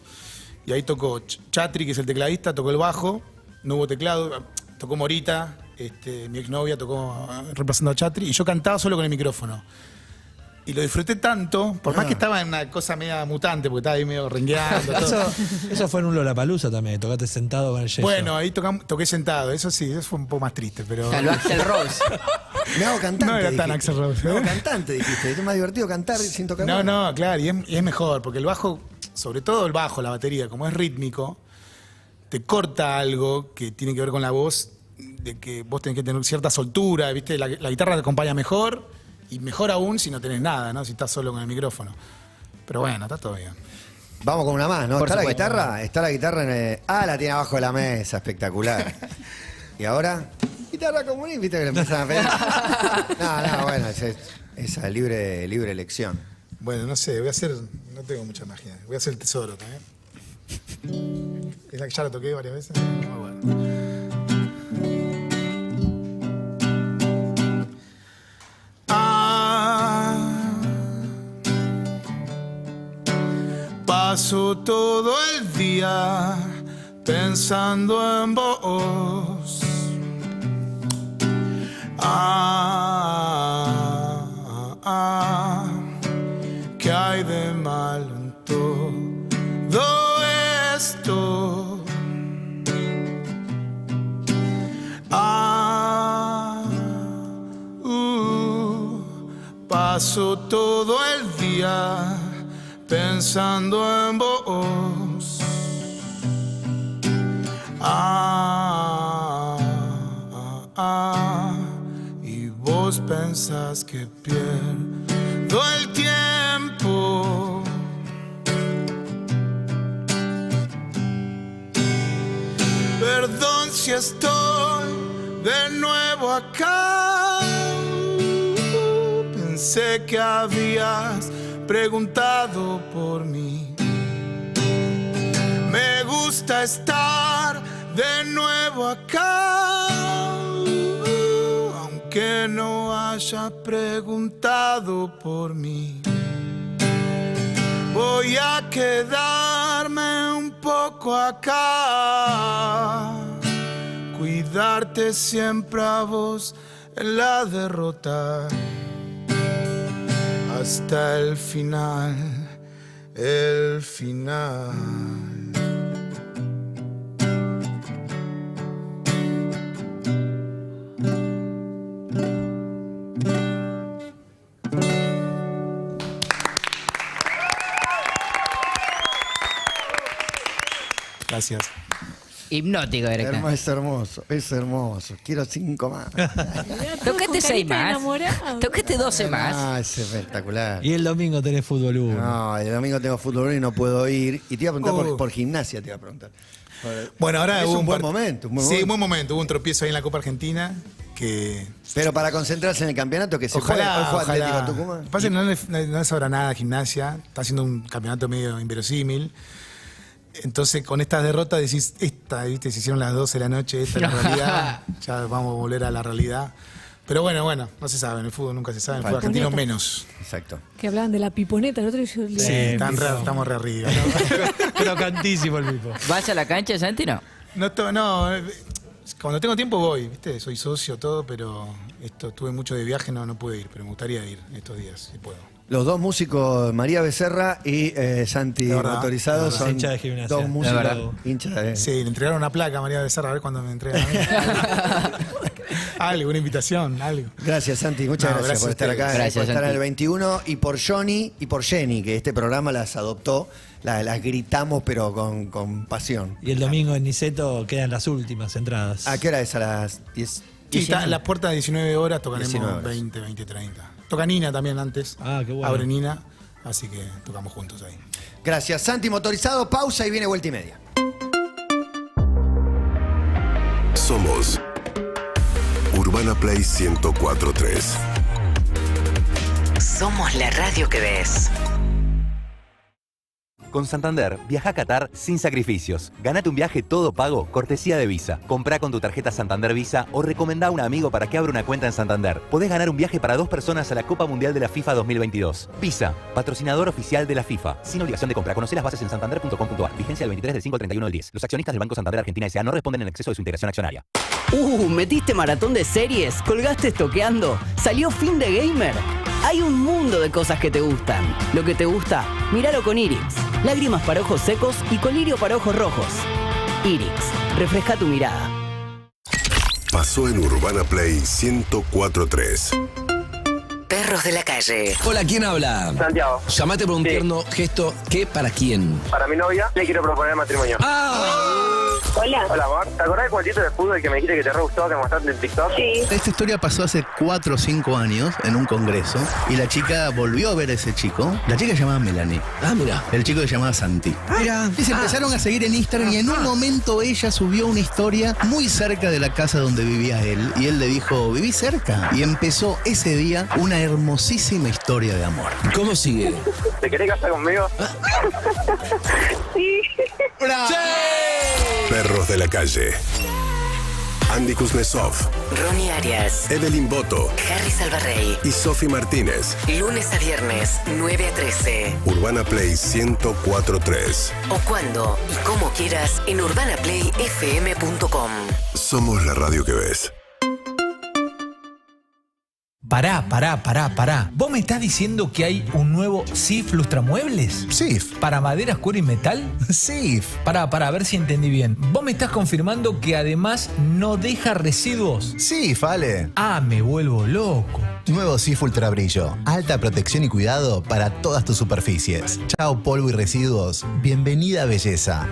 Y ahí tocó Chatri, que es el tecladista, tocó el bajo, no hubo teclado, tocó Morita, mi exnovia tocó reemplazando a Chatri, y yo cantaba solo con el micrófono. Y lo disfruté tanto, por más que estaba en una cosa media mutante, porque estaba ahí medio rengueando. Eso fue en un Lollapalooza también, tocaste sentado con el yeso. Bueno, ahí toqué sentado, eso sí, eso fue un poco más triste, pero... Lo Axl Rose. Me hago cantante. No era tan Axl Rose. Me hago cantante, dijiste. Es más divertido cantar sin tocar. No, claro, y es mejor, porque el bajo, sobre todo el bajo, la batería, como es rítmico, te corta algo que tiene que ver con la voz, de que vos tenés que tener cierta soltura, ¿viste? La guitarra te acompaña mejor, y mejor aún si no tenés nada, ¿no? Si estás solo con el micrófono. Pero bueno, está todo bien. Vamos con una más, ¿no? Por ¿Está supuesto. la guitarra? Está la guitarra en el... la tiene abajo de la mesa, espectacular. ¿Y ahora? Guitarra comunista, ¿viste que le empiezan a pedir? No, bueno, esa libre elección. Bueno, no sé, voy a hacer... No tengo mucha magia. Voy a hacer el tesoro también. Es la que ya la toqué varias veces. Muy bueno. Paso todo el día pensando en vos. ¿Qué hay de malo en todo esto? Paso todo el día pensando en vos. Y vos pensás que pierdo el tiempo. Perdón si estoy de nuevo acá. Pensé que habías preguntado por mí. Me gusta estar de nuevo acá, aunque no haya preguntado por mí. Voy a quedarme un poco acá, cuidarte siempre a vos en la derrota. Hasta el final, el final. Gracias. Hipnótico, Greca. Es hermoso, es hermoso. Quiero 5 más. Tocate 6 más. Tocate 12 más. Es espectacular. Y el domingo tenés fútbol 1. No, el domingo tengo fútbol 1 y no puedo ir. Y te iba a preguntar por gimnasia, te iba a preguntar. Bueno, ahora es hubo un buen momento. Sí, un buen momento. Hubo un tropiezo ahí en la Copa Argentina que... Pero para concentrarse en el campeonato que se juega. ¿Hoy juega Atlético Tucumán? Lo que pasa es que no le sobra nada a gimnasia. Está haciendo un campeonato medio inverosímil. Entonces, con estas derrotas decís, ¿viste? Se hicieron las 12 de la noche, esta es la realidad. Ya vamos a volver a la realidad. Pero bueno, no se sabe. En el fútbol nunca se sabe. En el fútbol argentino menos. Exacto. Que hablaban de la piponeta el otro día. Sí, estamos re arriba. Crocantísimo el Pipo. ¿Vas a la cancha, Santi? No. Cuando tengo tiempo voy, ¿viste? Soy socio, todo, pero tuve mucho de viaje, no pude ir, pero me gustaría ir estos días, si puedo. Los dos músicos, María Becerra y Santi Motorizado, son hincha de gimnasia. dos músicos hinchas de... Sí, le entregaron una placa a María Becerra, a ver cuándo me entregan a mí. Algo, una invitación, algo. Gracias, Santi, muchas gracias por estar acá, gracias, por estar Santi. en el 21, y por Johnny y por Jenny, que este programa las adoptó, las gritamos pero con pasión. Y el domingo en Niceto quedan las últimas entradas. ¿A qué hora es? ¿A las 10? Sí, está las puertas de 19 horas, tocaremos 19 horas. 20, 30. Toca Nina también antes. Qué bueno. Abre Nina, así que tocamos juntos ahí. Gracias, Santi Motorizado. Pausa y viene vuelta y media. Somos Urbana Play 104.3. Somos la radio que ves. Con Santander, viaja a Qatar sin sacrificios. Ganate un viaje todo pago, cortesía de Visa. Comprá con tu tarjeta Santander Visa o recomendá a un amigo para que abra una cuenta en Santander. Podés ganar un viaje para 2 personas a la Copa Mundial de la FIFA 2022. Visa, patrocinador oficial de la FIFA. Sin obligación de compra. Conocé las bases en santander.com.ar. Vigencia del 23 del 5 al 31 del 10. Los accionistas del Banco Santander Argentina S.A. no responden en exceso de su integración accionaria. ¿Metiste maratón de series? ¿Colgaste estoqueando? ¿Salió fin de gamer? Hay un mundo de cosas que te gustan. Lo que te gusta, míralo con Irix. Lágrimas para ojos secos y colirio para ojos rojos. Irix, refresca tu mirada. Pasó en Urbana Play 104.3. Perros de la calle. Hola, ¿quién habla? Santiago. Llamate por un tierno gesto. ¿Qué para quién? Para mi novia le quiero proponer matrimonio. Hola. Hola, amor. ¿Te acordás del cuentito de fútbol que me dijiste que te re gustó, que mostraste en TikTok? Sí. Esta historia pasó hace 4 o 5 años en un congreso y la chica volvió a ver a ese chico. La chica se llamaba Melanie. Ah, mira. El chico se llamaba Santi. Mira. Y se empezaron a seguir en Instagram y en un momento ella subió una historia muy cerca de la casa donde vivía él y él le dijo, viví cerca. Y empezó ese día una hermosísima historia de amor. ¿Cómo sigue? ¿Te querés casar conmigo? Sí. ¡Sí! Perros de la calle. Andy Kuznetsov, Ronnie Arias, Evelyn Boto, Harry Salvarrey y Sofi Martínez. Lunes a viernes, 9 a 13. Urbana Play 104.3. O cuando y como quieras en urbanaplayfm.com. Somos la radio que ves. Pará. ¿Vos me estás diciendo que hay un nuevo SIF Lustramuebles? SIF. ¿Para maderas, cuero y metal? SIF. Pará, a ver si entendí bien. ¿Vos me estás confirmando que además no deja residuos? SIF, Ale. Ah, me vuelvo loco. Nuevo SIF Ultra Brillo. Alta protección y cuidado para todas tus superficies. Chao polvo y residuos. Bienvenida belleza.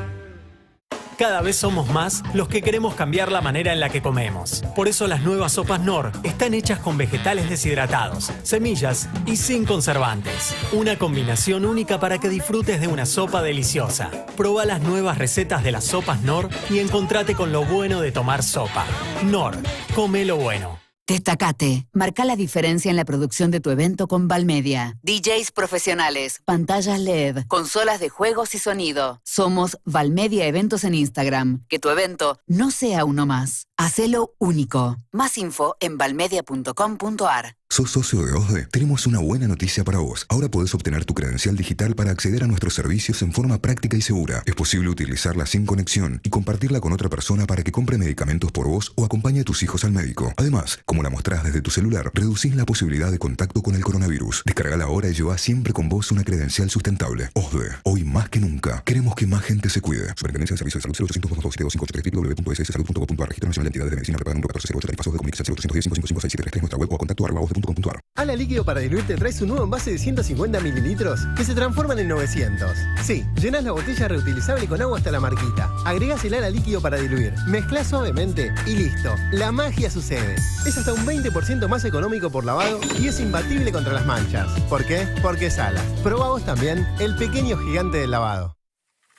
Cada vez somos más los que queremos cambiar la manera en la que comemos. Por eso las nuevas sopas Knorr están hechas con vegetales deshidratados, semillas y sin conservantes. Una combinación única para que disfrutes de una sopa deliciosa. Proba las nuevas recetas de las sopas Knorr y encontrate con lo bueno de tomar sopa. Knorr, come lo bueno. Destacate. Marca la diferencia en la producción de tu evento con Valmedia. DJs profesionales, pantallas LED, consolas de juegos y sonido. Somos Valmedia Eventos en Instagram. Que tu evento no sea uno más. Hacelo único. Más info en valmedia.com.ar. ¿Sos socio de OSDE? Tenemos una buena noticia para vos. Ahora podés obtener tu credencial digital para acceder a nuestros servicios en forma práctica y segura. Es posible utilizarla sin conexión y compartirla con otra persona para que compre medicamentos por vos o acompañe a tus hijos al médico. Además, como la mostrás desde tu celular, reducís la posibilidad de contacto con el coronavirus. Descargala ahora y lleva siempre con vos una credencial sustentable. OSDE. Hoy más que nunca, queremos que más gente se cuide. Superintendencia de Servicios de Salud 0800-227-2583 www.sssalud.gov.ar. Registro Nacional de Entidades de Medicina preparado 1408 Tarifazo de comunicación 0810-555673 nuestra web o a contacto@osde.com.ar. Ala Líquido para Diluir te trae su nuevo envase de 150 mililitros que se transforman en 900. Sí, llenás la botella reutilizable con agua hasta la marquita. Agregás el Ala Líquido para diluir. Mezclás suavemente y listo. La magia sucede. Es hasta un 20% más económico por lavado y es imbatible contra las manchas. ¿Por qué? Porque es Ala. Probá vos también el pequeño gigante del lavado.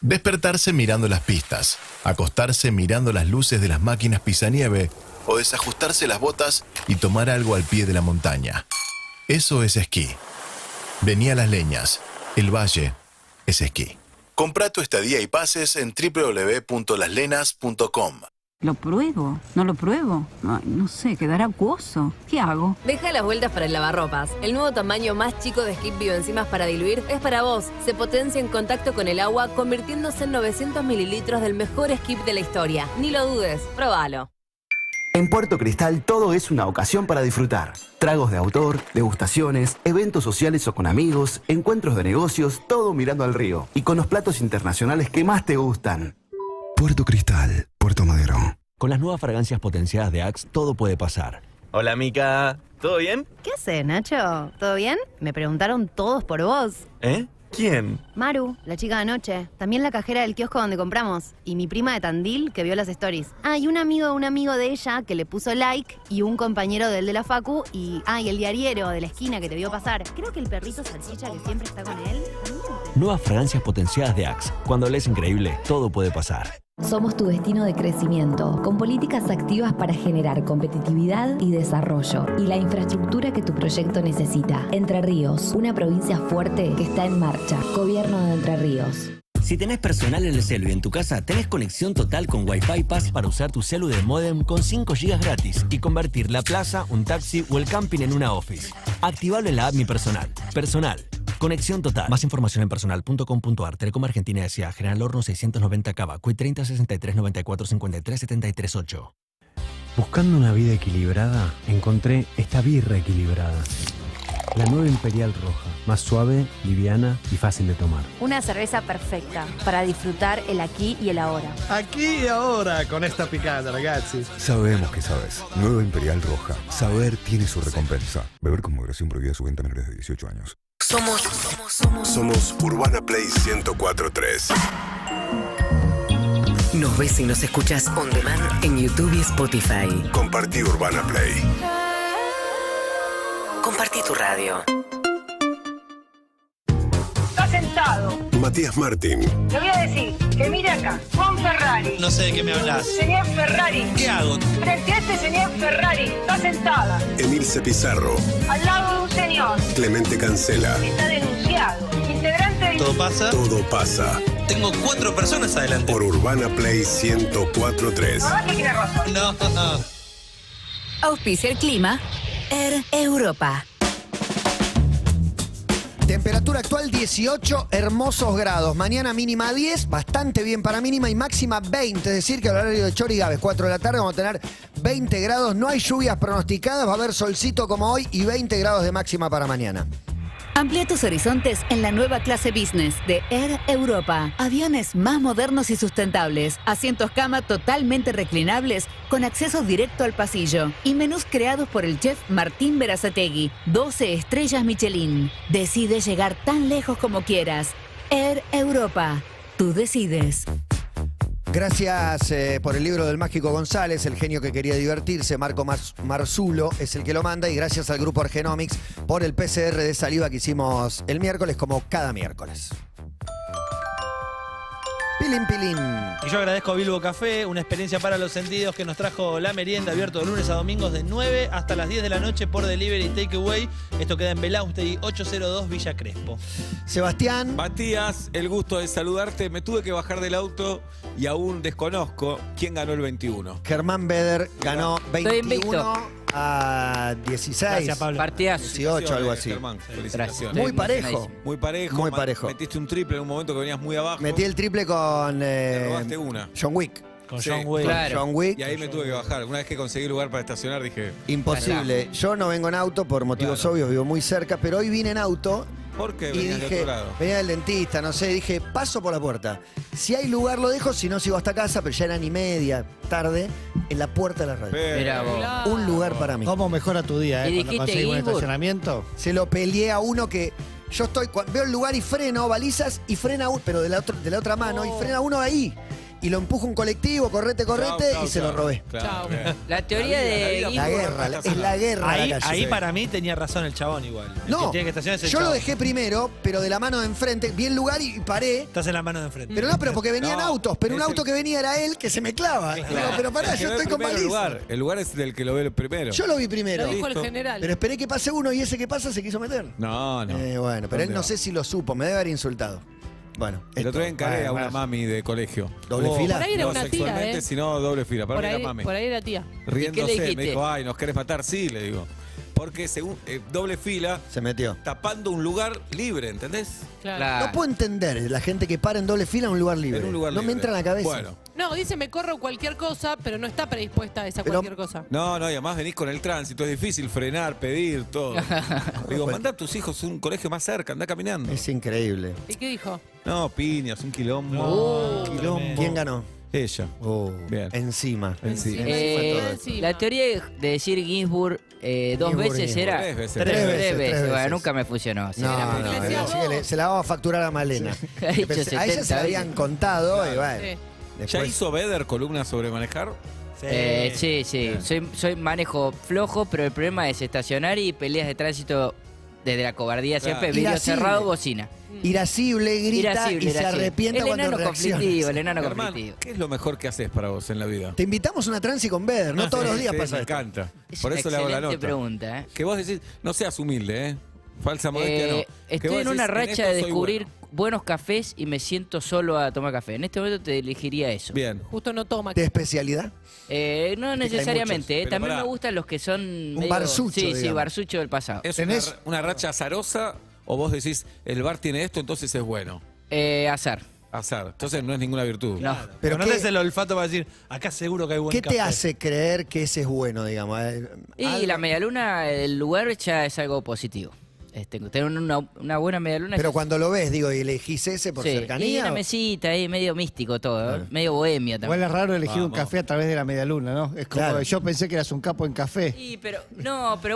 Despertarse mirando las pistas, acostarse mirando las luces de las máquinas pisanieve o desajustarse las botas y tomar algo al pie de la montaña. Eso es esquí. Vení a Las Leñas. El valle es esquí. Comprá tu estadía y pases en www.laslenas.com. ¿Lo pruebo? ¿No lo pruebo? Ay, no sé, quedará acuoso. ¿Qué hago? Deja las vueltas para el lavarropas. El nuevo tamaño más chico de Skip Bioenzimas para diluir es para vos. Se potencia en contacto con el agua, convirtiéndose en 900 mililitros del mejor Skip de la historia. Ni lo dudes, probalo. En Puerto Cristal todo es una ocasión para disfrutar. Tragos de autor, degustaciones, eventos sociales o con amigos, encuentros de negocios, todo mirando al río. Y con los platos internacionales que más te gustan. Puerto Cristal, Puerto Madero. Con las nuevas fragancias potenciadas de Axe, todo puede pasar. Hola, Mica. ¿Todo bien? ¿Qué haces, Nacho? ¿Todo bien? Me preguntaron todos por vos. ¿Eh? ¿Quién? Maru, la chica de anoche. También la cajera del kiosco donde compramos. Y mi prima de Tandil, que vio las stories. Y un amigo de ella que le puso like. Y un compañero del de la facu. Y el diariero de la esquina que te vio pasar. Creo que el perrito salchicha que siempre está con él. Nuevas fragancias potenciadas de Axe. Cuando lees increíble, todo puede pasar. Somos tu destino de crecimiento, con políticas activas para generar competitividad y desarrollo, y la infraestructura que tu proyecto necesita. Entre Ríos, una provincia fuerte que está en marcha. Gobierno de Entre Ríos. Si tenés personal en el celu y en tu casa, tenés conexión total con Wi-Fi Pass para usar tu celu de módem con 5 GB gratis y convertir la plaza, un taxi o el camping en una office. Activalo en la app Mi Personal. Personal. Conexión total. Más información en personal.com.ar. Telecom Argentina S.A. General Horno 690 Cava. CUI 30 63 94 53 73 8. Buscando una vida equilibrada, encontré esta birra equilibrada. La nueva Imperial Roja. Más suave, liviana y fácil de tomar. Una cerveza perfecta para disfrutar el aquí y el ahora. Aquí y ahora con esta picada, ragazzi. Sabemos que sabes. Nueva Imperial Roja. Saber tiene su recompensa. Beber con moderación prohibida su venta a menores de 18 años. Somos Urbana Play 104.3. Nos ves y nos escuchas on demand en YouTube y Spotify. Compartí Urbana Play. Compartí tu radio. Está sentado. Matías Martín. Le voy a decir que mire acá, Juan Ferrari. No sé de qué me hablas. Señor Ferrari. ¿Qué hago? Frente a este señor Ferrari, está sentada. Emilce Pizarro. Al lado de un señor. Clemente Cancela. Está denunciado. Integrante de... ¿Todo pasa? Todo pasa. Tengo 4 personas adelante. Por Urbana Play 104.3. Mamá que tiene razón. No. Auspicia el clima. Air Europa. Temperatura actual 18 hermosos grados. Mañana mínima 10, bastante bien para mínima, y máxima 20. Es decir, que al horario de Chori Gávez, 4 de la tarde, vamos a tener 20 grados. No hay lluvias pronosticadas, va a haber solcito como hoy y 20 grados de máxima para mañana. Amplía tus horizontes en la nueva clase business de Air Europa. Aviones más modernos y sustentables, asientos cama totalmente reclinables con acceso directo al pasillo y menús creados por el chef Martín Berazategui. 12 estrellas Michelin. Decide llegar tan lejos como quieras. Air Europa. Tú decides. Gracias por el libro del Mágico González, el genio que quería divertirse. Marco Marzulo es el que lo manda, y gracias al grupo Argenomics por el PCR de saliva que hicimos el miércoles, como cada miércoles. Pilín, pilín. Y yo agradezco a Bilbo Café, una experiencia para los sentidos, que nos trajo la merienda, abierto de lunes a domingos de 9 hasta las 10 de la noche por delivery y takeaway. Esto queda en Belauntegui 802 Villa Crespo. Sebastián. Matías, el gusto de saludarte. Me tuve que bajar del auto y aún desconozco quién ganó el 21. Germán Beder ganó 21 a 16. Gracias, Pablo. Partidas 18, algo así. Germán, felicitaciones. Muy parejo. Muy parejo. Muy parejo. Metiste un triple en un momento que venías muy abajo. Metí el triple con Te robaste una. John Wick. Con Sí, John Wick. Claro. John Wick. Y ahí me tuve que bajar. Una vez que conseguí lugar para estacionar dije... Imposible. Yo no vengo en auto por motivos obvios, vivo muy cerca, pero hoy vine en auto. ¿Por qué Y venías dije, de otro lado? venía del dentista, no sé, dije, paso por la puerta. Si hay lugar lo dejo, si no sigo hasta casa, pero ya eran y media tarde, en la puerta de la radio. Mirá vos. Un lugar para mí. ¿Cómo mejora tu día, ¿Y cuando dijiste, conseguís un Gilbert? estacionamiento? Se lo peleé a uno que yo estoy, veo el lugar y freno, balizas, y frena uno, pero de la otra mano, y frena uno ahí. Y lo empuja un colectivo, correte, Chau, y se lo robé. Chau. La teoría de La guerra, es la guerra. Ahí, la calle. ahí para mí tenía razón el chabón igual. El No, que tiene que estacionar es el yo lo chabón. dejé primero, pero de la mano de enfrente, vi el lugar y paré. Estás en la mano de enfrente. Pero no, pero porque venían No, autos, pero un es auto que venía era él, que se me clava. Digo, pero pará, El que yo ve estoy con primero el baliza. lugar. El lugar es del que lo ve primero. Yo lo vi primero. Lo dijo el Listo. general. Pero esperé que pase uno y ese que pasa se quiso meter. No. Bueno, pero él ¿Dónde no va? sé si lo supo, me debe haber insultado. Bueno. El otro día encaré a una más. mami de colegio. ¿Doble fila? Por ahí era No una tía, sexualmente, sino doble fila. Para Por mí ahí, era mami. por ahí era tía. Riéndose, me dijo, ay, ¿nos querés matar? Sí, le digo. Porque según doble fila, se metió. Tapando un lugar libre, ¿entendés? Claro. No puedo entender la gente que para en doble fila en un lugar libre. En un lugar no me libre. entra en la cabeza. Bueno. No, dice me corro cualquier cosa, pero no está predispuesta a esa Pero- cualquier cosa. No, y además venís con el tránsito, es difícil frenar, pedir, todo. Digo, mandá a tus hijos a un colegio más cerca, anda caminando. Es increíble. ¿Y qué dijo? No, piñas, un quilombo. No, quilombo. ¿Quién ganó? Ella. Bien. Encima. Encima. La teoría de decir Ginsburg dos veces Ginsburg. era. Tres veces. Tres Tres veces. Bueno, veces. nunca me funcionó. No, se la vamos a facturar a Malena. Ha dicho A ella se 70 la habían contado y bueno. Sí. ¿Ya Después- hizo Beder columna sobre manejar? Sí. Soy manejo flojo, pero el problema es estacionar y peleas de tránsito desde la cobardía siempre. Claro. Vidrio Irascible. cerrado, bocina. Irascible, grita y se arrepiente cuando reacciona. El enano Germán, conflictivo. ¿qué es lo mejor que haces para vos en la vida? Te invitamos a una transi con Beder, no todos los días Sí, pasa me esto. encanta. Es Por una eso le hago la excelente nota. pregunta, ¿eh? Que vos decís, no seas humilde, ¿eh? Falsa modestia no. Que Estoy vos en una decís, racha esto de soy descubrir bueno. buenos cafés y me siento solo a tomar café. En este momento te elegiría eso. Bien. Justo no toma. ¿De especialidad? No necesariamente, muchos, pero también pará. me gustan los que son Un barsucho, Sí, digamos. barsucho del pasado. ¿Es una racha azarosa o vos decís, el bar tiene esto, entonces es bueno? Azar. Azar. Entonces no es ninguna virtud. No. Pero no ¿qué- tenés el olfato para decir, acá seguro que hay buen ¿Qué café. te hace creer que ese es bueno, digamos? Y Algo- la medialuna, el lugar ya es algo positivo. Tener una buena medialuna. Pero cuando lo ves, digo, y elegís ese por sí, cercanía. y una ¿o? mesita ahí, medio místico todo, Claro. medio bohemio también. Igual es raro elegir un café a través de la medialuna, ¿no? Es como Claro. yo pensé que eras un capo en café. Sí, pero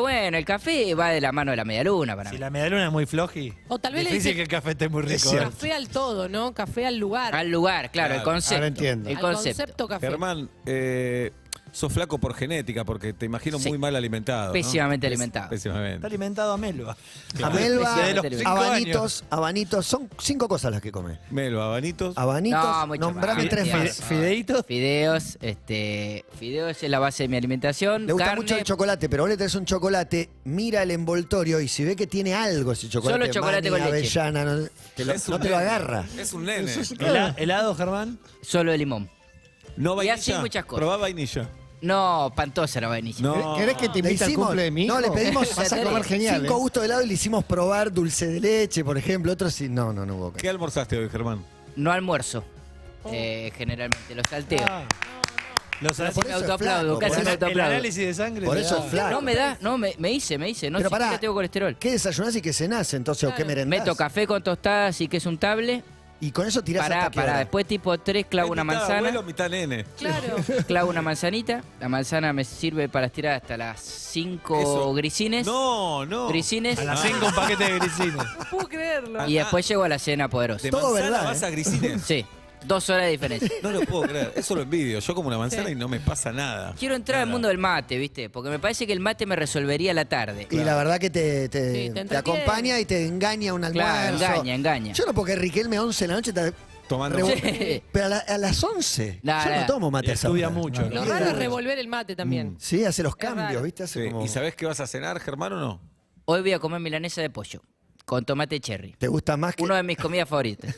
bueno, el café va de la mano de la medialuna para Si mí. la medialuna es muy floji, O tal vez le difícil dice que el café esté muy rico. café al todo, ¿no? Café al lugar. Al lugar, claro, el concepto. Ahora entiendo. El Al concepto. café. Germán, sos flaco por genética, porque te imagino Sí. muy mal alimentado. ¿no? Pésimamente alimentado. Está Pésimamente. alimentado a Melba. Amelba, Desde los 5 abanitos, son 5 cosas las que come. Melo, abanitos. Abanitos, No, mucho nombrame más. 3 más. ¿Fideitos? Fideos, fideos es la base de mi alimentación. Le gusta carne, mucho el chocolate, pero vos le tenés un chocolate, mira el envoltorio y si ve que tiene algo ese chocolate, Solo chocolate maní, con leche. avellana, no te lo, Es un no te lo nene. agarra. Es un nene. ¿Helado, Germán? Solo de limón. No Y vainilla. así muchas cosas. Probá vainilla. No, pantosa la vainilla. No. ¿Querés que te Le invite al hicimos- cumple de mi hijo? no, le pedimos Vas a comer genial. 5 gustos de helado y le hicimos probar dulce de leche, por ejemplo. Otros sí, no hubo. ¿Qué almorzaste hoy, Germán? No almuerzo. Generalmente, los salteo. Los Pero Casi por me eso es autoaplaudo, flaco, casi por me eso- el autoaplaudo. análisis de sangre. Por te eso da- es flaco. No me da, no, me hice. No, Pero siquiera pará, tengo colesterol. ¿qué desayunás y qué cenás entonces? ¿O qué merendás? Meto café con tostadas y queso untable. Y con eso tirás Pará, hasta qué hora? después tipo 3 clavo una Mitad manzana. abuelo, mitad nene. Claro. Clavo una manzanita. La manzana me sirve para estirar hasta las 5 Eso. grisines. No. Grisines. A las 5 un paquete de grisines. No puedo creerlo. Y después llego a la cena poderosa. De Todo manzana verdad, vas ¿eh? a grisines. Sí, 2 horas de diferencia. No lo puedo creer. Eso lo envidio. Yo como una manzana Sí. y no me pasa nada. Quiero entrar al Nada. mundo del mate, ¿viste? Porque me parece que el mate me resolvería la tarde. Y la verdad que te te entretiene. acompaña y te engaña un almuerzo. Claro, engaña. Yo no puedo que Riquelme a 11 de la noche está Tomando. Sí. Pero a las 11. Nah, yo no nah. tomo mate Y a esa estudia hora. mucho, Lo raro es revolver el mate también. Sí, hace los Es raro. cambios, ¿viste? Hace Sí. como... ¿Y sabés qué vas a cenar, Germán, o no? Hoy voy a comer milanesa de pollo. Con tomate cherry. ¿Te gusta más que...? Uno de mis comidas favoritas.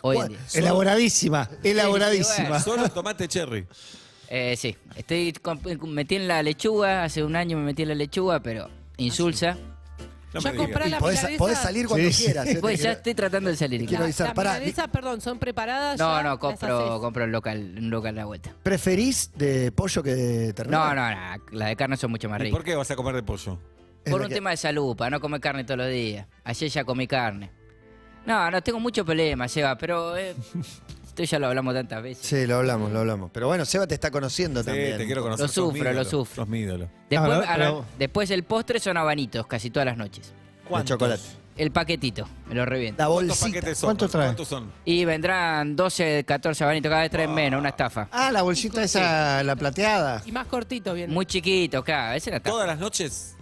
Hoy en día. Elaboradísima, elaboradísima. bueno. Solo tomate cherry. Sí, metí en la lechuga. Hace un año me metí en la lechuga, pero insulsa. No Ya me digas. comprá Y la podés, milanesa. podés salir cuando Sí, sí. quieras. Pues ya estoy tratando de salir. Quiero avisar, Las pará. milanesas, perdón, son preparadas No, ya, no, las compro hacés. un local a la vuelta. ¿Preferís de pollo que de ternera? No, las de carne son mucho más ¿Y ricas. por qué vas a comer de pollo? Es Por la un que- tema de salud, para no comer carne todos los días. Ayer ya comí carne. No, tengo muchos problemas, Seba, pero esto ya lo hablamos tantas veces. Sí, lo hablamos. Pero bueno, Seba te está conociendo Sí, también. te quiero conocer. Lo sos mi sufro, lo ídolo. sufro. Sos mi ídolo. Después, No, pero- después el postre son abanitos, casi todas las noches. De chocolate. El paquetito, me lo reviento. La ¿Cuántos bolsita. paquetes son? ¿Cuánto trae? ¿Cuántos son? Y vendrán 12, 14 abanitos, cada vez traen menos, una estafa. Ah, la bolsita esa, la plateada. Y más cortito, bien. Muy chiquito, claro, esa era estafa. ¿Todas las noches?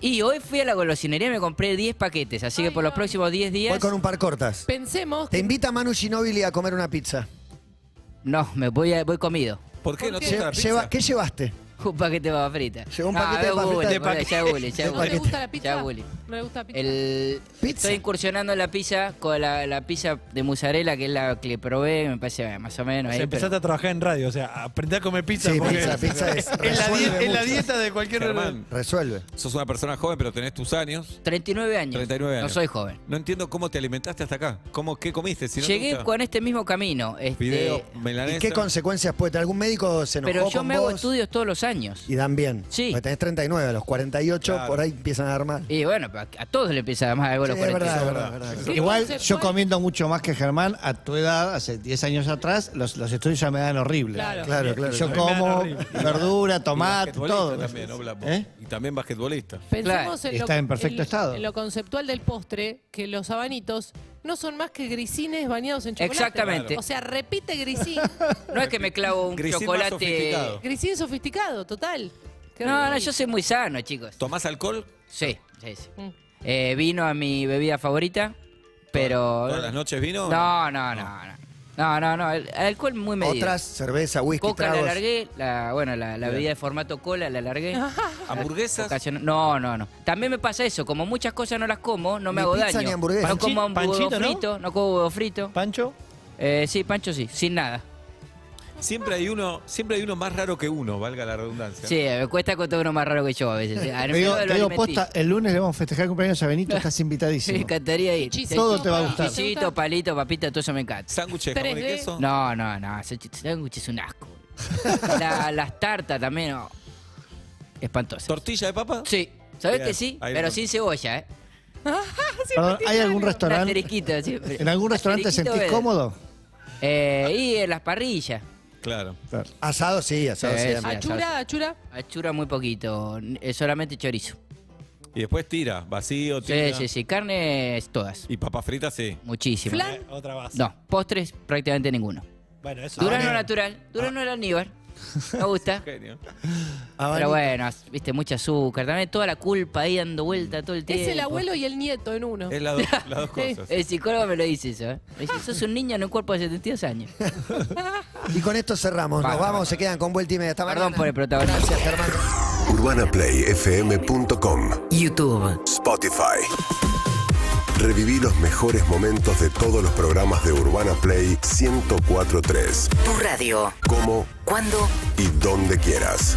Y hoy fui a la golosinería y me compré 10 paquetes, así que por los próximos 10 días... Voy con un par cortas. Pensemos Te que invita Manu Ginóbili a comer una pizza. No, voy comido. ¿Por qué ¿Por no qué? te gusta la pizza? ¿Qué llevaste? Un paquete de papas fritas. Llegó un paquete de papas fritas. Ya bullying, ya ¿no le bullying. gusta la pizza? Ya bullying. ¿No le gusta la pizza? Pizza. Estoy incursionando en la pizza con la pizza de mozzarella, que es la que probé, me parece más o menos. O sea, ahí, empezaste a trabajar en radio, o sea, aprendí a comer pizza. Sí, porque pizza es... es la, resuelve es la mucho. dieta de cualquier... Germán, Resuelve. sos una persona joven, pero tenés tus años. 39 años. 39 años. No soy joven. No entiendo cómo te alimentaste hasta acá. ¿Qué comiste? Si no te Llegué gusta. con este mismo camino. Fideo, milanesa. ¿Y qué consecuencias puede tener? ¿Algún médico se enojó Pero yo con me hago vos? estudios todos los años. Y dan bien. Sí. Porque tenés 39, a los 48 Claro. por ahí empiezan a dar mal. Y bueno, a todos le empieza a dar más algo a los Sí, es 40. verdad, verdad. es verdad. ¿Qué Igual concepto yo es? comiendo mucho más que Germán, a tu edad, hace 10 años atrás, los estudios ya me dan horrible. Claro. Claro, claro. Yo me dan como horrible. verdura, Y tomate, basquetbolista todo. También, ¿no? ¿Eh? Y también basquetbolista. Pensemos en, Está en perfecto estado. en lo conceptual del postre, que los abanitos no son más que grisines bañados en chocolate. Exactamente. O sea, repite grisín. No es que me clavo un Grisín más chocolate. sofisticado. Grisín sofisticado, total. Qué No, rico. yo soy muy sano, chicos. ¿Tomás alcohol? Sí. Mm. Vino a mi bebida favorita, pero... ¿Todas las noches vino? No. El alcohol muy medido. Otras, cerveza, whisky, Coca tragos. la alargué, la bebida de formato cola la alargué. ¿Hamburguesas? No. También me pasa eso, como muchas cosas no las como, no me Ni hago pizza daño. ni hamburguesa. No como un huevo Panchito, ¿no? frito, no como huevo frito. ¿Pancho? Sí, Pancho sí, sin nada. Siempre hay uno más raro que uno, valga la redundancia. Sí, me cuesta contar uno más raro que yo a veces. Al Te digo, menos de lo te digo alimenticio. posta, el lunes le vamos a festejar el cumpleaños a Benito, estás Me invitadísimo. encantaría ir. Todo te va a gustar. Chisito, palito, papita, todo eso me encanta. ¿Sándwiches, jamón y 3D. queso? No, ese sándwich es un asco. Las tartas también, no. Espantosas. ¿Tortilla de papa? Sí, ¿sabés Bien, que sí? ahí Pero lo- sin cebolla, ¿eh? Perdón, ¿hay algún Un restaurante? asterisquito siempre. ¿En algún restaurante te Asterisquito sentís verde. cómodo? Y en las parrillas. Claro. Asado sí, asado Sí, siempre. sí. Achura, achura. Achura muy poquito, solamente chorizo. Y después tira, vacío, Sí, tira. sí, sí, carnes todas. Y papas fritas, sí. Muchísimo. Flan. Otra base. No, postres prácticamente ninguno. Bueno, eso. Durazno natural, durazno era almíbar. Me gusta. Genio. Pero bueno, viste, mucho azúcar. También toda la culpa ahí dando vuelta todo el tiempo. Es el abuelo y el nieto en uno. Es las dos cosas. El psicólogo me lo dice eso. Me dice, sos un niño en un cuerpo de 72 años. Y con esto cerramos. Nos vamos, se quedan con vuelta y media. Hasta Perdón mañana. por el protagonismo. Gracias, Germán. UrbanaPlayFM.com, YouTube. Spotify. Reviví los mejores momentos de todos los programas de Urbana Play 104.3. Tu radio. Como, Cuando y donde quieras.